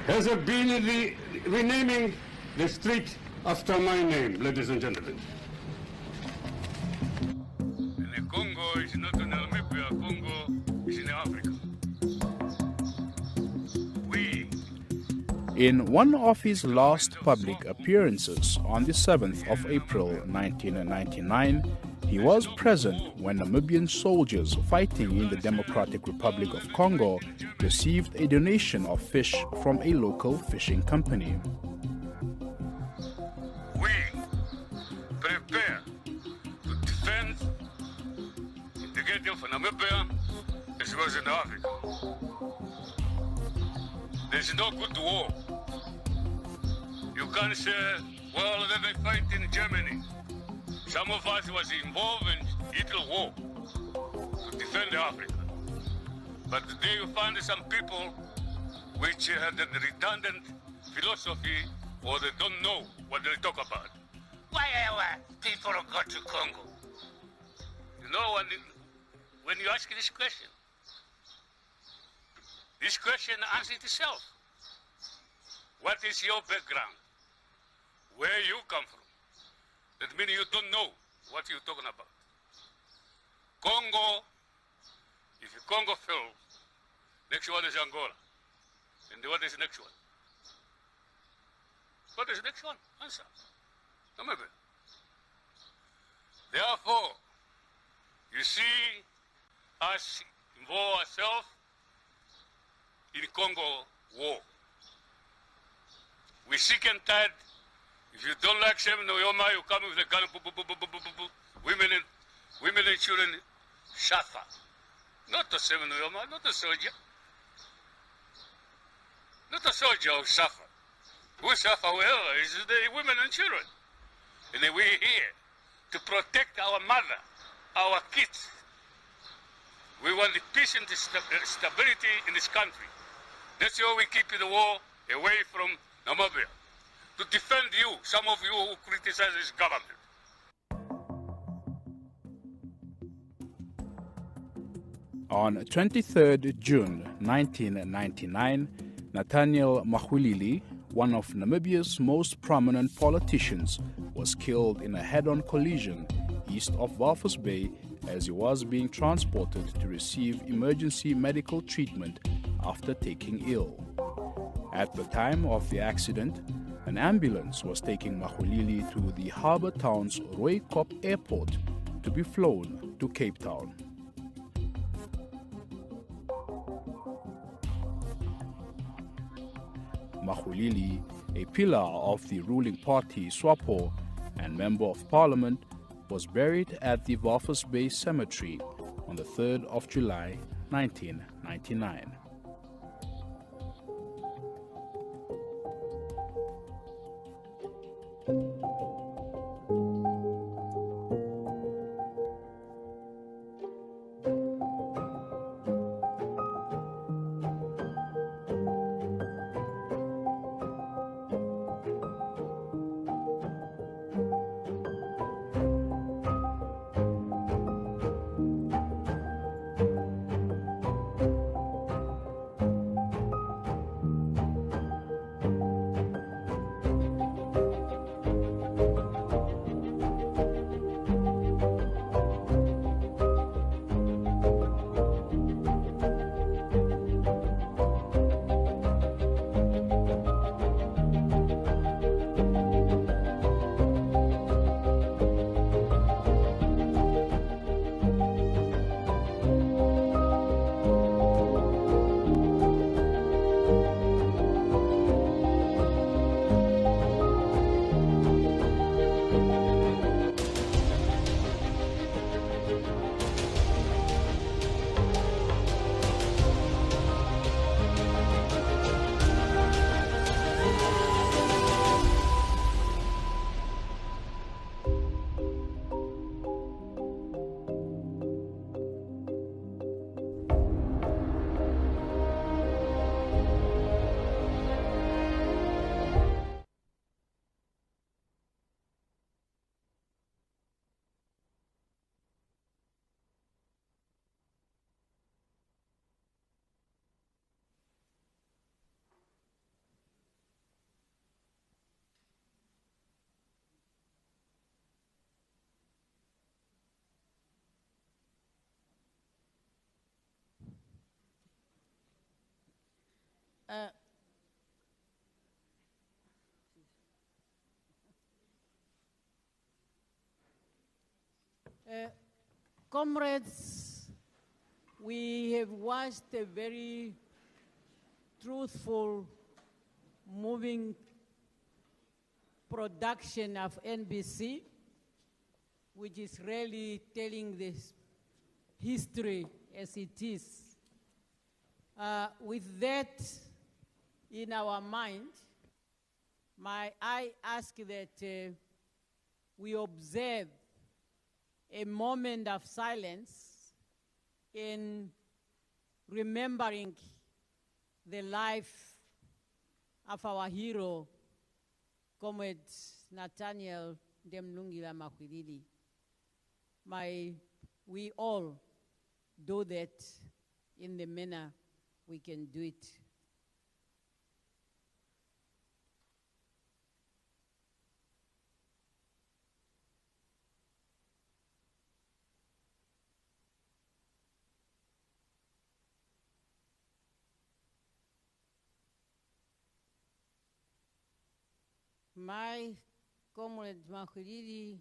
Speaker 12: has been renaming the street after my name, ladies and gentlemen.
Speaker 13: And the Congo is not in Namibia, Congo is in Africa.
Speaker 2: In one of his last public appearances on the 7th of April 1999, he was present when Namibian soldiers fighting in the Democratic Republic of Congo received a donation of fish from a local fishing company.
Speaker 13: We prepare to defend the integrity of Namibia as well as in Africa. There's no good war. You can't say, well, they fight in Germany. Some of us was involved in Hitler war to defend Africa. But today you find some people which have the redundant philosophy or they don't know what they talk about. Why people go to Congo? You know, when you ask this question answers itself. What is your background? Where you come from? That means you don't know what you're talking about. Congo, if Congo fails, next one is Angola. And what is the next one? What is the next one? Answer. Namibia. Therefore, you see us involve ourselves in Congo war. We sick and tired. If you don't like Seven Oyoma, you come with a gun, women and children suffer. Not the Seven Oyoma, not the soldier. Not the soldier who suffer. Who suffer well is the women and children. And then we're here to protect our mother, our kids. We want the peace and the stability in this country. That's why we keep the war away from Namibia. To defend you, some of you who criticize this government.
Speaker 2: On 23rd June 1999, Nathaniel Maxuilili, one of Namibia's most prominent politicians, was killed in a head-on collision east of Walvis Bay as he was being transported to receive emergency medical treatment after taking ill. At the time of the accident, an ambulance was taking Maxuilili to the harbour town's Rooikop Airport to be flown to Cape Town. Maxuilili, a pillar of the ruling party SWAPO and Member of Parliament, was buried at the Walvis Bay Cemetery on the 3rd of July 1999.
Speaker 5: Comrades, we have watched a very truthful, moving production of NBC, which is really telling this history as it is. With that in our mind, I ask that we observe a moment of silence in remembering the life of our hero, Comrade Nathaniel Maxuilili. We all do that in the manner we can do it. My Comrade Maxuilili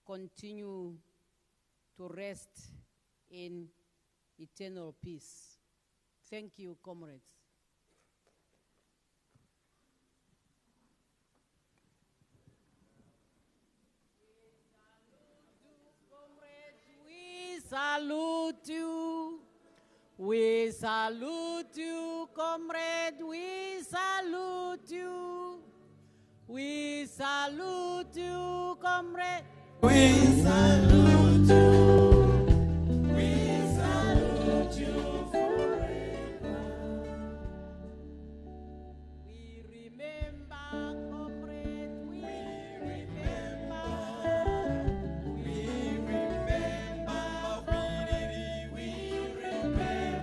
Speaker 5: continue to rest in eternal peace. Thank you, comrades. We salute you. We salute you, comrade. We salute you. We salute you, comrade. We salute you. We salute you forever. We remember, comrade. We remember. We remember. We remember.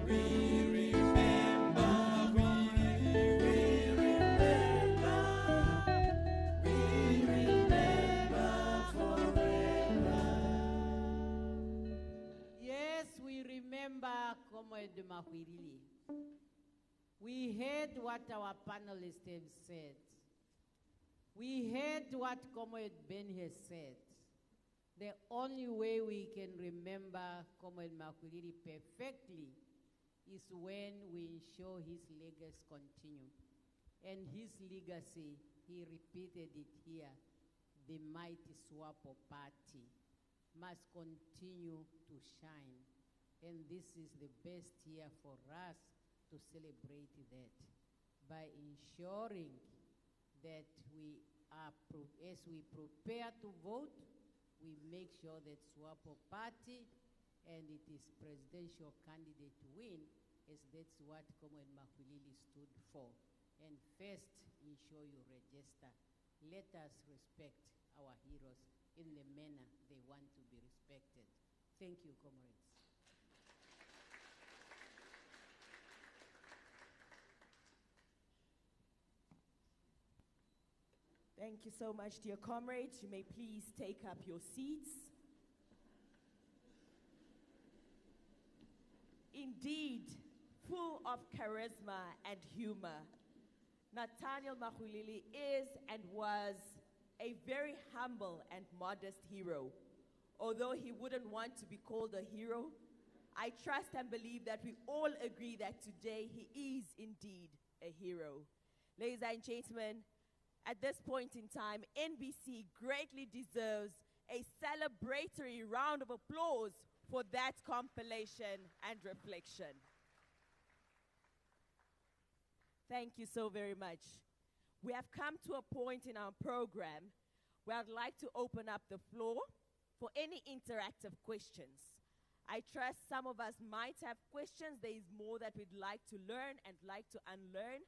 Speaker 5: We remember. Remember Comrade Maxuilili. We heard what our panelists have said. We heard what Comrade Ben has said. The only way we can remember Comrade Maxuilili perfectly is when we ensure his legacy continue. And his legacy, he repeated it here, the mighty SWAPO party must continue to shine. And this is the best year for us to celebrate that by ensuring that we are, as we prepare to vote, we make sure that SWAPO party and it is presidential candidate to win, as that's what Comrade Maxuilili stood for. And first, ensure you register. Let us respect our heroes in the manner they want to be respected. Thank you, comrades.
Speaker 1: Thank you so much, dear comrades. You may please take up your seats. Indeed, full of charisma and humor, Nathaniel Maxuilili is and was a very humble and modest hero. Although he wouldn't want to be called a hero, I trust and believe that we all agree that today he is indeed a hero. Ladies and gentlemen, at this point in time, NBC greatly deserves a celebratory round of applause for that compilation and reflection. Thank you so very much. We have come to a point in our program where I'd like to open up the floor for any interactive questions. I trust some of us might have questions. There is more that we'd like to learn and like to unlearn.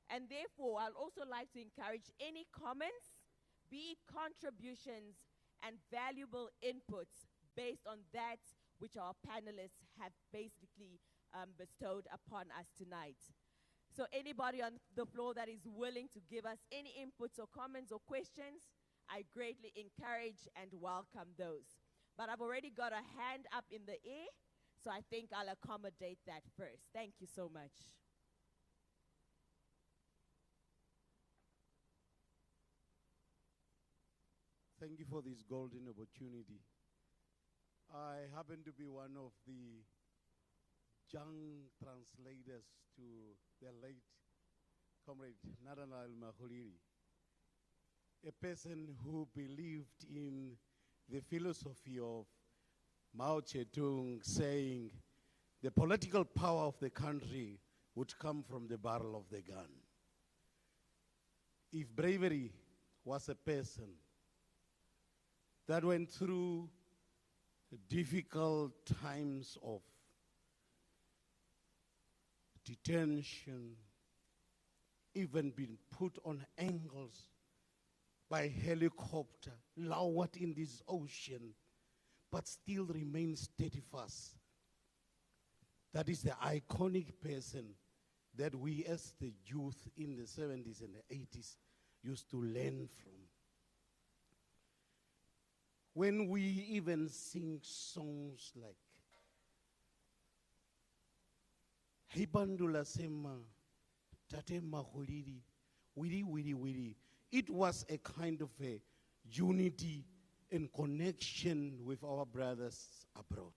Speaker 1: And therefore, I'll also like to encourage any comments, be it contributions and valuable inputs based on that which our panelists have basically bestowed upon us tonight. So anybody on the floor that is willing to give us any inputs or comments or questions, I greatly encourage and welcome those. But I've already got a hand up in the air. So I think I'll accommodate that first. Thank you so much.
Speaker 14: Thank you for this golden opportunity. I happen to be one of the young translators to the late comrade Nathaniel Maxuilili, a person who believed in the philosophy of Mao Zedong saying the political power of the country would come from the barrel of the gun. If bravery was a person that went through difficult times of detention, even been put on angles by helicopter, lowered in this ocean, but still remains steadfast. That is the iconic person that we as the youth in the 70s and the 80s used to learn from. When we even sing songs like Hibandula Sema, Tate Maxuilili, Wiri Wiri Wiri, it was a kind of a unity and connection with our brothers abroad.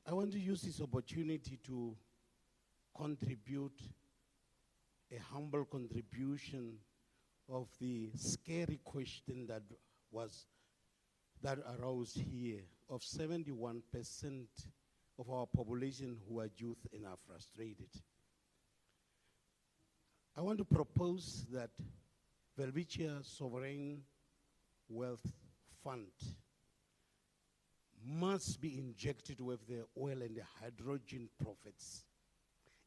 Speaker 14: I want to use this opportunity to contribute a humble contribution of the scary question that arose here of 71% of our population who are youth and are frustrated. I want to propose that Welwitschia Sovereign Wealth Fund must be injected with the oil and the hydrogen profits,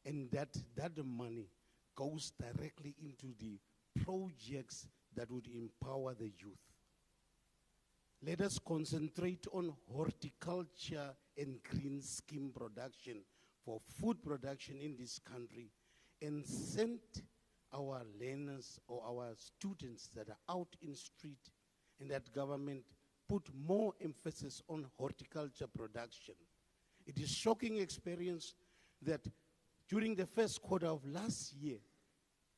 Speaker 14: and that money goes directly into the projects that would empower the youth. Let us concentrate on horticulture and green scheme production for food production in this country, and send our learners or our students that are out in street and that government put more emphasis on horticulture production. It is shocking experience that during the first quarter of last year,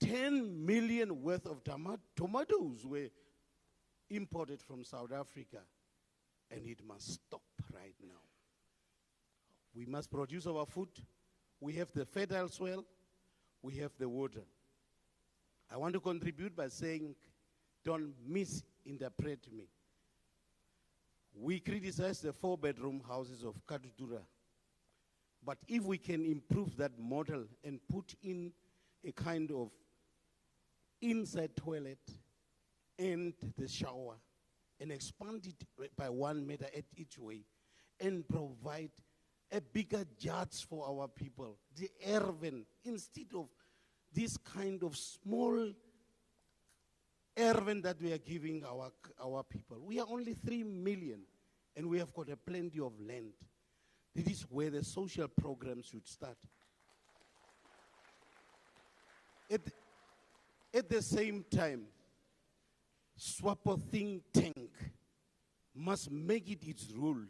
Speaker 14: 10 million worth of tomatoes were imported from South Africa, and it must stop right now. We must produce our food. We have the fertile soil. We have the water. I want to contribute by saying, don't misinterpret me. We criticize the 4-bedroom houses of Katutura, but if we can improve that model and put in a kind of inside toilet and the shower and expand it by 1 meter at each way and provide a bigger judge for our people, the urban, instead of this kind of small urban that we are giving our people. We are only 3 million, and we have got a plenty of land. This is where the social programs should start. At the same time, SWAPO think tank must make it its rule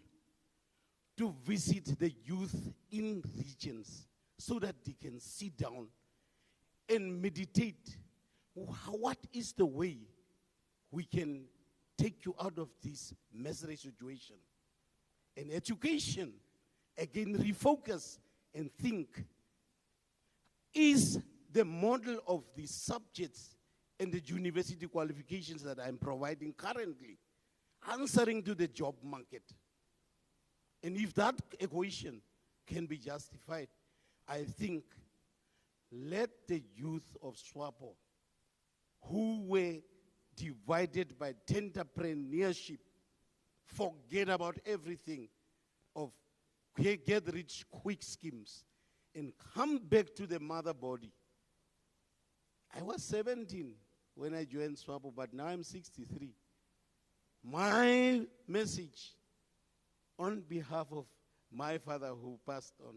Speaker 14: to visit the youth in regions so that they can sit down and meditate. What is the way we can take you out of this misery situation? And education, again, refocus and think. Is the model of the subjects and the university qualifications that I'm providing currently answering to the job market? And if that equation can be justified, I think let the youth of SWAPO, who were divided by entrepreneurship, forget about everything of get rich quick schemes and come back to the mother body. I was 17 when I joined SWAPO, but now I'm 63. My message on behalf of my father who passed on,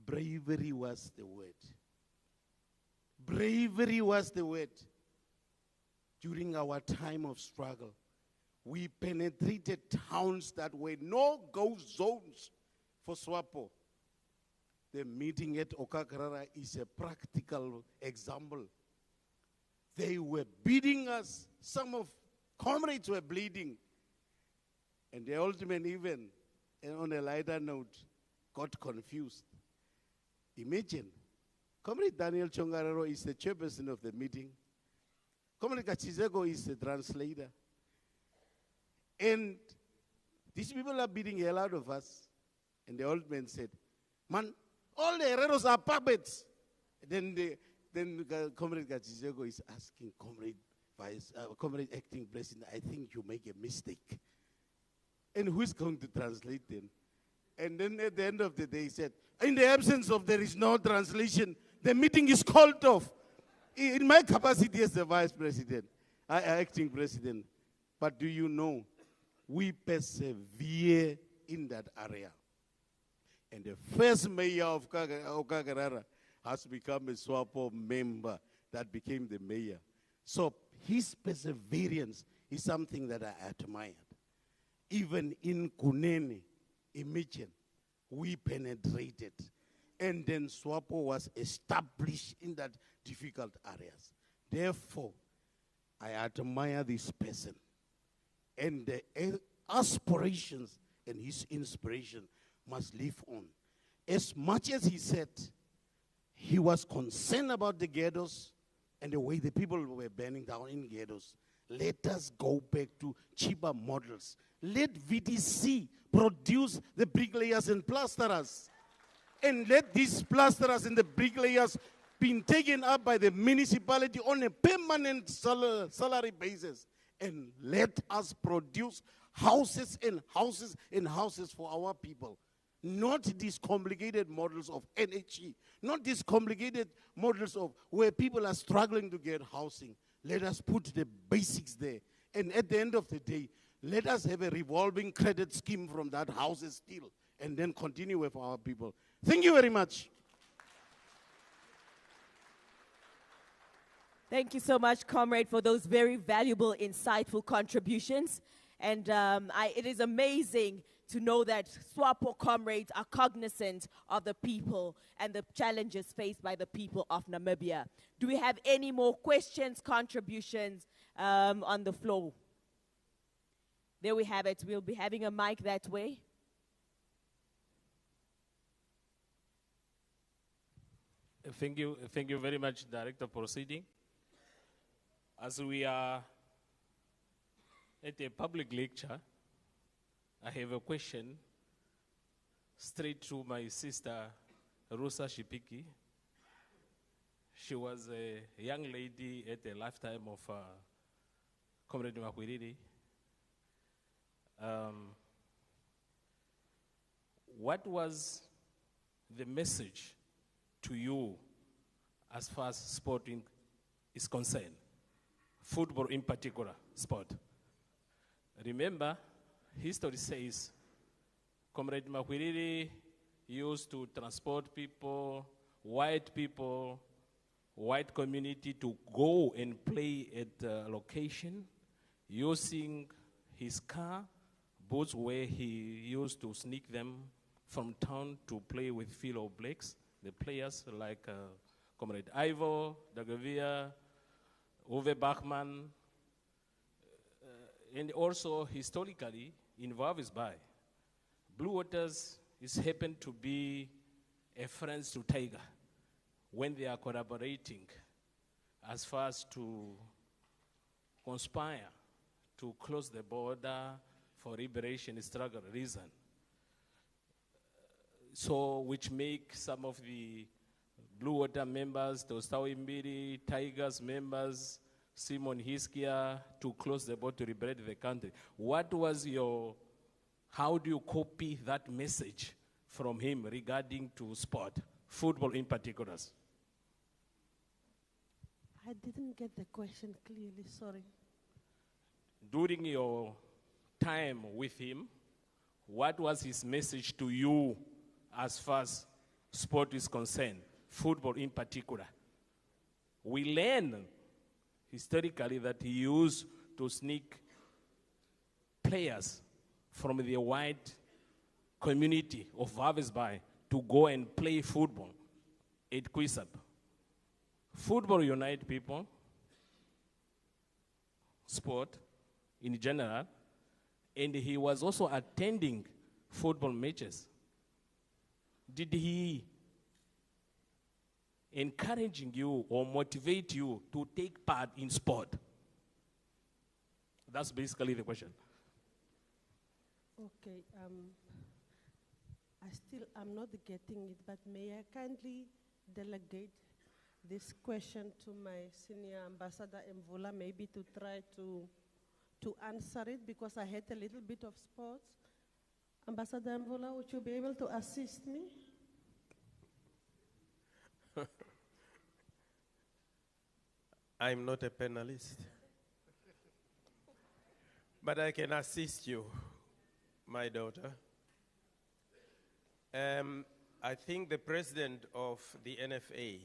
Speaker 14: bravery was the word. Bravery was the word. During our time of struggle, We penetrated towns that were no-go zones for SWAPO. The meeting at Okakarara is a practical example. They were beating us. Some of comrades were bleeding. And the old men even, on a lighter note, got confused. Imagine, Comrade Daniel Chongarero is the chairperson of the meeting. Comrade Kachizeko is the translator. And these people are beating hell out of us. And the old man said, man, all the Herreros are puppets. Then Comrade Kachizeko is asking, Comrade Acting President, I think you make a mistake. And who's going to translate them? And then at the end of the day, he said, in the absence of there is no translation, the meeting is called off. In my capacity as the Vice President, Acting President, but do you know, we persevere in that area. And the first mayor of Okakarara has become a SWAPO member that became the mayor. So his perseverance is something that I admired. Even in Kunene, imagine, we penetrated. And then SWAPO was established in that difficult areas. Therefore, I admire this person. And the aspirations and his inspiration must live on. As much as he said he was concerned about the ghettos and the way the people were burning down in ghettos, let us go back to cheaper models. Let VDC produce the bricklayers and plasterers. And let these plasterers and the bricklayers be taken up by the municipality on a permanent salary basis. And let us produce houses and houses and houses for our people. Not these complicated models of NHE. Not these complicated models of where people are struggling to get housing. Let us put the basics there. And at the end of the day, let us have a revolving credit scheme from that houses still. And then continue with our people. Thank you very much.
Speaker 1: Thank you so much, Comrade, for those very valuable, insightful contributions. And it is amazing to know that SWAPO comrades are cognizant of the people and the challenges faced by the people of Namibia. Do we have any more questions, contributions on the floor? There we have it. We'll be having a mic that way.
Speaker 15: Thank you very much, Director Proceeding. As we are at a public lecture, I have a question straight to my sister, Rosa Shipiki. She was a young lady at the lifetime of Comrade Maxuilili. What was the message to you as far as sporting is concerned? Football in particular, sport. Remember, history says Comrade Maxuilili used to transport people, white community to go and play at a location using his car, boats where he used to sneak them from town to play with fellow blacks, the players like Comrade Ivo, Dagavia, Uwe Bachmann, and also historically in Wavisbai, Blue Waters is happened to be a friend to Tiger when they are collaborating as far as to conspire to close the border for liberation struggle reason. So which make some of the Blue Water members, Tostawi Mbiri, Tigers members, Simon Hiskia, to close the border to liberate the country. What was how do you copy that message from him regarding to sport, football in particular?
Speaker 9: I didn't get the question clearly, sorry.
Speaker 15: During your time with him, what was his message to you as far as sport is concerned, football in particular? We learn historically that he used to sneak players from the white community of Harvest Bay to go and play football at Quisap. Football unites people, sport in general, and he was also attending football matches. Did he encouraging you or motivate you to take part in sport? That's basically the question.
Speaker 9: Okay, I'm not getting it, but may I kindly delegate this question to my senior ambassador Mvula, maybe to try to answer it, because I had a little bit of sports. Ambassador Mvula, would you be able to assist me?
Speaker 16: I'm not a panelist, but I can assist you, my daughter. I think the president of the NFA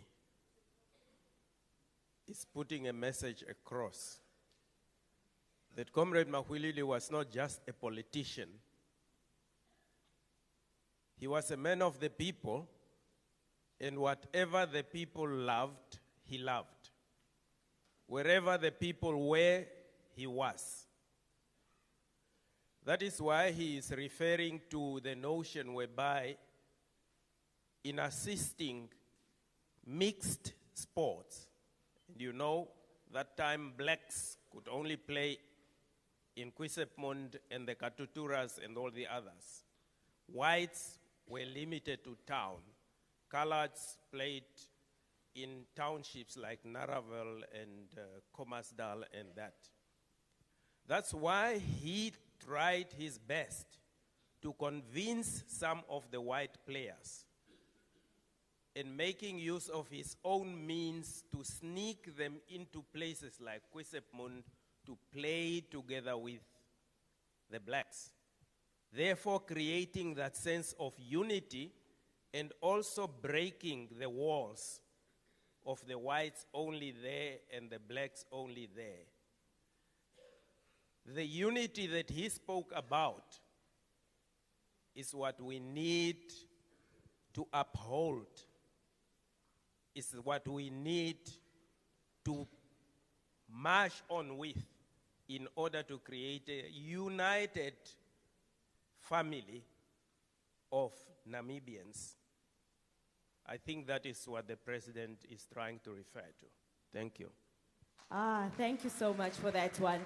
Speaker 16: is putting a message across that Comrade Maxuilili was not just a politician. He was a man of the people, and whatever the people loved, he loved. Wherever the people were, he was. That is why he is referring to the notion whereby in assisting mixed sports, and you know that time blacks could only play in Quisepmund and the Katuturas and all the others. Whites were limited to town. Coloreds played in townships like Naravel and Khomasdal and that. That's why he tried his best to convince some of the white players, in making use of his own means to sneak them into places like Quisepmund to play together with the blacks, therefore creating that sense of unity and also breaking the walls of the whites only there and the blacks only there. The unity that he spoke about is what we need to uphold, is what we need to march on with in order to create a united family of Namibians. I think that is what the president is trying to refer to. Thank you.
Speaker 1: Thank you so much for that one.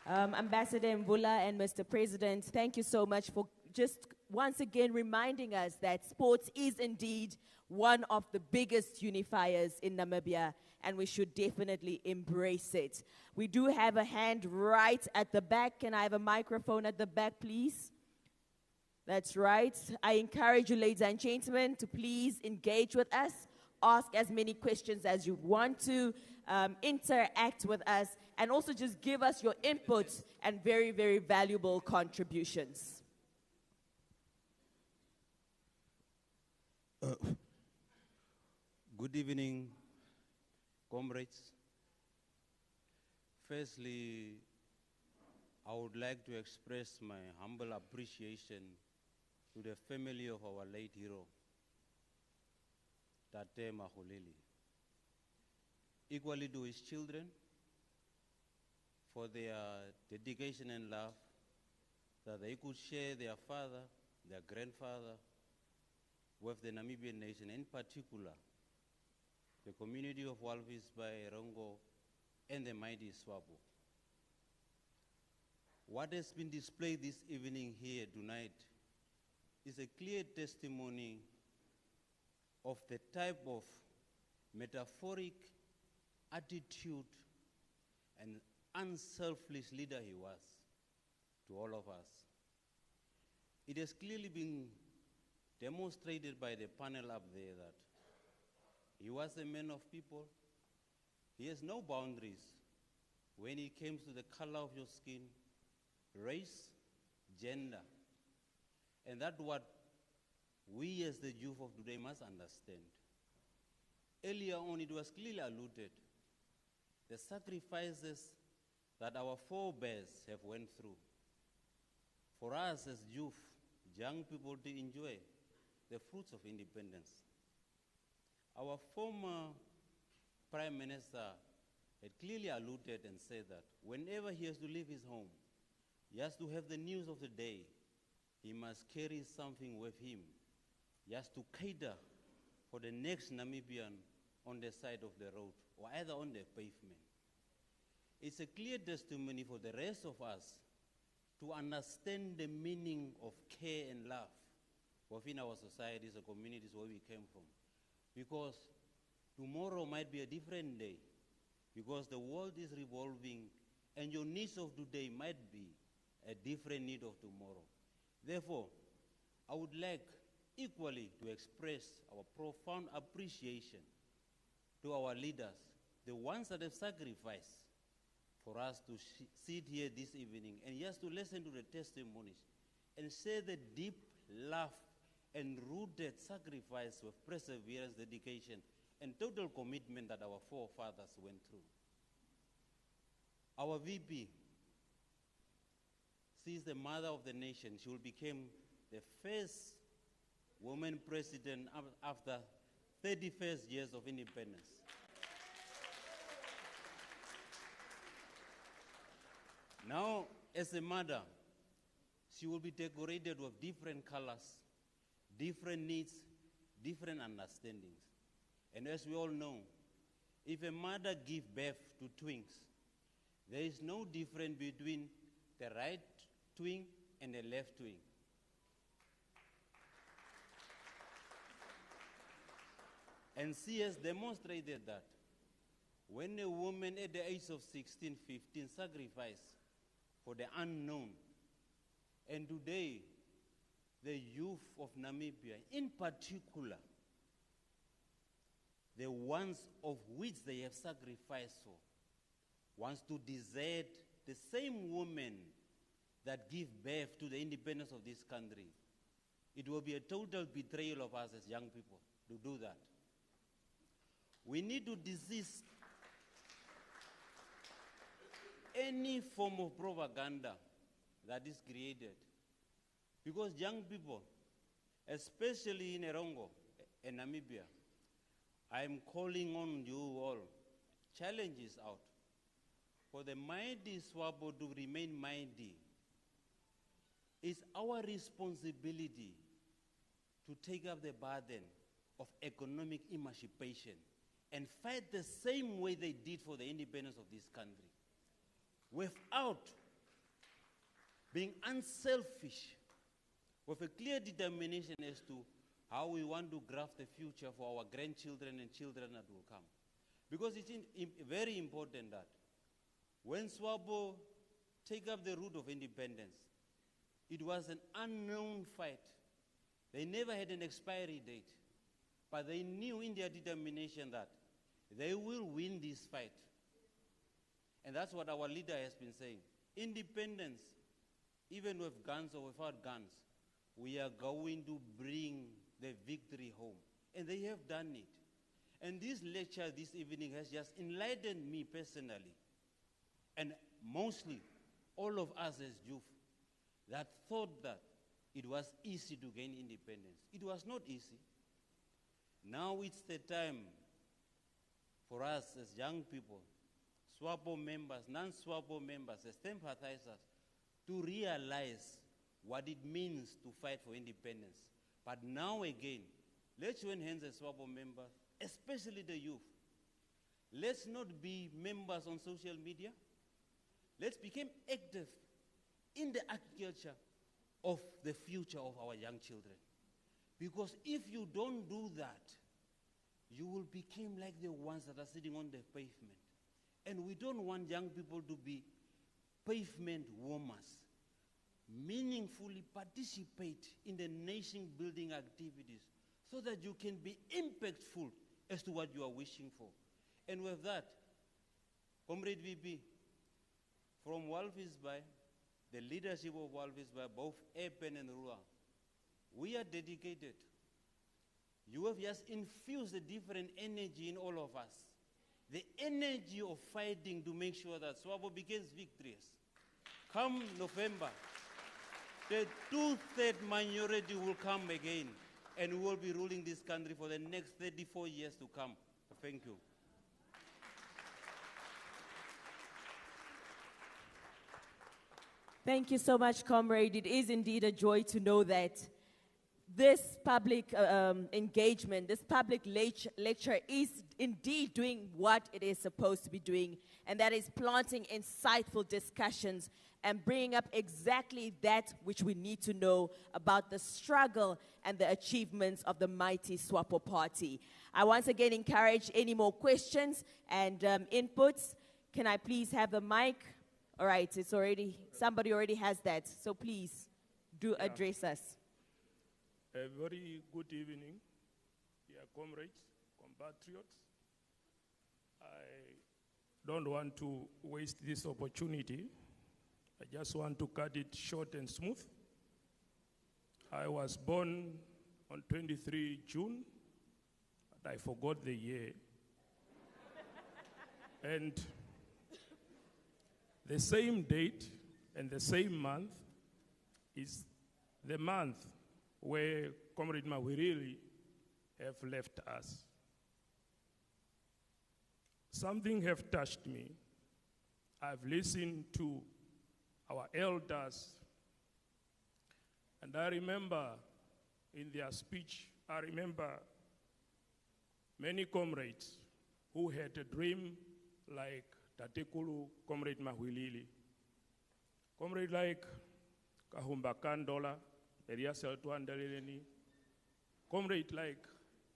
Speaker 1: Ambassador Mvula and Mr. President, thank you so much for just once again reminding us that sports is indeed one of the biggest unifiers in Namibia, and we should definitely embrace it. We do have a hand right at the back. Can I have a microphone at the back, please? That's right. I encourage you, ladies and gentlemen, to please engage with us. Ask as many questions as you want to, interact with us, and also just give us your input and very, very valuable contributions.
Speaker 17: Good evening, comrades. Firstly, I would like to express my humble appreciation to the family of our late hero, Tate Maxuilili. Equally to his children for their dedication and love, that they could share their father, their grandfather, with the Namibian nation, in particular, the community of Walvis Bay, Rongo, and the mighty Swapo. What has been displayed this evening here tonight is a clear testimony of the type of metaphoric attitude and unselfish leader he was to all of us. It has clearly been demonstrated by the panel up there that he was a man of people. He has no boundaries when it comes to the color of your skin, race, gender. And that's what we as the youth of today must understand. Earlier on, it was clearly alluded, the sacrifices that our forebears have went through. for us as youth, young people, to enjoy the fruits of independence. Our former Prime Minister had clearly alluded and said that whenever he has to leave his home, he has to have the news of the day. He must carry something with him. He has to cater for the next Namibian on the side of the road or either on the pavement. It's a clear testimony for the rest of us to understand the meaning of care and love within our societies or communities where we came from. Because tomorrow might be a different day, because the world is revolving and your needs of today might be a different need of tomorrow. Therefore, I would like equally to express our profound appreciation to our leaders, the ones that have sacrificed for us to sit here this evening and just to listen to the testimonies and share the deep love and rooted sacrifice with perseverance, dedication, and total commitment that our forefathers went through. Our VP, she is the mother of the nation. She will become the first woman president after 31st years of independence. Now, as a mother, she will be decorated with different colors, different needs, different understandings. And as we all know, if a mother gives birth to twins, there is no difference between the right twin and the left twin. And she has demonstrated that when a woman at the age of 16, 15 sacrificed for the unknown, and today the youth of Namibia, in particular, the ones of which they have sacrificed for, wants to desert the same women that give birth to the independence of this country. It will be a total betrayal of us as young people to do that. We need to desist any form of propaganda that is created. Because young people, especially in Erongo and Namibia, I am calling on you all, challenges out, for the mighty SWAPO to remain mighty. It's our responsibility to take up the burden of economic emancipation and fight the same way they did for the independence of this country, without being unselfish, with a clear determination as to how we want to graft the future for our grandchildren and children that will come. Because it's very important that when SWAPO take up the route of independence, it was an unknown fight. They never had an expiry date, but they knew in their determination that they will win this fight. And that's what our leader has been saying. Independence, even with guns or without guns, we are going to bring the victory home. And they have done it. And this lecture this evening has just enlightened me personally, and mostly all of us as youth, that thought that it was easy to gain independence. It was not easy. Now it's the time for us as young people, SWAPO members, non-SWAPO members, as sympathizers, to realize what it means to fight for independence. But now again, let's join hands as SWAPO members, especially the youth. Let's not be members on social media. Let's become active in the agriculture of the future of our young children. Because if you don't do that, you will become like the ones that are sitting on the pavement. And we don't want young people to be pavement warmers. Meaningfully participate in the nation-building activities so that you can be impactful as to what you are wishing for. And with that, Comrade VP, from Walvisby, the leadership of Walvisby, both urban and rural, we are dedicated. You have just infused a different energy in all of us. The energy of fighting to make sure that SWAPO becomes victorious. Come November, the two-thirds minority will come again, and we will be ruling this country for the next 34 years to come. Thank you.
Speaker 1: Thank you so much, comrade. It is indeed a joy to know that this public engagement, this public lecture is indeed doing what it is supposed to be doing, and that is planting insightful discussions and bringing up exactly that which we need to know about the struggle and the achievements of the mighty SWAPO party. I once again encourage any more questions and inputs. Can I please have the mic? All right, it's already, somebody already has that, so please do address us.
Speaker 18: A very good evening, dear comrades, compatriots. I don't want to waste this opportunity. I just want to cut it short and smooth. I was born on 23 June, but I forgot the year. And the same date and the same month is the month where Comrade Maxuilili have left us. Something have touched me. I've listened to our elders, and I remember in their speech, I remember many comrades who had a dream like Tatekulu, Comrade Maxuilili. Comrade like Kahumba Kandola, Elias Eltuandeleni, comrade like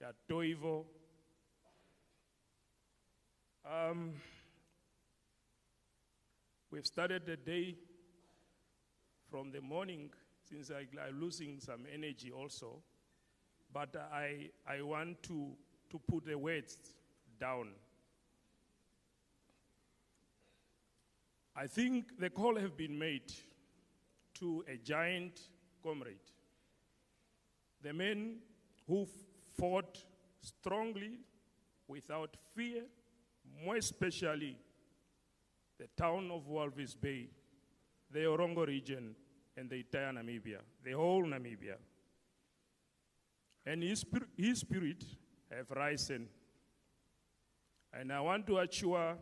Speaker 18: Yatoivo. We've started the day from the morning, since I'm losing some energy also, but I want to put the words down. I think the call has been made to a giant comrade, the men who fought strongly without fear, more especially the town of Walvis Bay, the Orongo region, and the entire Namibia, the whole Namibia. And his spirit have risen. And I want to assure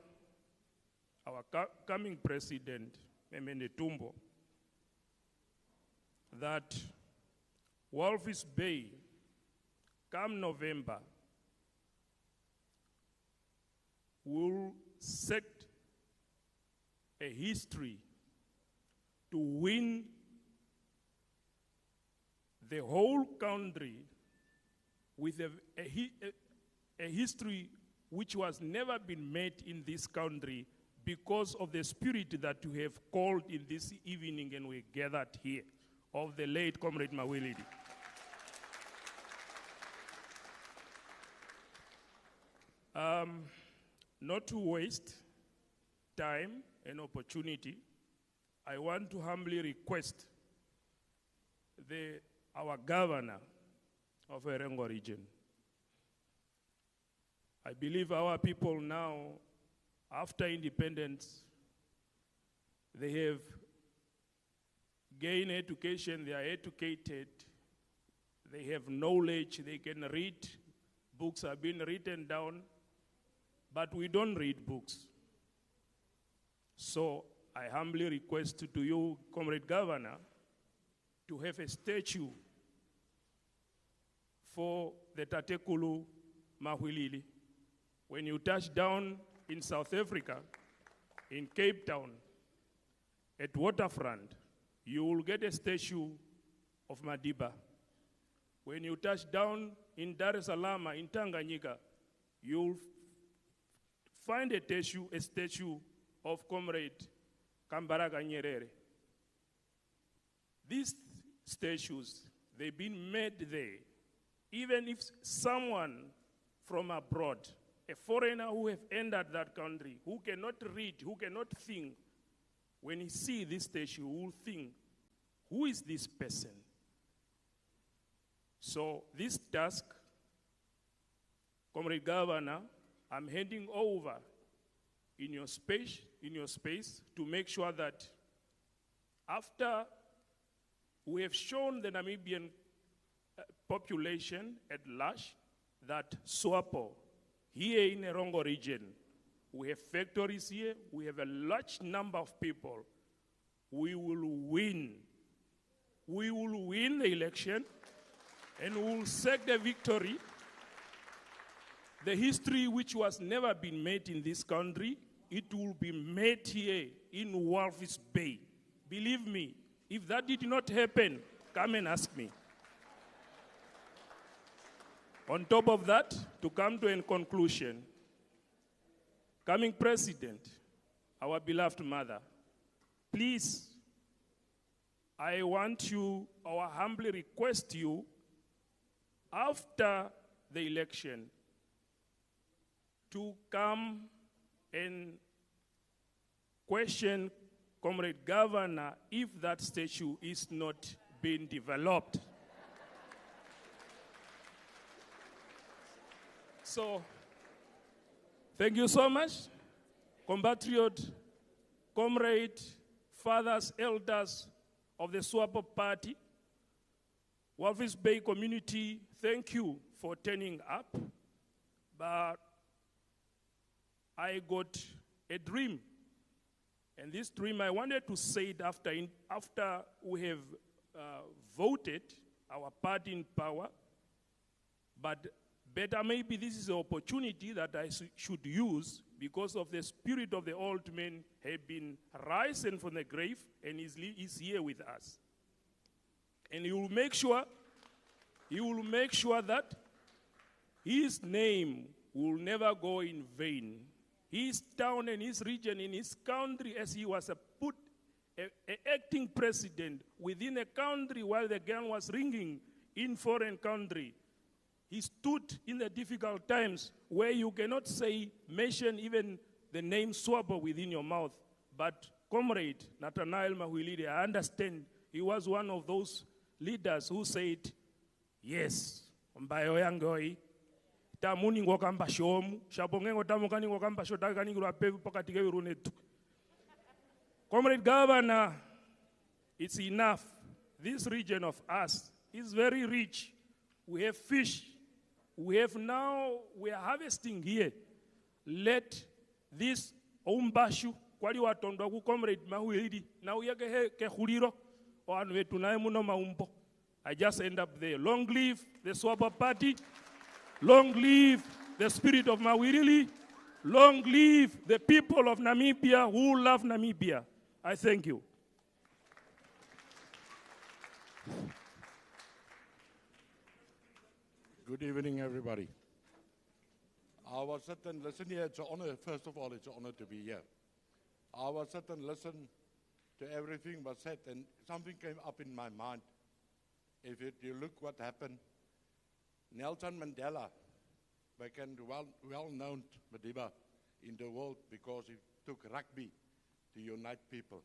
Speaker 18: our coming president, Memende Tumbo, that Walvis Bay, come November, will set a history to win the whole country with a history which was never been made in this country because of the spirit that you have called in this evening and we gathered here, of the late Comrade Maxuilili. Not to waste time and opportunity, I want to humbly request our governor of Orongo region. I believe our people now, after independence, they have gained education, they are educated, they have knowledge, they can read, books have been written down, but we don't read books. So I humbly request to you, Comrade Governor, to have a statue for the Tatekulu Maxuilili. When you touch down in South Africa, in Cape Town, at Waterfront, you will get a statue of Madiba. When you touch down in Dar es Salaam, in Tanganyika, you'll find a statue of Comrade Kambaraga Nyerere. These statues, they've been made there. Even if someone from abroad, a foreigner who have entered that country, who cannot read, who cannot think, when he see this statue, will think, who is this person? So this task, Comrade Governor, I'm handing over in your space to make sure that after We have shown the Namibian population at large that SWAPO, here in the Rongo region, we have factories here, we have a large number of people. We will win. We will win the election, and we will seek the victory. The history which was never been made in this country, it will be made here in Walvis Bay. Believe me, if that did not happen, come and ask me. On top of that, to come to a conclusion, coming president, our beloved mother, please, I want you, or humbly request you, after the election, to come and question Comrade Governor if that statue is not being developed. So, thank you so much, compatriot, comrade, fathers, elders of the SWAPO party, Walvis Bay community, thank you for turning up. But I got a dream. And this dream, I wanted to say it after we have voted our party in power. But better maybe this is an opportunity that I should use because of the spirit of the old man have been risen from the grave and is here with us. And he will make sure that his name will never go in vain. His town and his region in his country, as he was an acting president within a country while the gun was ringing in foreign country. He stood in the difficult times where you cannot mention even the name SWAPO within your mouth. But Comrade Nathaniel Maxuilili, I understand he was one of those leaders who said, yes, mbayo yangoi, tamuni ngokamba shomu, shabongengo tamukani ngokamba shotakani ngurapevu pakatike urunetu. Comrade Governor, it's enough. This region of us is very rich. We have fish. We are harvesting here. Let this umbashu kwali watondwa ku Comrade Maxuilili na uyake ke khuliro o anwe tunaye muno maumbo. I just end up there. Long live the SWAPO party. Long live the spirit of Maxuilili. Long live the people of Namibia who love Namibia. I thank you.
Speaker 19: Good evening, everybody. I was sit and listen here. It's an honor. First of all, it's an honor to be here. I was sit and listen to everything was said, and something came up in my mind. If you look what happened, Nelson Mandela became well-known Madiba in the world because he took rugby to unite people.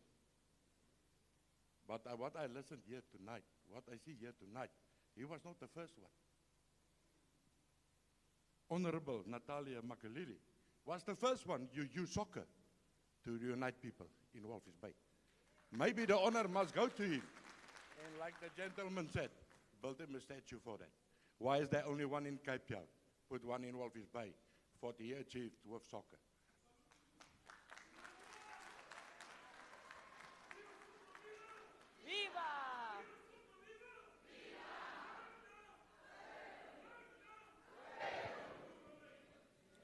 Speaker 19: But what I listened here tonight, what I see here tonight, he was not the first one. Honorable Nathaniel Maxuilili was the first one to use soccer to unite people in Walvis Bay. Maybe the honor must go to him. And like the gentleman said, build him a statue for that. Why is there only one in Cape Town? Put one in Walvis Bay for what he achieved with soccer.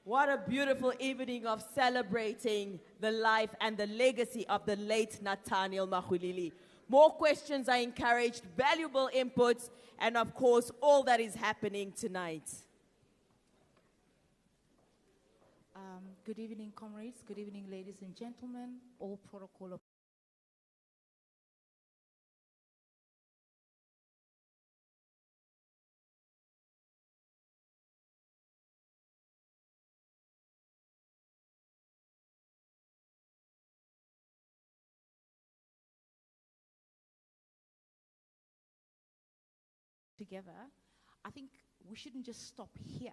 Speaker 1: What a beautiful evening of celebrating the life and the legacy of the late Nathaniel Maxuilili. More questions are encouraged, valuable inputs, and of course, all that is happening tonight.
Speaker 20: Good evening, comrades. Good evening, ladies and gentlemen. All protocol of together, I think we shouldn't just stop here.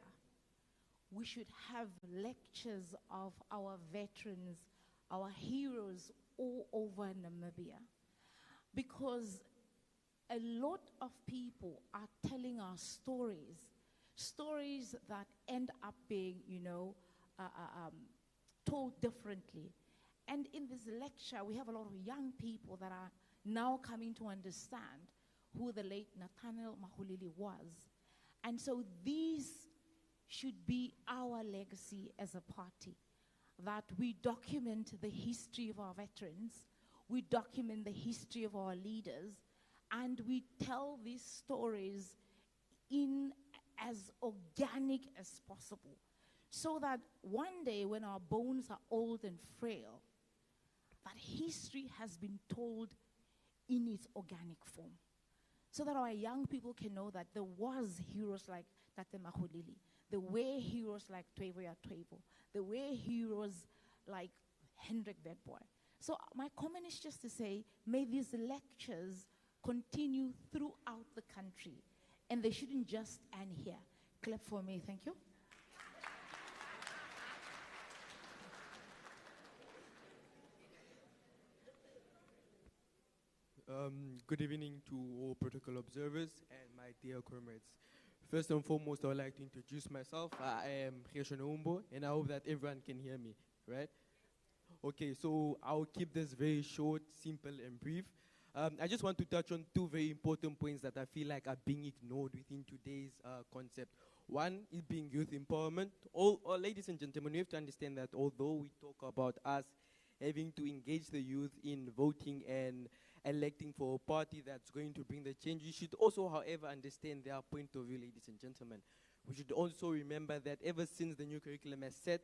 Speaker 20: We should have lectures of our veterans, our heroes all over Namibia. Because a lot of people are telling us stories that end up being, told differently. And in this lecture, we have a lot of young people that are now coming to understand who the late Nathaniel Maxuilili was. And so these should be our legacy as a party, that we document the history of our veterans, we document the history of our leaders, and we tell these stories in as organic as possible, so that one day when our bones are old and frail, that history has been told in its organic form, so that our young people can know that there was heroes like Tate Maxuilili, there were heroes like Twevoya Twevo, there were heroes like Hendrik Witbooi. So my comment is just to say, may these lectures continue throughout the country, and they shouldn't just end here. Clap for me, thank you.
Speaker 21: Good evening to all protocol observers and my dear comrades. First and foremost, I would like to introduce myself. I am Gershon Umbo, and I hope that everyone can hear me, right? Okay, so I'll keep this very short, simple, and brief. I just want to touch on two very important points that I feel like are being ignored within today's concept. One is being youth empowerment. All ladies and gentlemen, you have to understand that although we talk about us having to engage the youth in voting and electing for a party that's going to bring the change, you should also, however, understand their point of view, ladies and gentlemen. We should also remember that ever since the new curriculum has set,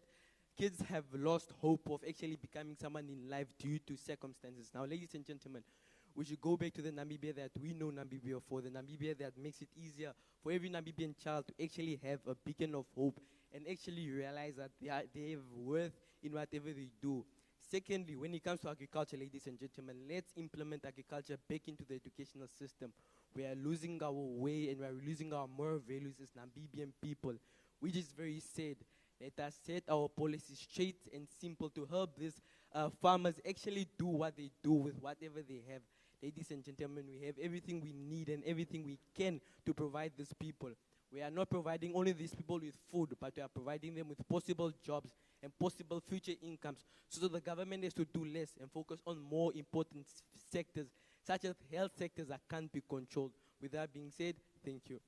Speaker 21: kids have lost hope of actually becoming someone in life due to circumstances. Now, ladies and gentlemen, we should go back to the Namibia that we know Namibia for, the Namibia that makes it easier for every Namibian child to actually have a beacon of hope and actually realize that they have worth in whatever they do. Secondly, when it comes to agriculture, ladies and gentlemen, let's implement agriculture back into the educational system. We are losing our way and we are losing our moral values as Namibian people, which is very sad. Let us set our policies straight and simple to help these farmers actually do what they do with whatever they have. Ladies and gentlemen, we have everything we need and everything we can to provide these people. We are not providing only these people with food, but we are providing them with possible jobs and possible future incomes. So the government has to do less and focus on more important sectors, such as health sectors that can't be controlled. With that being said, thank you.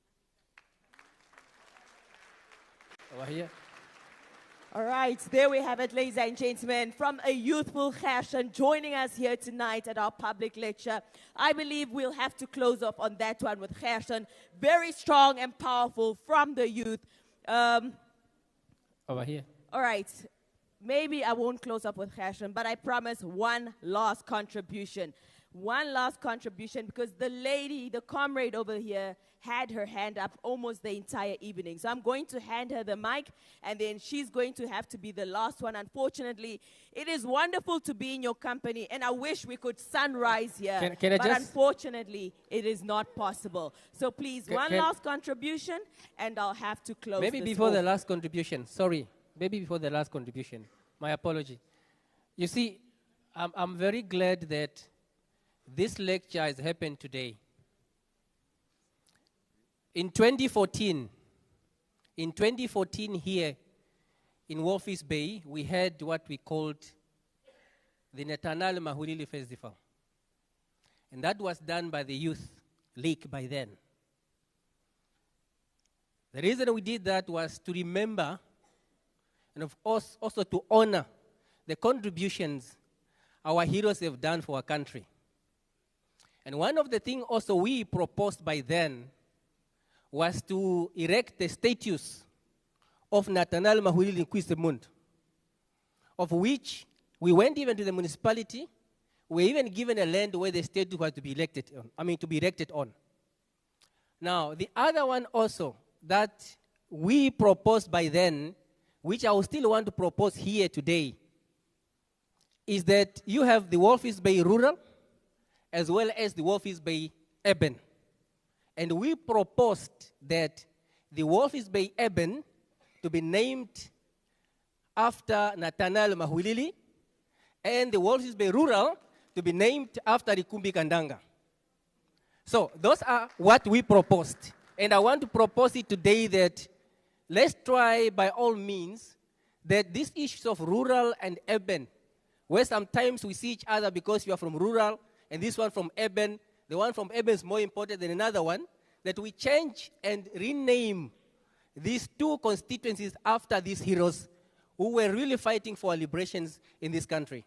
Speaker 1: Over here. All right, there we have it, ladies and gentlemen, from a youthful Gershon joining us here tonight at our public lecture. I believe we'll have to close off on that one with Gershon. Very strong and powerful from the youth.
Speaker 22: Over here.
Speaker 1: All right, maybe I won't close up with Gershon, but I promise one last contribution. One last contribution, because the lady, the comrade over here, had her hand up almost the entire evening. So I'm going to hand her the mic, and then she's going to have to be the last one. Unfortunately, it is wonderful to be in your company, and I wish we could sunrise here. But unfortunately, it is not possible. So please, one last contribution, and I'll have to close
Speaker 22: Maybe
Speaker 1: this
Speaker 22: before
Speaker 1: off.
Speaker 22: the last contribution, sorry. Maybe before the last contribution. My apology. You see, I'm very glad that this lecture has happened today. In 2014 here in Walvis Bay, we had what we called the Nathaniel Maxuilili Festival. And that was done by the Youth League by then. The reason we did that was to remember and of course also to honor the contributions our heroes have done for our country. And one of the things also we proposed by then was to erect the statues of Nathaniel Maxuilili in Quistemund, of which we went even to the municipality. We were even given a land where the statue was to be erected on. Now, the other one also that we proposed by then, which I will still want to propose here today, is that you have the Walvis Bay Rural as well as the Walvis Bay Urban. And we proposed that the Walvis Bay Urban to be named after Nathaniel Maxuilili and the Walvis Bay Rural to be named after Rikumbi Kandanga. So those are what we proposed. And I want to propose it today that let's try by all means that these issues of rural and urban, where sometimes we see each other because you are from rural and this one from urban, the one from urban is more important than another one, that we change and rename these two constituencies after these heroes who were really fighting for our liberations in this country.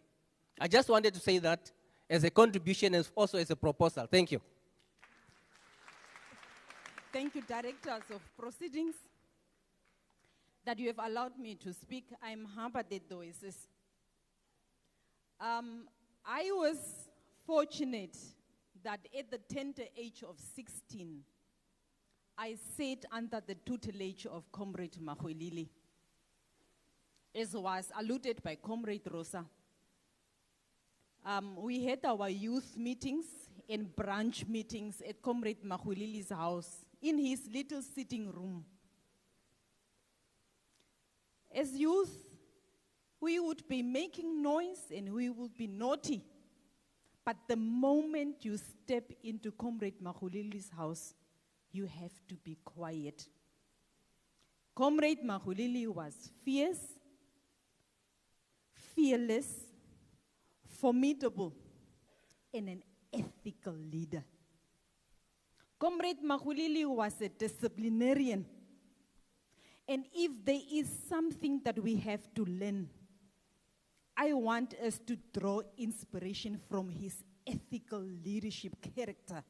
Speaker 22: I just wanted to say that as a contribution and also as a proposal. Thank you.
Speaker 3: Thank you, Directors of Proceedings, that you have allowed me to speak. I'm Hamba de Doises. I was fortunate that at the tender age of 16, I sat under the tutelage of Comrade Maxuilili, as was alluded by Comrade Rosa. We had our youth meetings and branch meetings at Comrade Maxuilili's house, in his little sitting room. As youth, we would be making noise and we would be naughty. But the moment you step into Comrade Maxuilili's house, you have to be quiet. Comrade Maxuilili was fierce, fearless, formidable, and an ethical leader. Comrade Maxuilili was a disciplinarian. And if there is something that we have to learn, I want us to draw inspiration from his ethical leadership character.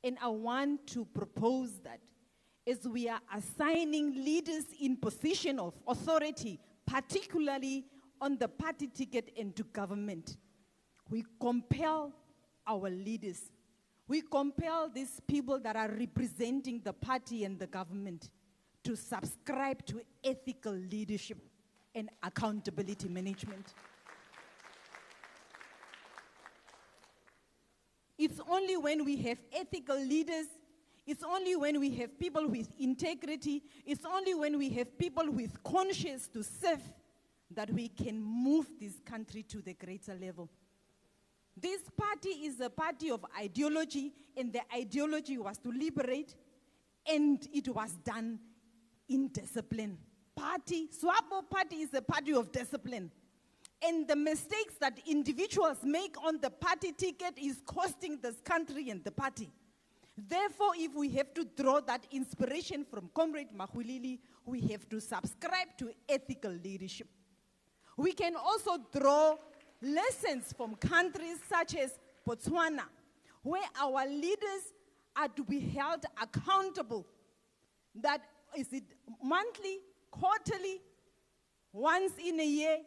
Speaker 3: And I want to propose that as we are assigning leaders in position of authority, particularly on the party ticket and to government, we compel our leaders, we compel these people that are representing the party and the government to subscribe to ethical leadership and accountability management. It's only when we have ethical leaders, it's only when we have people with integrity, it's only when we have people with conscience to serve that we can move this country to the greater level. This party is a party of ideology, and the ideology was to liberate, and it was done in discipline. SWAPO party is a party of discipline. And the mistakes that individuals make on the party ticket is costing this country and the party. Therefore, if we have to draw that inspiration from Comrade Maxuilili, we have to subscribe to ethical leadership. We can also draw lessons from countries such as Botswana, where our leaders are to be held accountable. That is it monthly, quarterly, once in a year.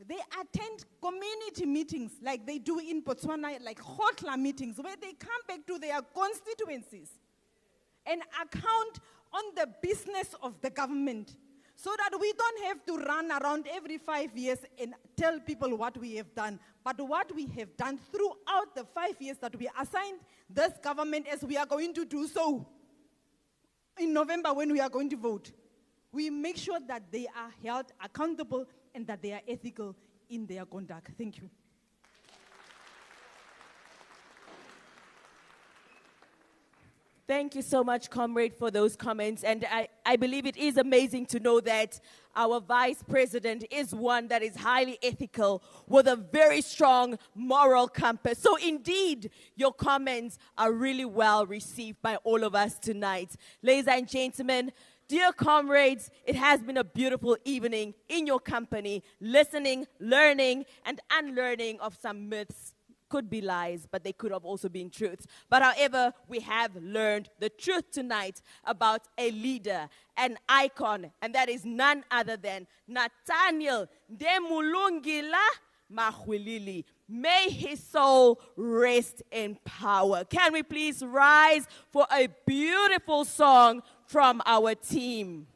Speaker 3: They attend community meetings like they do in Botswana, like Hotla meetings, where they come back to their constituencies and account on the business of the government, so that we don't have to run around every 5 years and tell people what we have done, but what we have done throughout the 5 years that we assigned this government, as we are going to do so in November when we are going to vote. We make sure that they are held accountable and that they are ethical in their conduct. Thank you.
Speaker 1: Thank you so much, Comrade, for those comments. And I believe it is amazing to know that our Vice President is one that is highly ethical with a very strong moral compass. So indeed, your comments are really well received by all of us tonight. Ladies and gentlemen, dear comrades, it has been a beautiful evening in your company, listening, learning, and unlearning of some myths. Could be lies, but they could have also been truths. But however, we have learned the truth tonight about a leader, an icon, and that is none other than Nathaniel Maxuilili. May his soul rest in power. Can we please rise for a beautiful song from our team?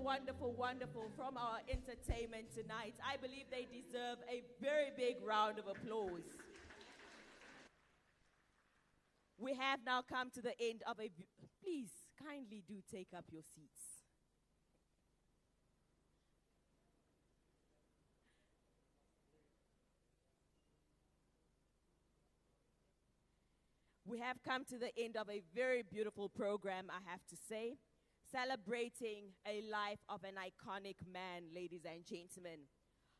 Speaker 1: wonderful, wonderful, wonderful from our entertainment tonight. I believe they deserve a very big round of applause. We have now come to the end of a... Please, kindly do take up your seats. We have come to the end of a very beautiful program, I have to say, celebrating a life of an iconic man, ladies and gentlemen.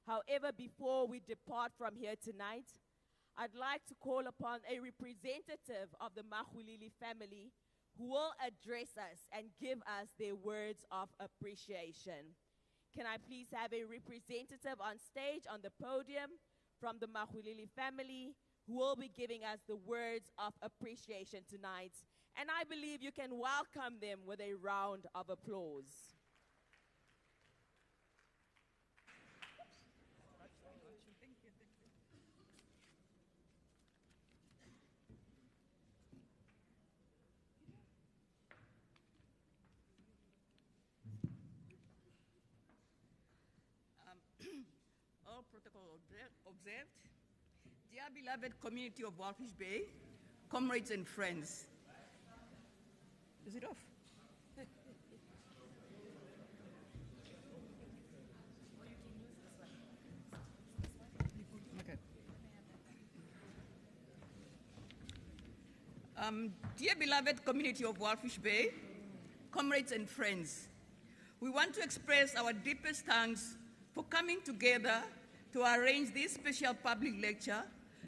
Speaker 1: However, before we depart from here tonight, I'd like to call upon a representative of the Maxuilili family who will address us and give us their words of appreciation. Can I please have a representative on stage, on the podium, from the Maxuilili family, who will be giving us the words of appreciation tonight. And I believe you can welcome them with a round of applause.
Speaker 4: All protocol observed. Dear beloved community of Walfish Bay, comrades and friends. Is it off? Okay. Dear beloved community of Walfish Bay, comrades and friends, we want to express our deepest thanks for coming together to arrange this special public lecture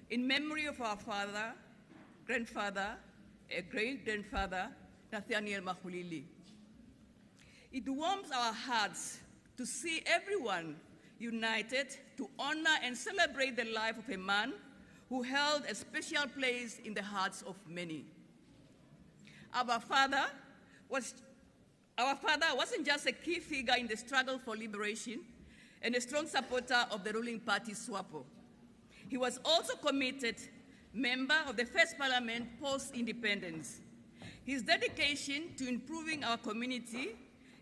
Speaker 4: in memory of our father, grandfather, a great-grandfather, Nathaniel Maxuilili. It warms our hearts to see everyone united to honor and celebrate the life of a man who held a special place in the hearts of many. Our father wasn't just a key figure in the struggle for liberation and a strong supporter of the ruling party, SWAPO. He was also committed member of the first parliament post-independence. His dedication to improving our community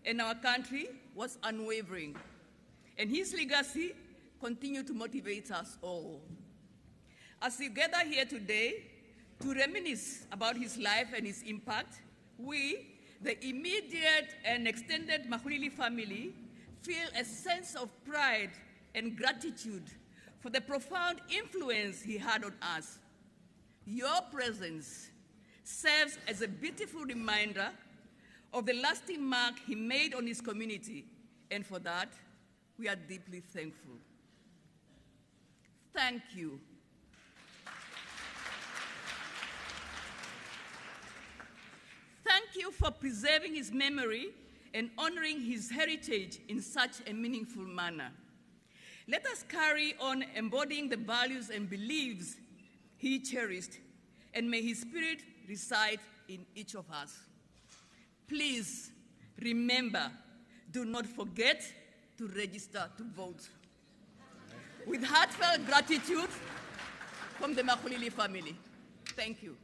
Speaker 4: and our country was unwavering, and his legacy continued to motivate us all. As we gather here today to reminisce about his life and his impact, we, the immediate and extended Maxuilili family, feel a sense of pride and gratitude for the profound influence he had on us. Your presence serves as a beautiful reminder of the lasting mark he made on his community, and for that, we are deeply thankful. Thank you. Thank you for preserving his memory and honoring his heritage in such a meaningful manner. Let us carry on embodying the values and beliefs he cherished, and may his spirit reside in each of us. Please remember, do not forget to register to vote. With heartfelt gratitude from the Maxuilili family. Thank you.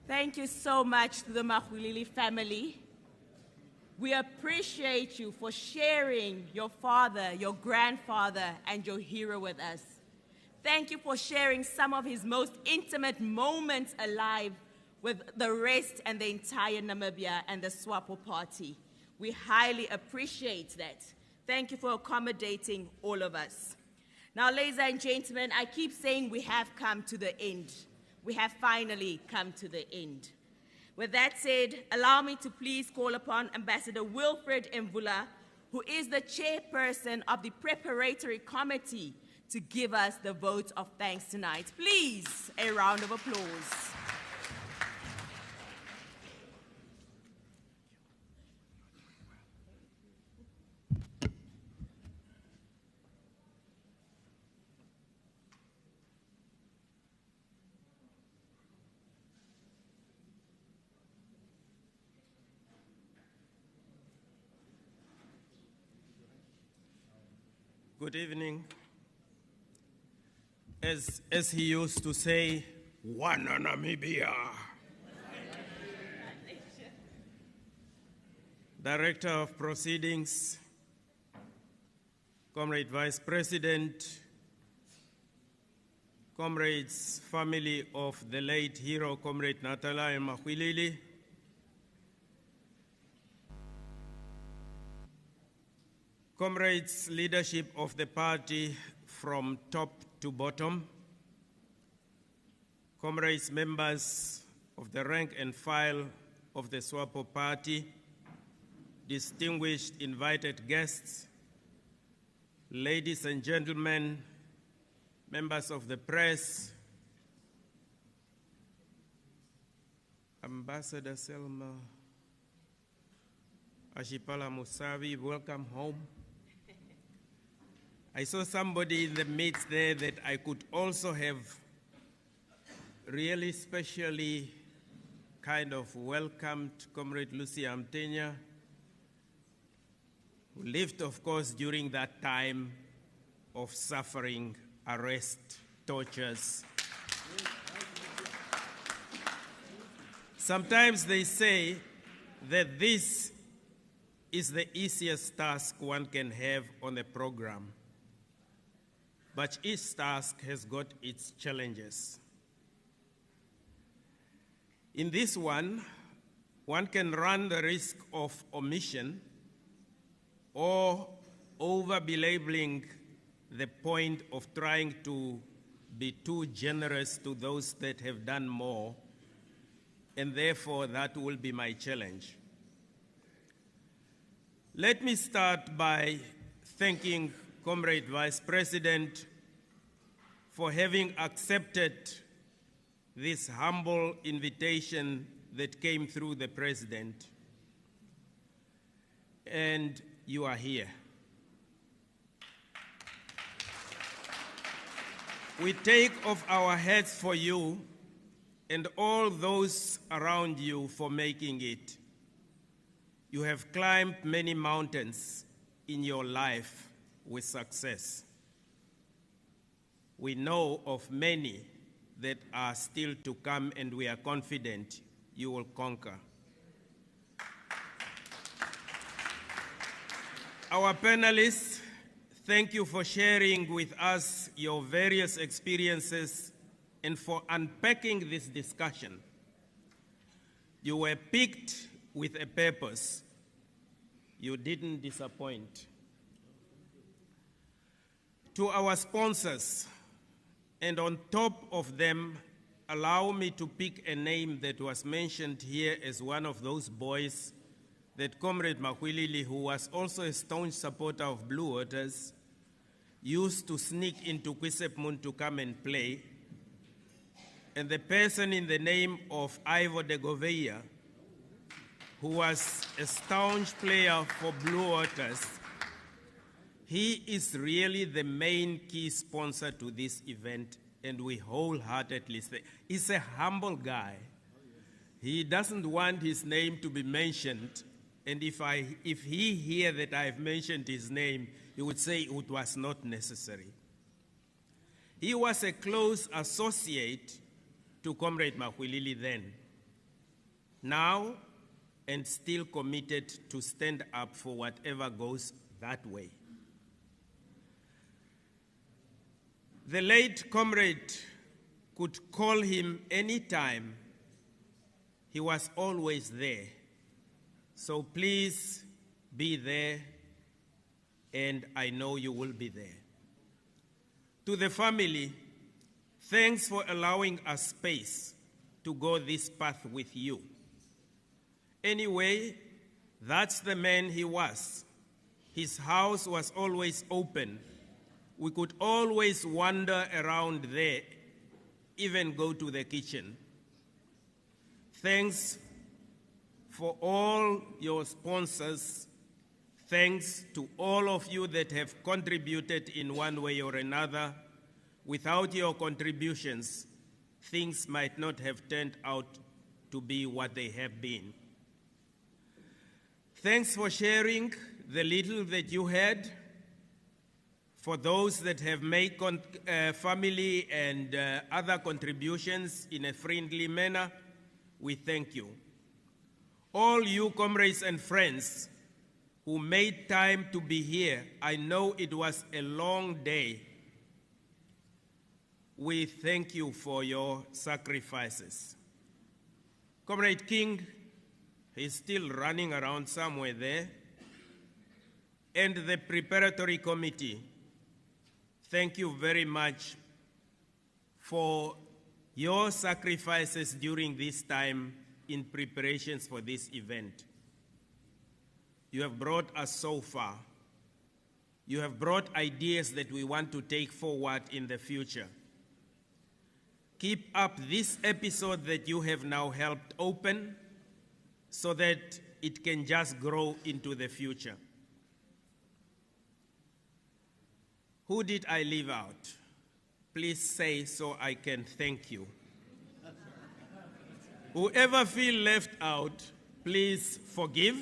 Speaker 1: Thank you so much to the Maxuilili family. We appreciate you for sharing your father, your grandfather, and your hero with us. Thank you for sharing some of his most intimate moments alive with the rest and the entire Namibia and the SWAPO party. We highly appreciate that. Thank you for accommodating all of us. Now, ladies and gentlemen, I keep saying we have come to the end. We have finally come to the end. With that said, allow me to please call upon Ambassador Wilfred Mvula, who is the chairperson of the preparatory committee, to give us the vote of thanks tonight. Please, a round of applause.
Speaker 16: Good evening. As he used to say, Wana Namibia. Director of Proceedings, Comrade Vice President, comrades, family of the late hero, Comrade Nathaniel Maxuilili, comrades, leadership of the party from top to bottom, comrades, members of the rank and file of the SWAPO party, distinguished invited guests, ladies and gentlemen, members of the press, Ambassador Selma Ashipala Musavi, welcome home. I saw somebody in the midst there that I could also have really specially kind of welcomed, Comrade Lucy Amtenya, who lived, of course, during that time of suffering, arrest, tortures. Sometimes they say that this is the easiest task one can have on a program, but each task has got its challenges. In this one can run the risk of omission or over-belabeling the point of trying to be too generous to those that have done more, and therefore that will be my challenge. Let me start by thanking Comrade Vice President for having accepted this humble invitation that came through the President, and you are here. We take off our hats for you and all those around you for making it. You have climbed many mountains in your life with success. We know of many that are still to come, and we are confident you will conquer. Our panelists, thank you for sharing with us your various experiences and for unpacking this discussion. You were picked with a purpose. You didn't disappoint. To our sponsors, and on top of them, allow me to pick a name that was mentioned here as one of those boys that Comrade Maxuilili, who was also a staunch supporter of Blue Waters, used to sneak into Kwisepmun to come and play. And the person in the name of Ivo de Gouveia, who was a staunch player for Blue Waters, he is really the main key sponsor to this event, and we wholeheartedly say, he's a humble guy. He doesn't want his name to be mentioned, and if he hear that I've mentioned his name, he would say it was not necessary. He was a close associate to Comrade Maxuilili then, now, and still committed to stand up for whatever goes that way. The late comrade could call him anytime. He was always there. So please be there, and I know you will be there. To the family, thanks for allowing us space to go this path with you. Anyway, that's the man he was. His house was always open. We could always wander around there, even go to the kitchen. Thanks for all your sponsors. Thanks to all of you that have contributed in one way or another. Without your contributions, things might not have turned out to be what they have been. Thanks for sharing the little that you had, For those that have made family and other contributions in a friendly manner, we thank you. All you comrades and friends who made time to be here, I know it was a long day. We thank you for your sacrifices. Comrade King is still running around somewhere there. And the preparatory committee, thank you very much for your sacrifices during this time in preparations for this event. You have brought us so far. You have brought ideas that we want to take forward in the future. Keep up this episode that you have now helped open so that it can just grow into the future. Who did I leave out? Please say so I can thank you. Whoever feel left out, please forgive.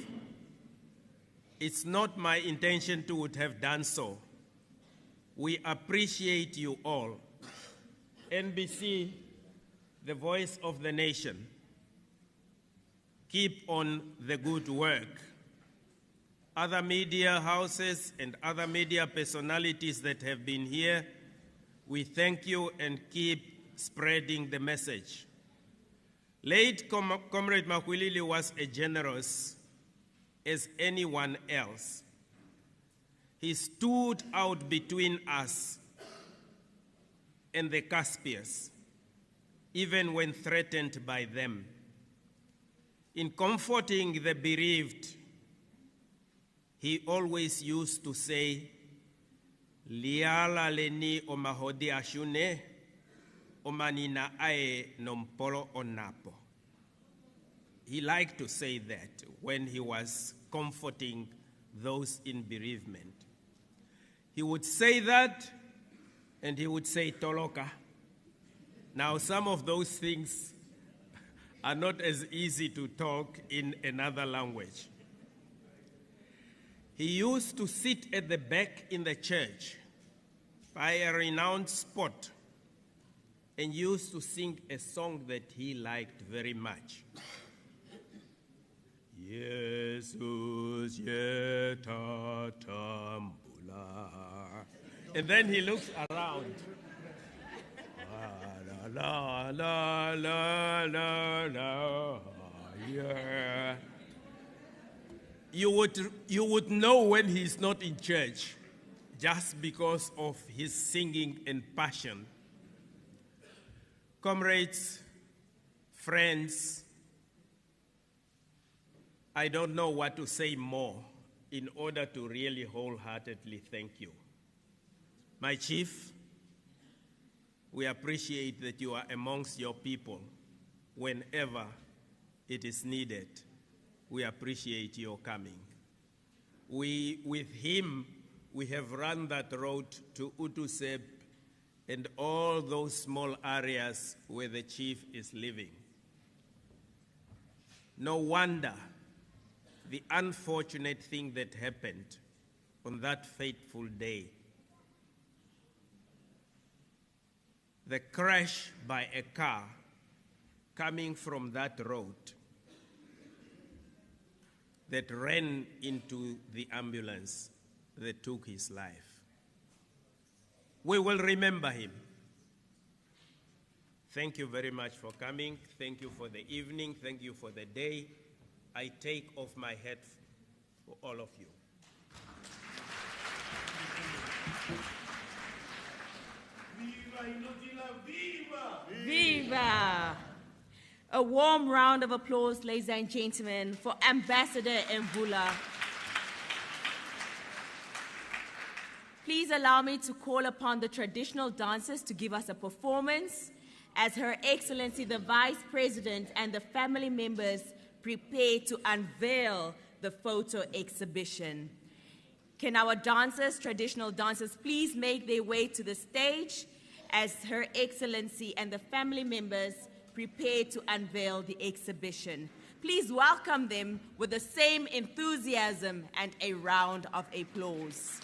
Speaker 16: It's not my intention to would have done so. We appreciate you all. NBC, the voice of the nation. Keep on the good work. Other media houses and other media personalities that have been here, we thank you and keep spreading the message. Late Comrade Maxuilili was as generous as anyone else. He stood out between us and the Caspians, even when threatened by them. In comforting the bereaved, he always used to say, "Liala leni o mahodi ashune, o manina ae nompolo onapo." He liked to say that when he was comforting those in bereavement. He would say that, and he would say toloka. Now, some of those things are not as easy to talk in another language. He used to sit at the back in the church by a renowned spot and used to sing a song that he liked very much. Jesus yetatambu. And then he looks around. La, la, la, la, la, yeah. You would know when he's not in church just because of his singing and passion. Comrades, friends, I don't know what to say more in order to really wholeheartedly thank you. My chief, we appreciate that you are amongst your people whenever it is needed. We appreciate your coming. With him, we have run that road to Utuseb and all those small areas where the chief is living. No wonder the unfortunate thing that happened on that fateful day, the crash by a car coming from that road that ran into the ambulance that took his life. We will remember him. Thank you very much for coming. Thank you for the evening. Thank you for the day. I take off my hat for all of you.
Speaker 1: Viva! A warm round of applause, ladies and gentlemen, for Ambassador Mvula. Please allow me to call upon the traditional dancers to give us a performance as Her Excellency the Vice President and the family members prepare to unveil the photo exhibition. Can our dancers, traditional dancers, please make their way to the stage as Her Excellency and the family members prepare to unveil the exhibition. Please welcome them with the same enthusiasm and a round of applause.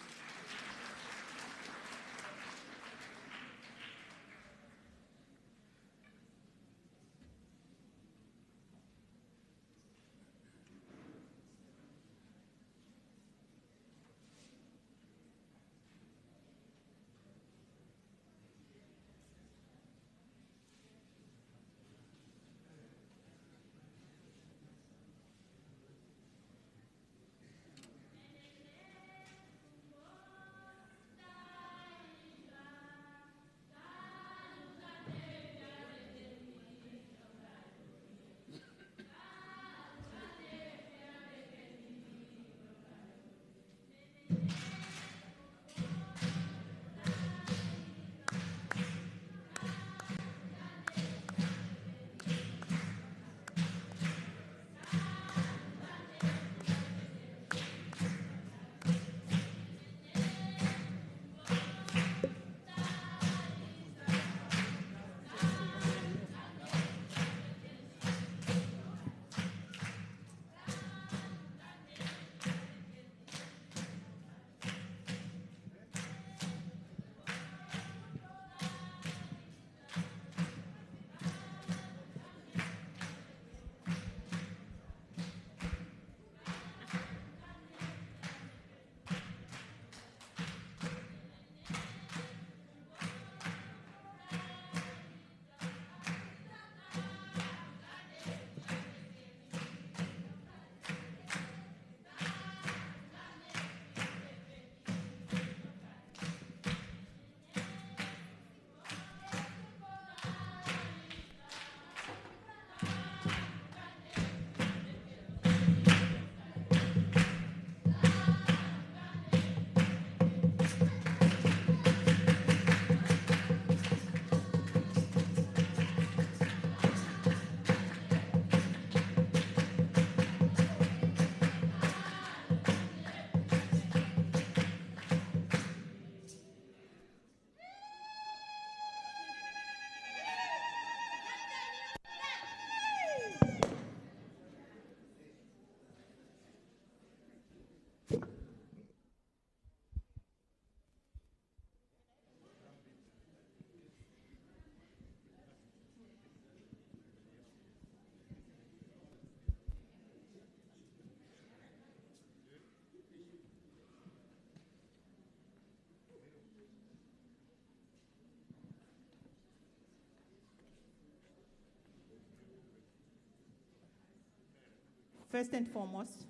Speaker 6: First and foremost,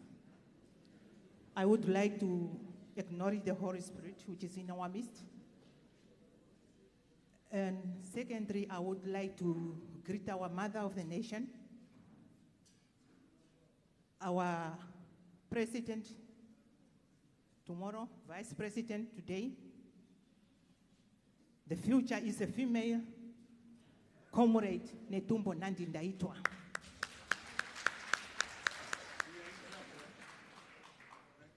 Speaker 6: I would like to acknowledge the Holy Spirit, which is in our midst. And secondly, I would like to greet our Mother of the Nation, our President tomorrow, Vice President today. The future is a female, Comrade Netumbo Nandi-Ndaitwah.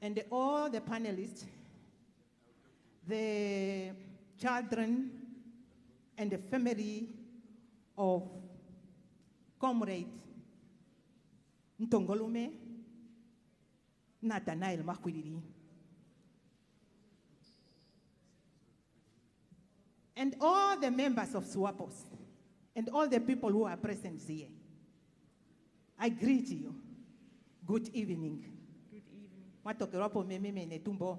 Speaker 6: And all the panelists, the children, and the family of Comrade Ntongolume Nathaniel Maxuilili. And all the members of SWAPOS, and all the people who are present here, I greet you. Good evening. Good evening. Matokerapo meme Netumbo.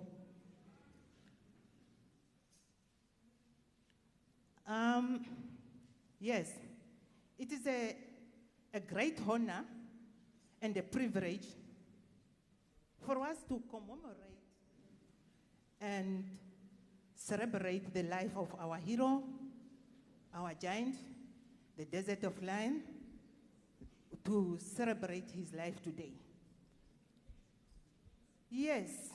Speaker 6: Yes, it is a great honor and a privilege for us to commemorate and celebrate the life of our hero, our giant, the Desert of Lion, to celebrate his life today. Yes,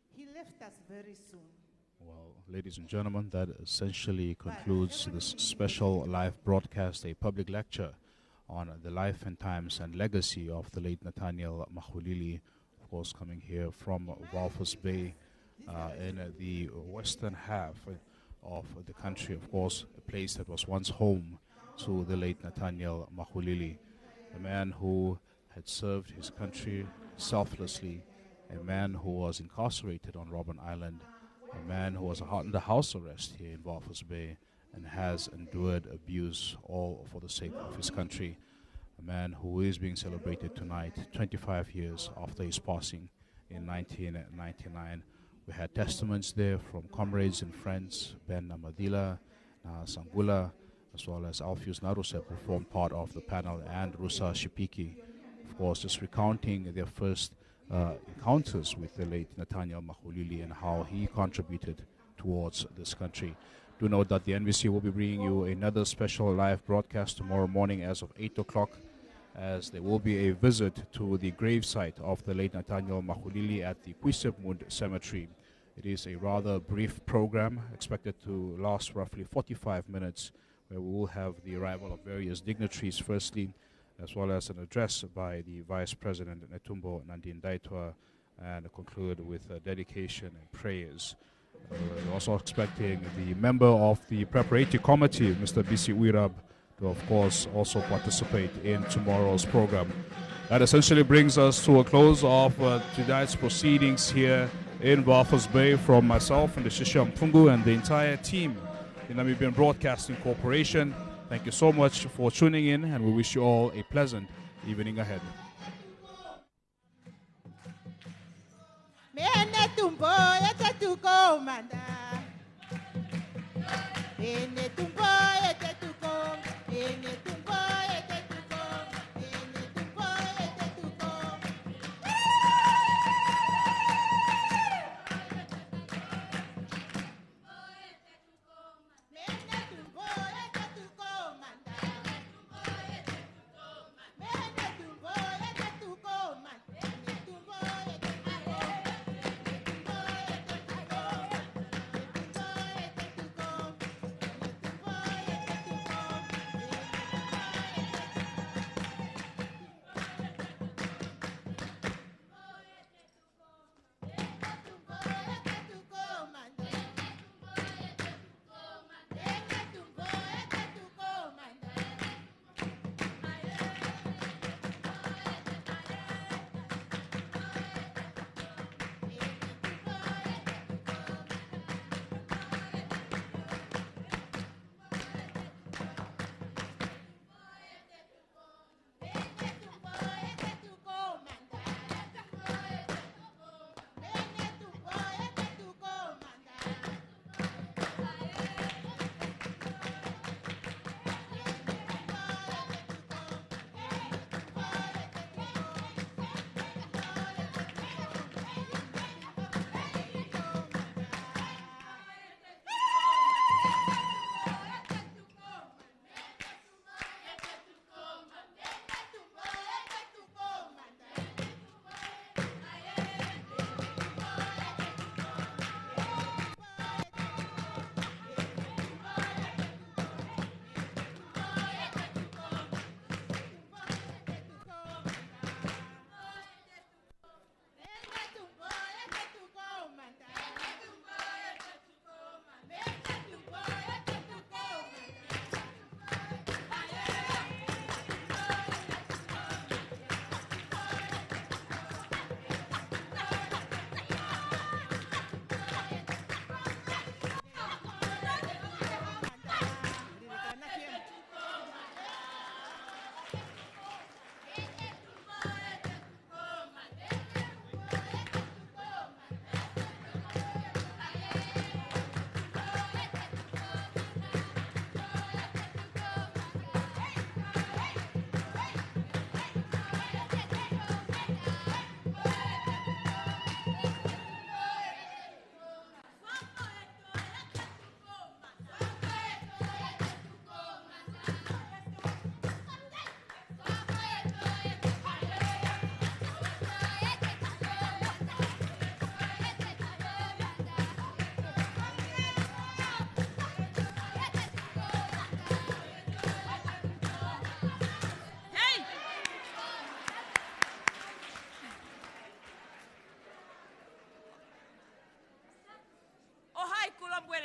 Speaker 6: he left us very soon.
Speaker 2: Well, ladies and gentlemen, that essentially concludes this special live broadcast, a public lecture on the life and times and legacy of the late Nathaniel Maxuilili, of course, coming here from Walvis Bay in the western half of the country, of course, a place that was once home to the late Nathaniel Maxuilili, a man who had served his country selflessly, a man who was incarcerated on Robben Island, a man who was under house arrest here in Walvis Bay and has endured abuse all for the sake of his country. A man who is being celebrated tonight, 25 years after his passing in 1999. We had testaments there from comrades and friends, Ben Namadila, Sangula, as well as Alpheus Narusep, who formed part of the panel, and Rusa Shipiki, of course, just recounting their first encounters with the late Nathaniel Maxuilili and how he contributed towards this country. Do note that the NBC will be bringing you another special live broadcast tomorrow morning as of 8 o'clock, as there will be a visit to the gravesite of the late Nathaniel Maxuilili at the Puisepmund Cemetery. It is a rather brief program, expected to last roughly 45 minutes, where we will have the arrival of various dignitaries firstly, as well as an address by the Vice President Netumbo Nandi-Ndaitwah, and conclude with a dedication and prayers. We're also expecting the member of the preparatory committee, Mr. Bisi Uirab, to of course also participate in tomorrow's program. That essentially brings us to a close of tonight's proceedings here in Walvis Bay. From myself and the Shisha Mpungu and the entire team in Namibian Broadcasting Corporation, thank you so much for tuning in, and we wish you all a pleasant evening ahead.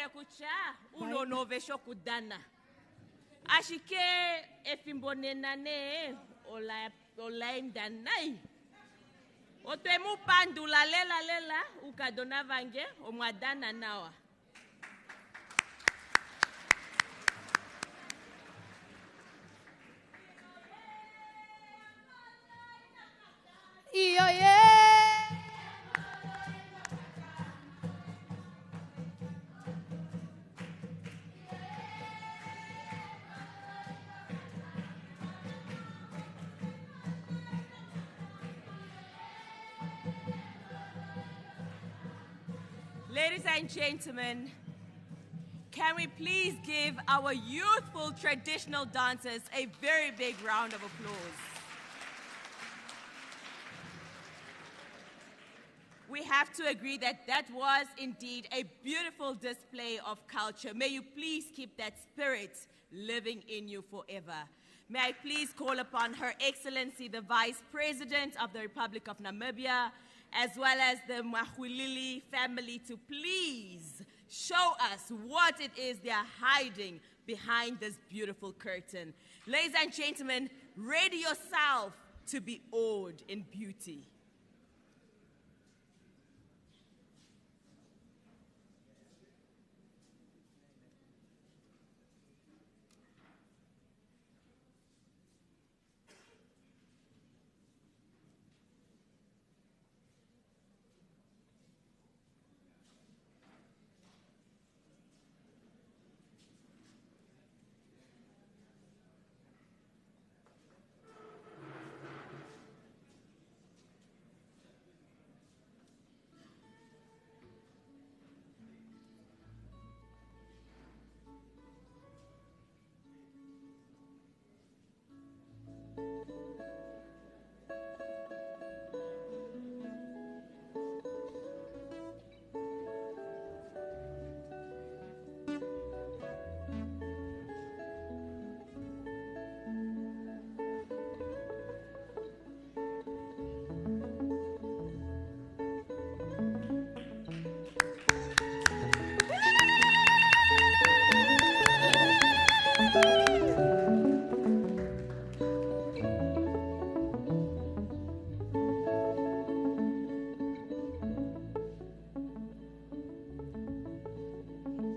Speaker 1: kucha unonovesho kudana. Ashike efimbonenane olaendanai. Otemu pandula lela ukadona vange omwadana nawa.
Speaker 5: Iyo ye.
Speaker 1: Ladies and gentlemen, can we please give our youthful traditional dancers a very big round of applause? We have to agree that that was indeed a beautiful display of culture. May you please keep that spirit living in you forever. May I please call upon Her Excellency, the Vice President of the Republic of Namibia, as well as the Maxuilili family, to please show us what it is they are hiding behind this beautiful curtain. Ladies and gentlemen, ready yourself to be awed in beauty.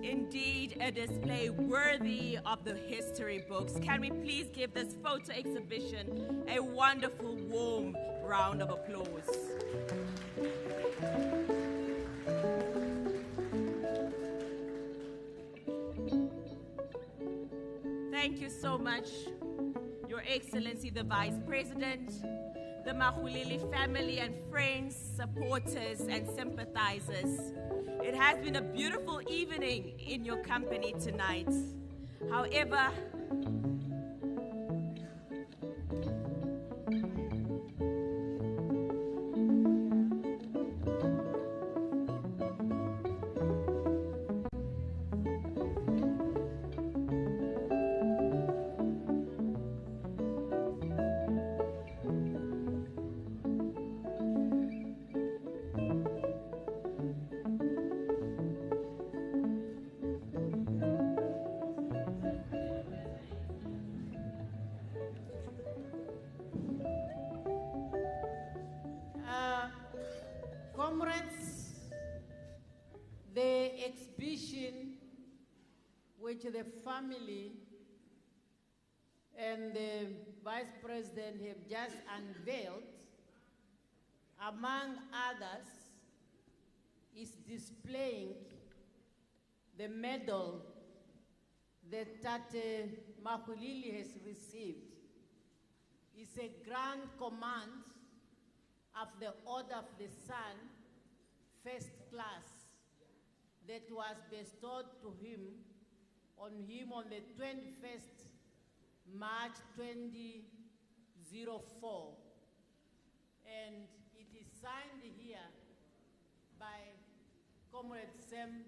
Speaker 1: Indeed, a display worthy of the history books. Can we please give this photo exhibition a wonderful, warm round of applause? Thank you so much, Your Excellency, the Vice President, the Maxuilili family and friends, supporters and sympathizers. It has been a beautiful evening in your company tonight. However,
Speaker 5: comrades, the exhibition which the family and the Vice President have just unveiled, among others, is displaying the medal that Tate Maxuilili has received. It's a grand command of the Order of the Sun, first class, that was bestowed to him on the 21st March 2004. And it is signed here by Comrade Sam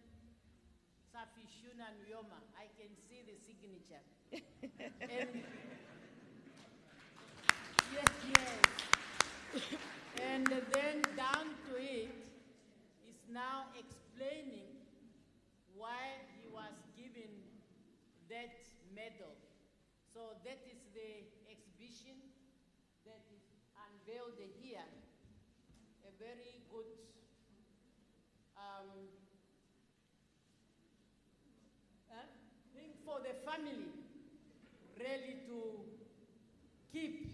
Speaker 5: Safishuna Nyoma. I can see the signature. And yes. And then down to it is now explaining why unveiled here a very good thing for the family really to keep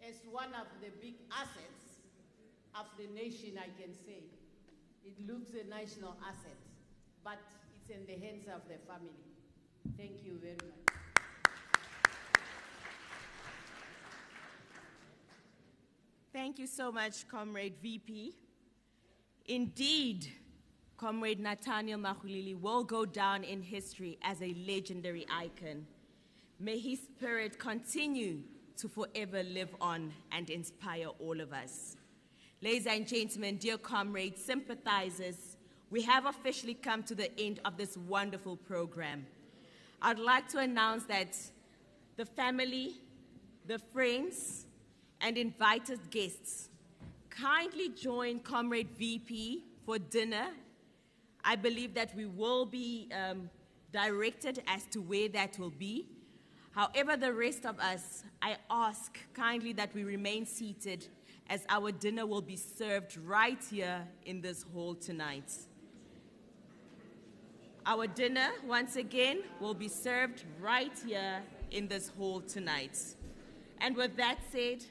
Speaker 5: as one of the big assets of the nation, I can say. It looks a national asset, but it's in the hands of the family. Thank you very much.
Speaker 1: Thank you so much, Comrade VP. Indeed, Comrade Nathaniel Maxuilili will go down in history as a legendary icon. May his spirit continue to forever live on and inspire all of us. Ladies and gentlemen, dear comrades, sympathizers, we have officially come to the end of this wonderful program. I'd like to announce that the family, the friends, and invited guests kindly join Comrade VP for dinner. I believe that we will be directed as to where that will be. However, the rest of us, I ask kindly that we remain seated as our dinner will be served right here in this hall tonight. Our dinner, once again, will be served right here in this hall tonight. And with that said,